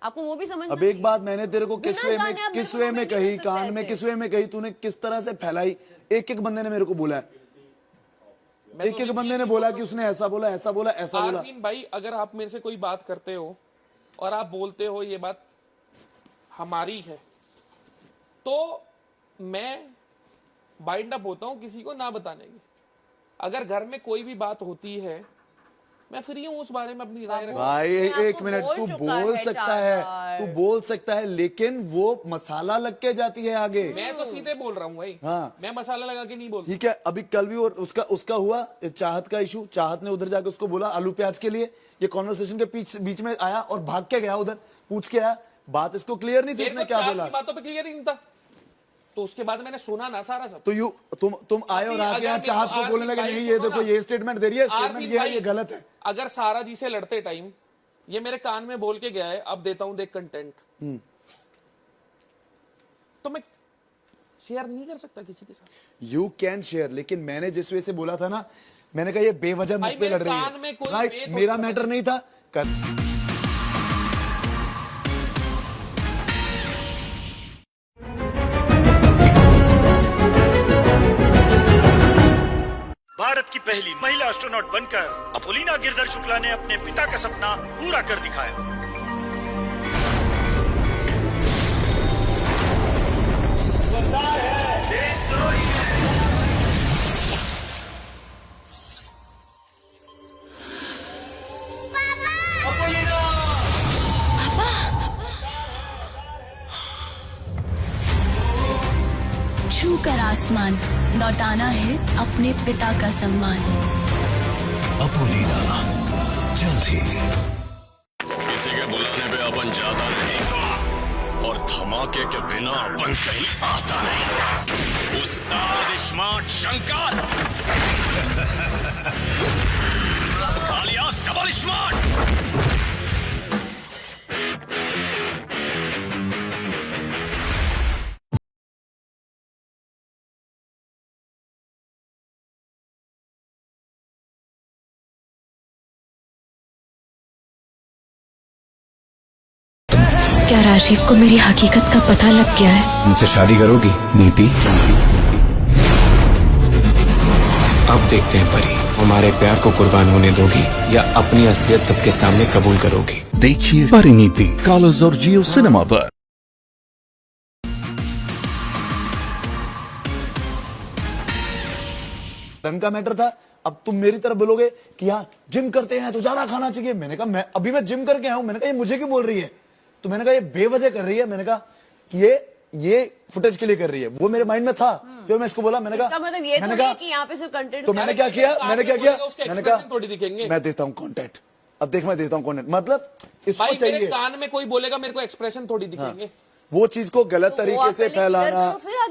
आपको वो भी समझना। अब एक बात मैंने तेरे को किसवे में कही, कान में किसवे में कही, तूने किस तरह से फैलाई। एक बंदे ने मेरे को बोला है, एक बंदे ने बोला कि उसने ऐसा बोला, ऐसा बोला, ऐसा बोला। आरफीन भाई, अगर आप मेरे से कोई बात करते हो और आप बोलते हो ये बात हमारी है, तो मैं बाइंड अप होता हूँ किसी को ना बताने की। अगर घर में कोई भी बात होती है, मैं फ्री हूँ उस बारे में अपनी राय रखने। भाई एक मिनट, तू बोल सकता है, तू बोल सकता है, लेकिन वो मसाला लग के जाती है आगे। मैं तो सीधे बोल रहा हूँ भाई। हाँ, मैं मसाला लगा के नहीं बोलता। ठीक है। अभी कल भी और उसका हुआ चाहत का इशू। चाहत ने उधर जाके उसको बोला आलू प्याज के लिए, ये कॉन्वर्सेशन के बीच में आया और भाग के गया उधर, पूछ के आया। बात इसको क्लियर नहीं थी, उसने क्या बोला। बातों पे क्लियर ही नहीं था, तो उसके बाद मैंने सुना ना सारा सब। तो तुम आए और आके यहाँ चाहत को बोलने लगे नहीं ये देखो ये स्टेटमेंट दे रही है, स्टेटमेंट ये है, ये गलत है। अगर सारा जी से लड़ते टाइम ये मेरे कान में बोल के गया है, अब देता हूं देख कंटेंट, तो मैं शेयर नहीं कर सकता किसी के साथ। यू कैन शेयर, लेकिन मैंने जिस वे से बोला था ना, मैंने कहा ये बेवजह मुझ पे लड़ रही है। राइट, मेरा मैटर नहीं था। भारत की पहली महिला एस्ट्रोनॉट बनकर अपोलिना गिरधर शुक्ला ने अपने पिता का सपना पूरा कर दिखाया। छू कर आसमान लौटाना है अपने पिता का सम्मान। अपोलिना जल्द ही। किसी के बुलाने पे अपन जाता नहीं। मौके के बिना अपन कहीं आता नहीं। उस्ताद स्मार्ट शंकर आलियास डबल स्मार्ट। क्या राजीव को मेरी हकीकत का पता लग गया है? मुझसे शादी करोगी नीति? अब देखते हैं परी, हमारे प्यार को कुर्बान होने दोगी या अपनी असलियत सबके सामने कबूल करोगी? देखिए परिणीति कलर्स और जियो सिनेमा पर। रन का मैटर था। अब तुम मेरी तरफ बोलोगे कि हाँ जिम करते हैं तो ज्यादा खाना चाहिए। मैंने कहा मैं जिम करके आया हूं। मैंने कहा ये मुझे क्यों बोल रही है? तो मैंने कहा ये बेवजह कर रही है। मैंने कहा कि ये फुटेज के लिए कर रही है। वो मेरे माइंड में था। फिर मैं इसको बोला, मैंने कहा मतलब ये मैंने तो कहा कि यहाँ पे सिर्फ कंटेंट। तो मैंने क्या किया मैंने कहा थोड़ी दिखेंगे। मैं देता हूँ कंटेंट। अब देख मैं देता हूँ कंटेंट। मतलब इसको भाई मेरे चाहिए कान में कोई बोलेगा मेरे को एक्सप्रेशन थोड़ी दिखेंगे। वो चीज को गलत तरीके से फैलाना।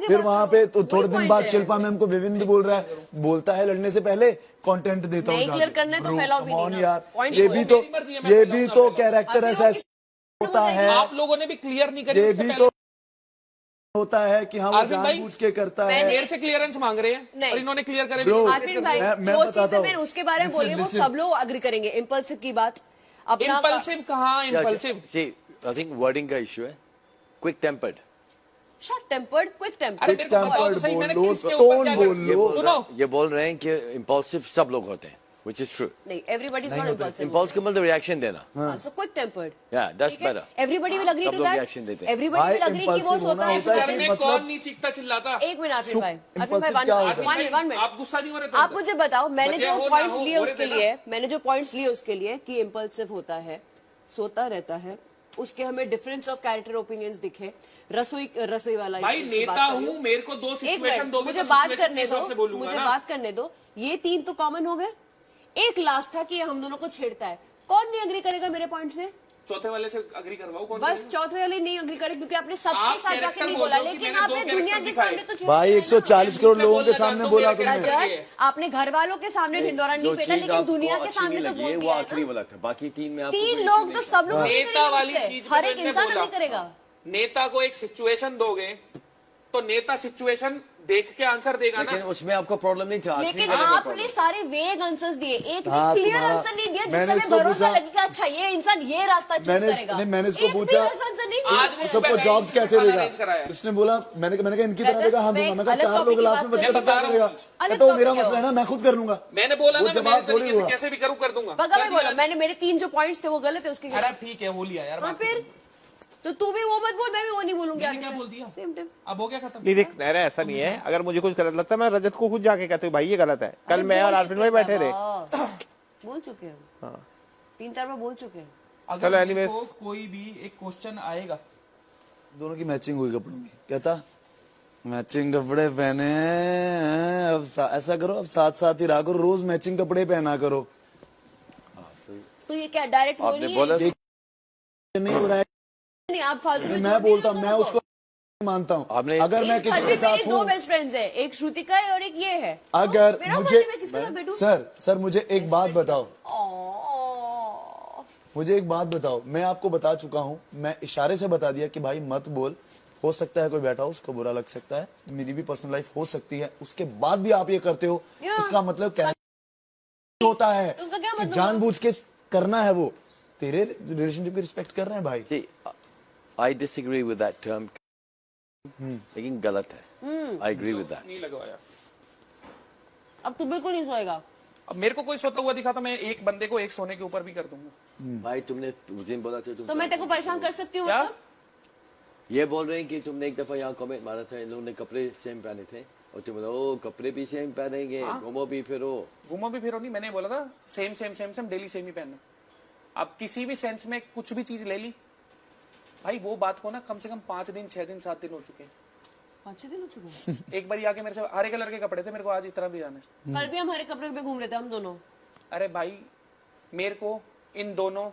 फिर वहां पे तो थोड़े दिन बाद है। शिल्पा मैम को विभिन्न भी बोल रहा है, बोलता है लड़ने से पहले कंटेंट देता हूँ नहीं क्लियर करना है तो फैलाओ भी नहीं ना। यार Point ये वो भी है। तो मेरी मर्जी है, मैं ये फैलाऊंगा, भी तो फैलाऊंगा। कैरेक्टर ऐसा होता है। आप लोगों ने भी क्लियर नहीं करी ये उससे भी पहले। तो होता है कि हाँ वो आरफिन भाई, जानबूझ के करता है। मेरे से क्लियरेंस मांग रहे हैं नहीं। और इन्होंने क्लियर करे। Bro, आरफिन भाई मैं जो बताता चीजें हूँ। मैंने उसके बारे में बोली है वो Listen, सब लोग अग्री करेंगे। इम्पल्सिव की बात अपना इम्पल्सिव कहाँ impulsive? See, I think wording का issue है। Quick tempered। Short tempered quick अरे टेम्पर्ड मेरे को बताओ तो सही, मैंने बोलो, किसके ऊपर क्या टोन कर- बोलो। सुनो, ये बोल रहे हैं कि impulsive सब लोग होते हैं, which is true। नहीं everybody is not impulsive. Impulse का मतलब reaction देना। So quick tempered Yeah, that's better। Everybody will agree सब टू लोग दैट। reaction देते हैं। एवरीबॉडी विल भाई, एग्री कि वो impulsive होता होना है। होता है घर कि में मतलब- कौन नहीं चीखता चिल्लाता? एक मिनट आरफिन भाई impulsive क्या होता है? वन मिनट आप गुस्सा नहीं हो रहे थे? आप मुझे बताओ मैंने बचे जो हो ना पॉइंट्स हो, लिए हो रहे उसके थे ना। लिए मैंने जो पॉइंट्स लिए उसके लिए कि इम्पल्सिव होता है, सोता रहता है, उसके हमें डिफरेंस ऑफ कैरेक्टर ओपिनियंस दिखे, रसोई वाला भाई इसकी नेता बात कर रही हूँ, मेरे को दो एक सिचुएशन मिनट, दोगे मुझे तो बात situation के करने हिसाब दो से बोलूंगा मुझे ना। बात करने दो। ये 3 तो कॉमन हो गए। एक लास्ट था कि ये हम दोनों को छेड़ता है। कौन नहीं अग्री करेगा मेरे पॉइंट से? चौथे वाले से अग्री करवाओ। कौन बस करेगा? चौथे वाले नहीं अग्री करे क्योंकि आपने आप सबके साथ जाके character नहीं बोल बोला, रहे हो कि लेकिन मैंने दो आपने दुनिया character के सामने दिखाए। तो भाई 140 करोड़ लोगों के सामने बोला तुमने। रजत, आपने घर वालों के सामने ढिंडोरा नहीं पेटा, लेकिन दुनिया के सामने तो बोल वो दिया है आखिरी ना। वाला था। बाकी 3 में आपको 3 कोई लोग issue तो नहीं सब लोग नहीं नेता वाली करेंगे चीज हर पे एक मैंने इंसान बोला। नहीं करेगा। नेता को एक सिचुएशन दोगे तो नेता सिचुएशन देख के आंसर देगा ना। लेकिन उसमें आपको प्रॉब्लम नहीं था। आखिरी लेकिन वाले में आपने problem। सारे वेग आंसर्स दिए, एक हाँ, भी क्लियर तुम्हारा- आंसर नहीं दिया मैंने जिससे हमें इसको भरोसा पूछा- लगेगा अच्छा ये इंसान ये रास्ता चूज करेगा। मैंने इसको एक भी पूछा आंसर नहीं दिया। आज वो सबको सुबह जॉब्स मैं कैसे खाना देगा? arrange कराया है। उसने बोला मैंने कहा इनकी तरह रजत, देगा। हाँ मैं दूंगा। मैं कहा अलग 4 topic लोग की लास्ट बात में कर बच्चे रही तो क्या हूँ। करेगा? अलग कहता वो topic मेरा है मसला है ना, मैं खुद कर लूंगा। मैंने बोला वो ना मैं जवाब मेरे थोड़ी तरीके से हुआ। कैसे भी करूँ कर दूंगा। बगा मैं बोला मैंने मेरे 3 जो पॉइंट्स थे वो गलत है उसके। अरे ठीक है, हो लिया यार। हाँ बात फिर खत्म। तो तू भी वो मत बोल, मैं भी वो नहीं बोलूंगी। मैंने क्या बोल दिया? सेम टाइम अब हो गया खत्म। नहीं देख अरे ऐसा नहीं है। अगर मुझे कुछ गलत लगता है मैं रजत को खुद जाके कहता हूँ भाई ये गलत है। कल मैं और आरफिन भाई बैठे रहे। बोल चुके हैं, हाँ 3-4 बार बोल चुके हैं। अगर चलो, मेरे anyways। को कोई भी एक क्वेश्चन आएगा, दोनों की मैचिंग हुई कपड़ों की। कहता मैचिंग कपड़े पहने हैं, अब ऐसा करो अब साथ साथ ही रहा करो, रोज मैचिंग कपड़े पहना करो। तो ये क्या डायरेक्ट वो आपने नहीं बोला है? नहीं हो रहा है। नहीं आप फालतू में मैं बोलता हूँ, मैं उसको मानता हूँ। आपने- अगर मैं इस किसी घर के में मेरे साथ 2 हूँ, बेस्ट फ्रेंड्स है, एक श्रुतिका है और एक ये है। अगर तो मेरा मुझे मर्जी मैं किसके साथ बैठूं? सर मुझे एक बात बताओ, ओह, मुझे एक बात बताओ। मैं आपको बता चुका हूँ, मैं इशारे से बता दिया कि भाई मत बोल। हो सकता है कोई बैठा हो उसको बुरा लग सकता है, मेरी भी पर्सनल लाइफ हो सकती है, उसके बाद भी आप ये करते हो, उसका मतलब क्या होता है उसका क्या कि मतलब? जानबूझ के करना है। वो तेरे रिलेशनशिप की रिस्पेक्ट कर रहे हैं भाई। See, I disagree with that term। लेकिन गलत है। I agree with that। नहीं लगवाया। अब तू बिल्कुल नहीं सोएगा। अब मेरे को कोई सोता हुआ दिखा तो मैं एक बंदे को एक सोने के ऊपर भी कर दूंगा। भाई तुमने उस दिन बोला था तो मैं तेरे को परेशान कर सकती हूँ क्या? मतलब? ये बोल रहे हैं कि तुमने एक दफा यहाँ कमेंट मारा था, इन लोगों ने कपड़े सेम पहने थे और तुम बोला ओ कपड़े भी सेम पहनेंगे, घूमो भी फिरो। घूमो भी फिरो नहीं, मैंने बोला था same same same same daily same ही पहनना। अब किसी भी सेंस में कुछ भी चीज ले ली भाई, वो बात को ना कम से कम 5 दिन 6 दिन 7 दिन हो चुके हैं। 5 दिन हो चुके हैं। एक बार आके मेरे से हरे कलर के कपड़े थे, मेरे को आज इतना भी जाना है। कल भी हम हरे कपड़े पे घूम रहे थे हम दोनों। अरे भाई मेरे को इन दोनों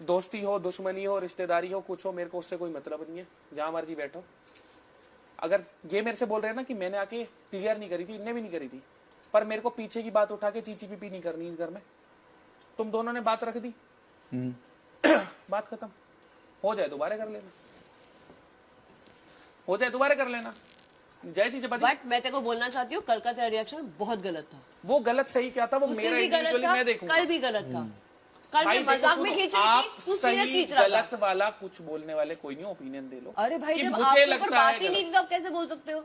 दोस्ती हो, दुश्मनी हो, रिश्तेदारी हो, कुछ हो, मेरे को उससे कोई मतलब नहीं है, जहां मर्जी बैठो। अगर ये मेरे से बोल रहे हैं ना कि मैंने आके क्लियर नहीं करी थी, इनने भी नहीं करी थी, पर मेरे को पीछे की बात उठा के चीची पीपी नहीं करनी इस घर में। तुम दोनों ने बात रख दी, बात खत्म। हो जाए दोबारा कर लेना, हो जाए दोबारा कर लेना। जय जी बट मैं तेरे को बोलना चाहती हूँ, कल का तेरा रिएक्शन बहुत गलत था। वो गलत सही क्या था, वो उस दिन मेरा भी गलत इंडिविजुअली था, मैं देखूंगा। कल भी गलत था। कल भाई मैं देखो मजाक सुनो, में खींच रही आप थी, तू सीरियस सही खींच रहा था। गलत वाला कुछ बोलने वाले कोई नहीं, ओपिनियन दे लो। अरे भाई कि जब मुझे आपके ऊपर लगता बात है ही नहीं थी तो आप कैसे बोल सकते हो?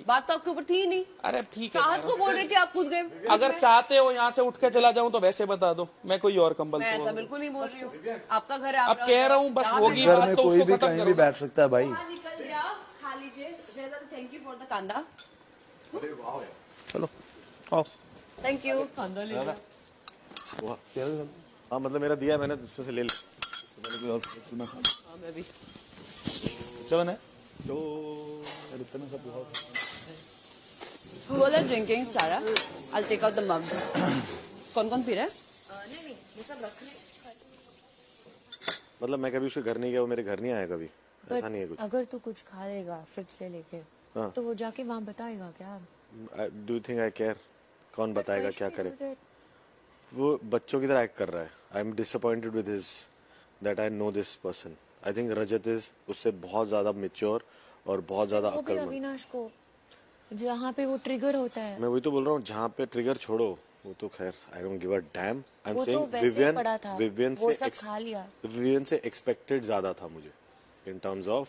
बात तो आपके ऊपर थी ही नहीं। अरे ठीक है, चाहत को बोल रहे थे, आप कूद गए। अगर चाहते हो यहाँ से उठ के चला जाऊं तो वैसे बता दो, मैं कोई और कंबल मैं तो ऐसा बिल्कुल नहीं बोल रही हूँ, आपका घर है। अब कह रहा हूँ बस होगी घर बात में तो कोई उसको भी खत्म कहीं करो। भी बैठ सकता है भाई। निकल गया, खा लीजिए। Shahzad thank you for the कांदा। चलो आओ। Thank you. कांदा ले लो। वाह, हाँ मतलब मेरा दिया मैंने, उसमें से ले लिया। कोई और मैं खा हाँ, मैं भी। अच्छा बना है? तो इतना सब बहुत While I'm drinking, Sarah, I'll take out the mugs. कौन-कौन पी रहा है? नहीं नहीं, ये सब रख रहे। मतलब मैं कभी उसके घर नहीं गया, वो मेरे घर नहीं आया कभी, ऐसा नहीं है कुछ। अगर तू कुछ खा लेगा फ्रिज से लेके, हाँ। तो वो जाके वहाँ बताएगा क्या? Do you think I care? कौन बताएगा क्या करे? वो बच्चों की तरह एक्ट कर रहा है। I am disappointed with his that I know this person. I think Rajat is उससे बहुत ज्यादा मैच्योर और बहुत ज्यादा वो भी अक्लमंद। अविनाश को जहाँ पे वो ट्रिगर होता है, मैं वही तो बोल रहा हूँ, जहाँ पे ट्रिगर छोड़ो वो तो खैर I don't give a dam. I am वो तो सेइंग वैसे ही पड़ा था, विवियन वो से सब खा लिया। विवियन से एक्सपेक्टेड ज्यादा था मुझे in terms of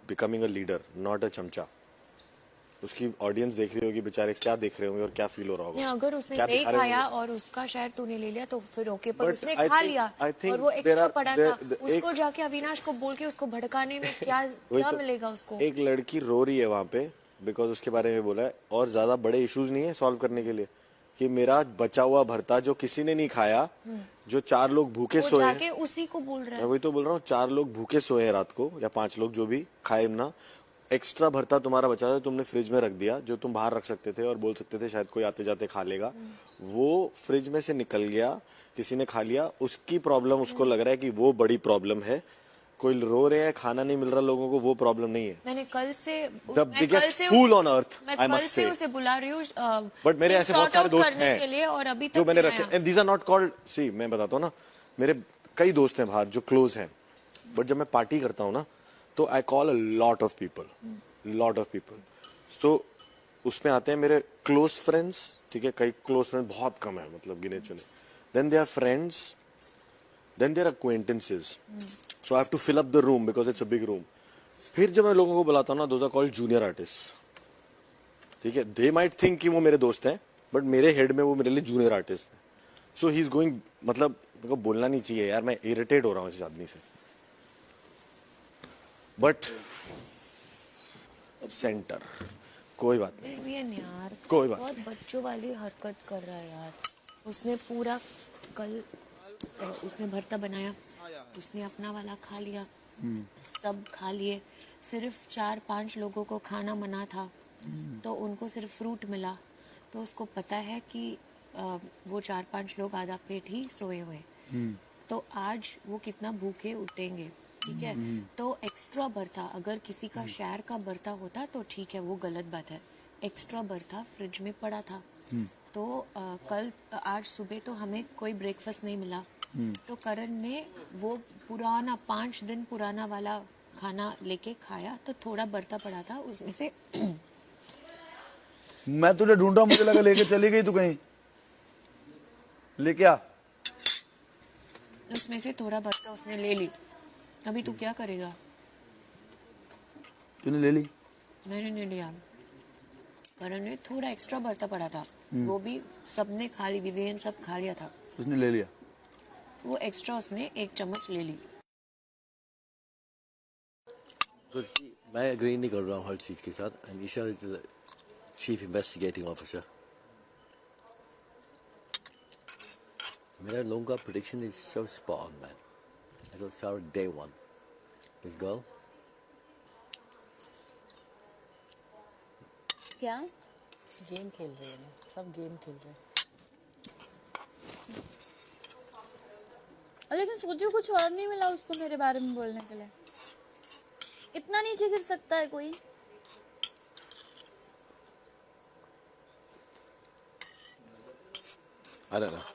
becoming a leader, not a चमचा। उसकी ऑडियंस देख रही होगी, बेचारे क्या देख रहे होंगे और क्या फील हो रहा नहीं, होगा। अगर उसने क्या नहीं दिखा रहे खाया होंगे। और उसका शायद तूने ले लिया तो फिर ओके, पर But उसने I खा think- लिया I think और वो there एक्स्ट्रा are- पड़ा there- था, एक- उसको जाके अविनाश को बोल के उसको भड़काने में क्या वही क्या तो, मिलेगा उसको? एक लड़की रो रही है वहां पे बिकॉज उसके बारे में बोला है, और ज्यादा बड़े इश्यूज नहीं है सॉल्व करने के लिए कि मेरा बचा हुआ भरता जो किसी ने नहीं खाया, जो 4 लोग भूखे वो सोए हैं। जाके उसी को बोल रहा मैं है। वही तो बोल रहा हूँ, 4 लोग भूखे सोए हैं रात को, या 5 लोग जो भी खाए ना, एक्स्ट्रा भरता तुम्हारा बचा था, तुमने फ्रिज में रख दिया, जो तुम बाहर रख सकते थे और बोल सकते थे शायद कोई आते जाते खा लेगा, वो फ्रिज में से निकल गया, किसी ने खा लिया। उसकी प्रॉब्लम उसको लग रहा है कि वो बड़ी प्रॉब्लम है। कोई रो रहे हैं, खाना नहीं मिल रहा लोगों को, वो प्रॉब्लम नहीं है। मैंने कल से The biggest fool on earth, मैं I कल must से say. उसे बुला रही हूँ बट मेरे ऐसे बहुत sort सारे out दोस्त करने के लिए, हैं और अभी जो तक मैंने नहीं रखे, आया। And these are not called, see मैं बताता हूँ ना, मेरे कई दोस्त हैं बाहर जो क्लोज हैं, बट जब मैं पार्टी करता हूँ ना तो I call a lot of people. तो उसमें आते हैं मेरे क्लोज फ्रेंड्स, ठीक है, कई क्लोज फ्रेंड बहुत कम है, मतलब गिने चुने, then they are friends, then there acquaintances, so I have to fill up the room because it's a big room. फिर जब मैं लोगों को बुलाता हूँ ना, those are called junior artists, ठीक है, they might think कि वो मेरे दोस्त हैं, बट मेरे हेड में वो मेरे लिए जूनियर आर्टिस्ट हैं। सो ही इज गोइंग, मतलब मेरे को बोलना नहीं चाहिए यार, मैं इरिटेट हो रहा हूँ इस आदमी से, बट सेंटर कोई बात नहीं, विवियन यार कोई बात बहुत बच्चों वाली हरकत कर रहा है यार। उसने पूरा कल उसने भरता बनाया, उसने अपना वाला खा लिया, सब खा लिए, सिर्फ 4-5 लोगों को खाना मना था, तो उनको सिर्फ फ्रूट मिला, तो उसको पता है कि वो 4-5 लोग आधा पेट ही सोए हुए, तो आज वो कितना भूखे उठेंगे, ठीक है। तो एक्स्ट्रा बर्था, अगर किसी का शेयर का बर्था होता तो ठीक है, वो गलत बात है। एक्स्ट्रा बर्था फ्रिज में पड़ा था, तो आज सुबह तो हमें कोई ब्रेकफास्ट नहीं मिला, तो करण ने वो पुराना 5 दिन पुराना वाला खाना लेके खाया, तो थोड़ा बर्ता पड़ा था उसमें से मैं तुझे ढूंढ रहा हूँ, मुझे लगा लेके चली गई तू कहीं, लेके आ। उसमें से थोड़ा बर्ता उसने ले ली। अभी तू क्या करेगा? तूने ले ली? मैंने नहीं लिया, करण ने थोड़ा एक्स्ट्रा बर्ता पड़ा था, वो भी सबने खा ली, विवेन सब खा लिया था, उसने ले लिया, वो एक्स्ट्रा उसने 1 चम्मच ले ली। तो मैं एग्री नहीं कर रहा हूँ हर चीज़ के साथ। Anisha is the chief investigating officer. मेरा लोगों का prediction is so spot on man, it was our day one. This girl क्या गेम खेल रहे हैं, सब गेम खेल रहे हैं। लेकिन सोचो कुछ और नहीं मिला उसको मेरे बारे में बोलने के लिए। इतना नीचे गिर सकता है कोई? I don't know.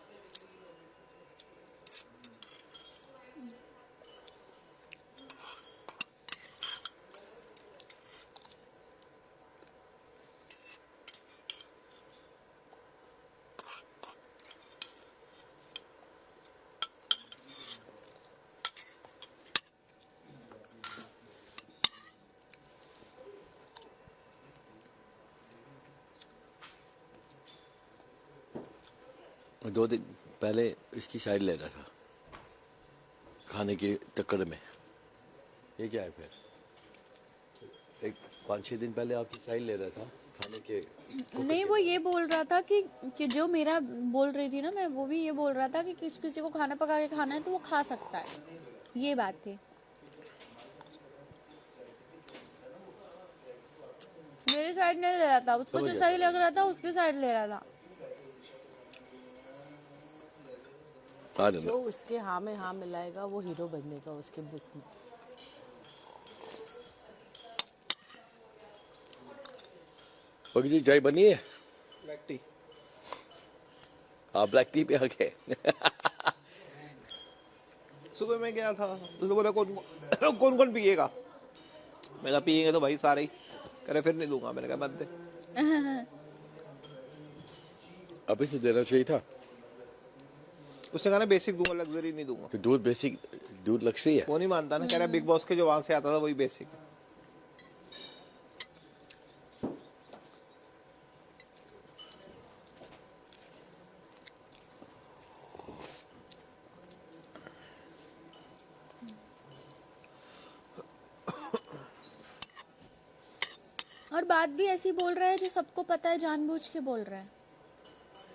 दो दिन पहले इसकी साइड ले रहा था खाने के चक्कर में। ये क्या है फिर? एक 5-6 दिन पहले आपकी साइड ले रहा था खाने के। नहीं, वो ये बोल रहा था कि जो मेरा बोल रही थी ना मैं, वो भी ये बोल रहा था कि किसी को खाना पका के खाना है तो वो खा सकता है, ये बात थी। मेरी साइड नहीं ले रहा था, उसको जो सही लग रहा था उसकी साइड ले रहा था। जो उसके हाँ में हाँ मिलाएगा वो हीरो बनेगा उसके बुक में। पग जी चाय बनी है? Black T. आप ब्लैक टी पे आ गए। सुबह मैं गया था तो बोला कौन कौन पिएगा? मैं कहा पिएंगे तो भाई सारे ही। कह रहे फिर नहीं दूंगा। मैंने कहा मत दे। अभी से देना चाहिए था। उसने कहा ना बेसिक दूंगा, लग्जरी नहीं दूंगा। तो दूध बेसिक, दूध लग्जरी है। वो नहीं मानता ना, कह रहा बिग बॉस के जो वहां से आता था वही बेसिक है। और बात भी ऐसी बोल रहा है जो सबको पता है, जानबूझ के बोल रहा है।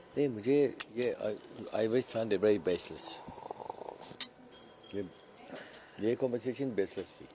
नहीं, मुझे ये I was found it very baseless. ये कॉन्वर्सेशन बेसलेस थी।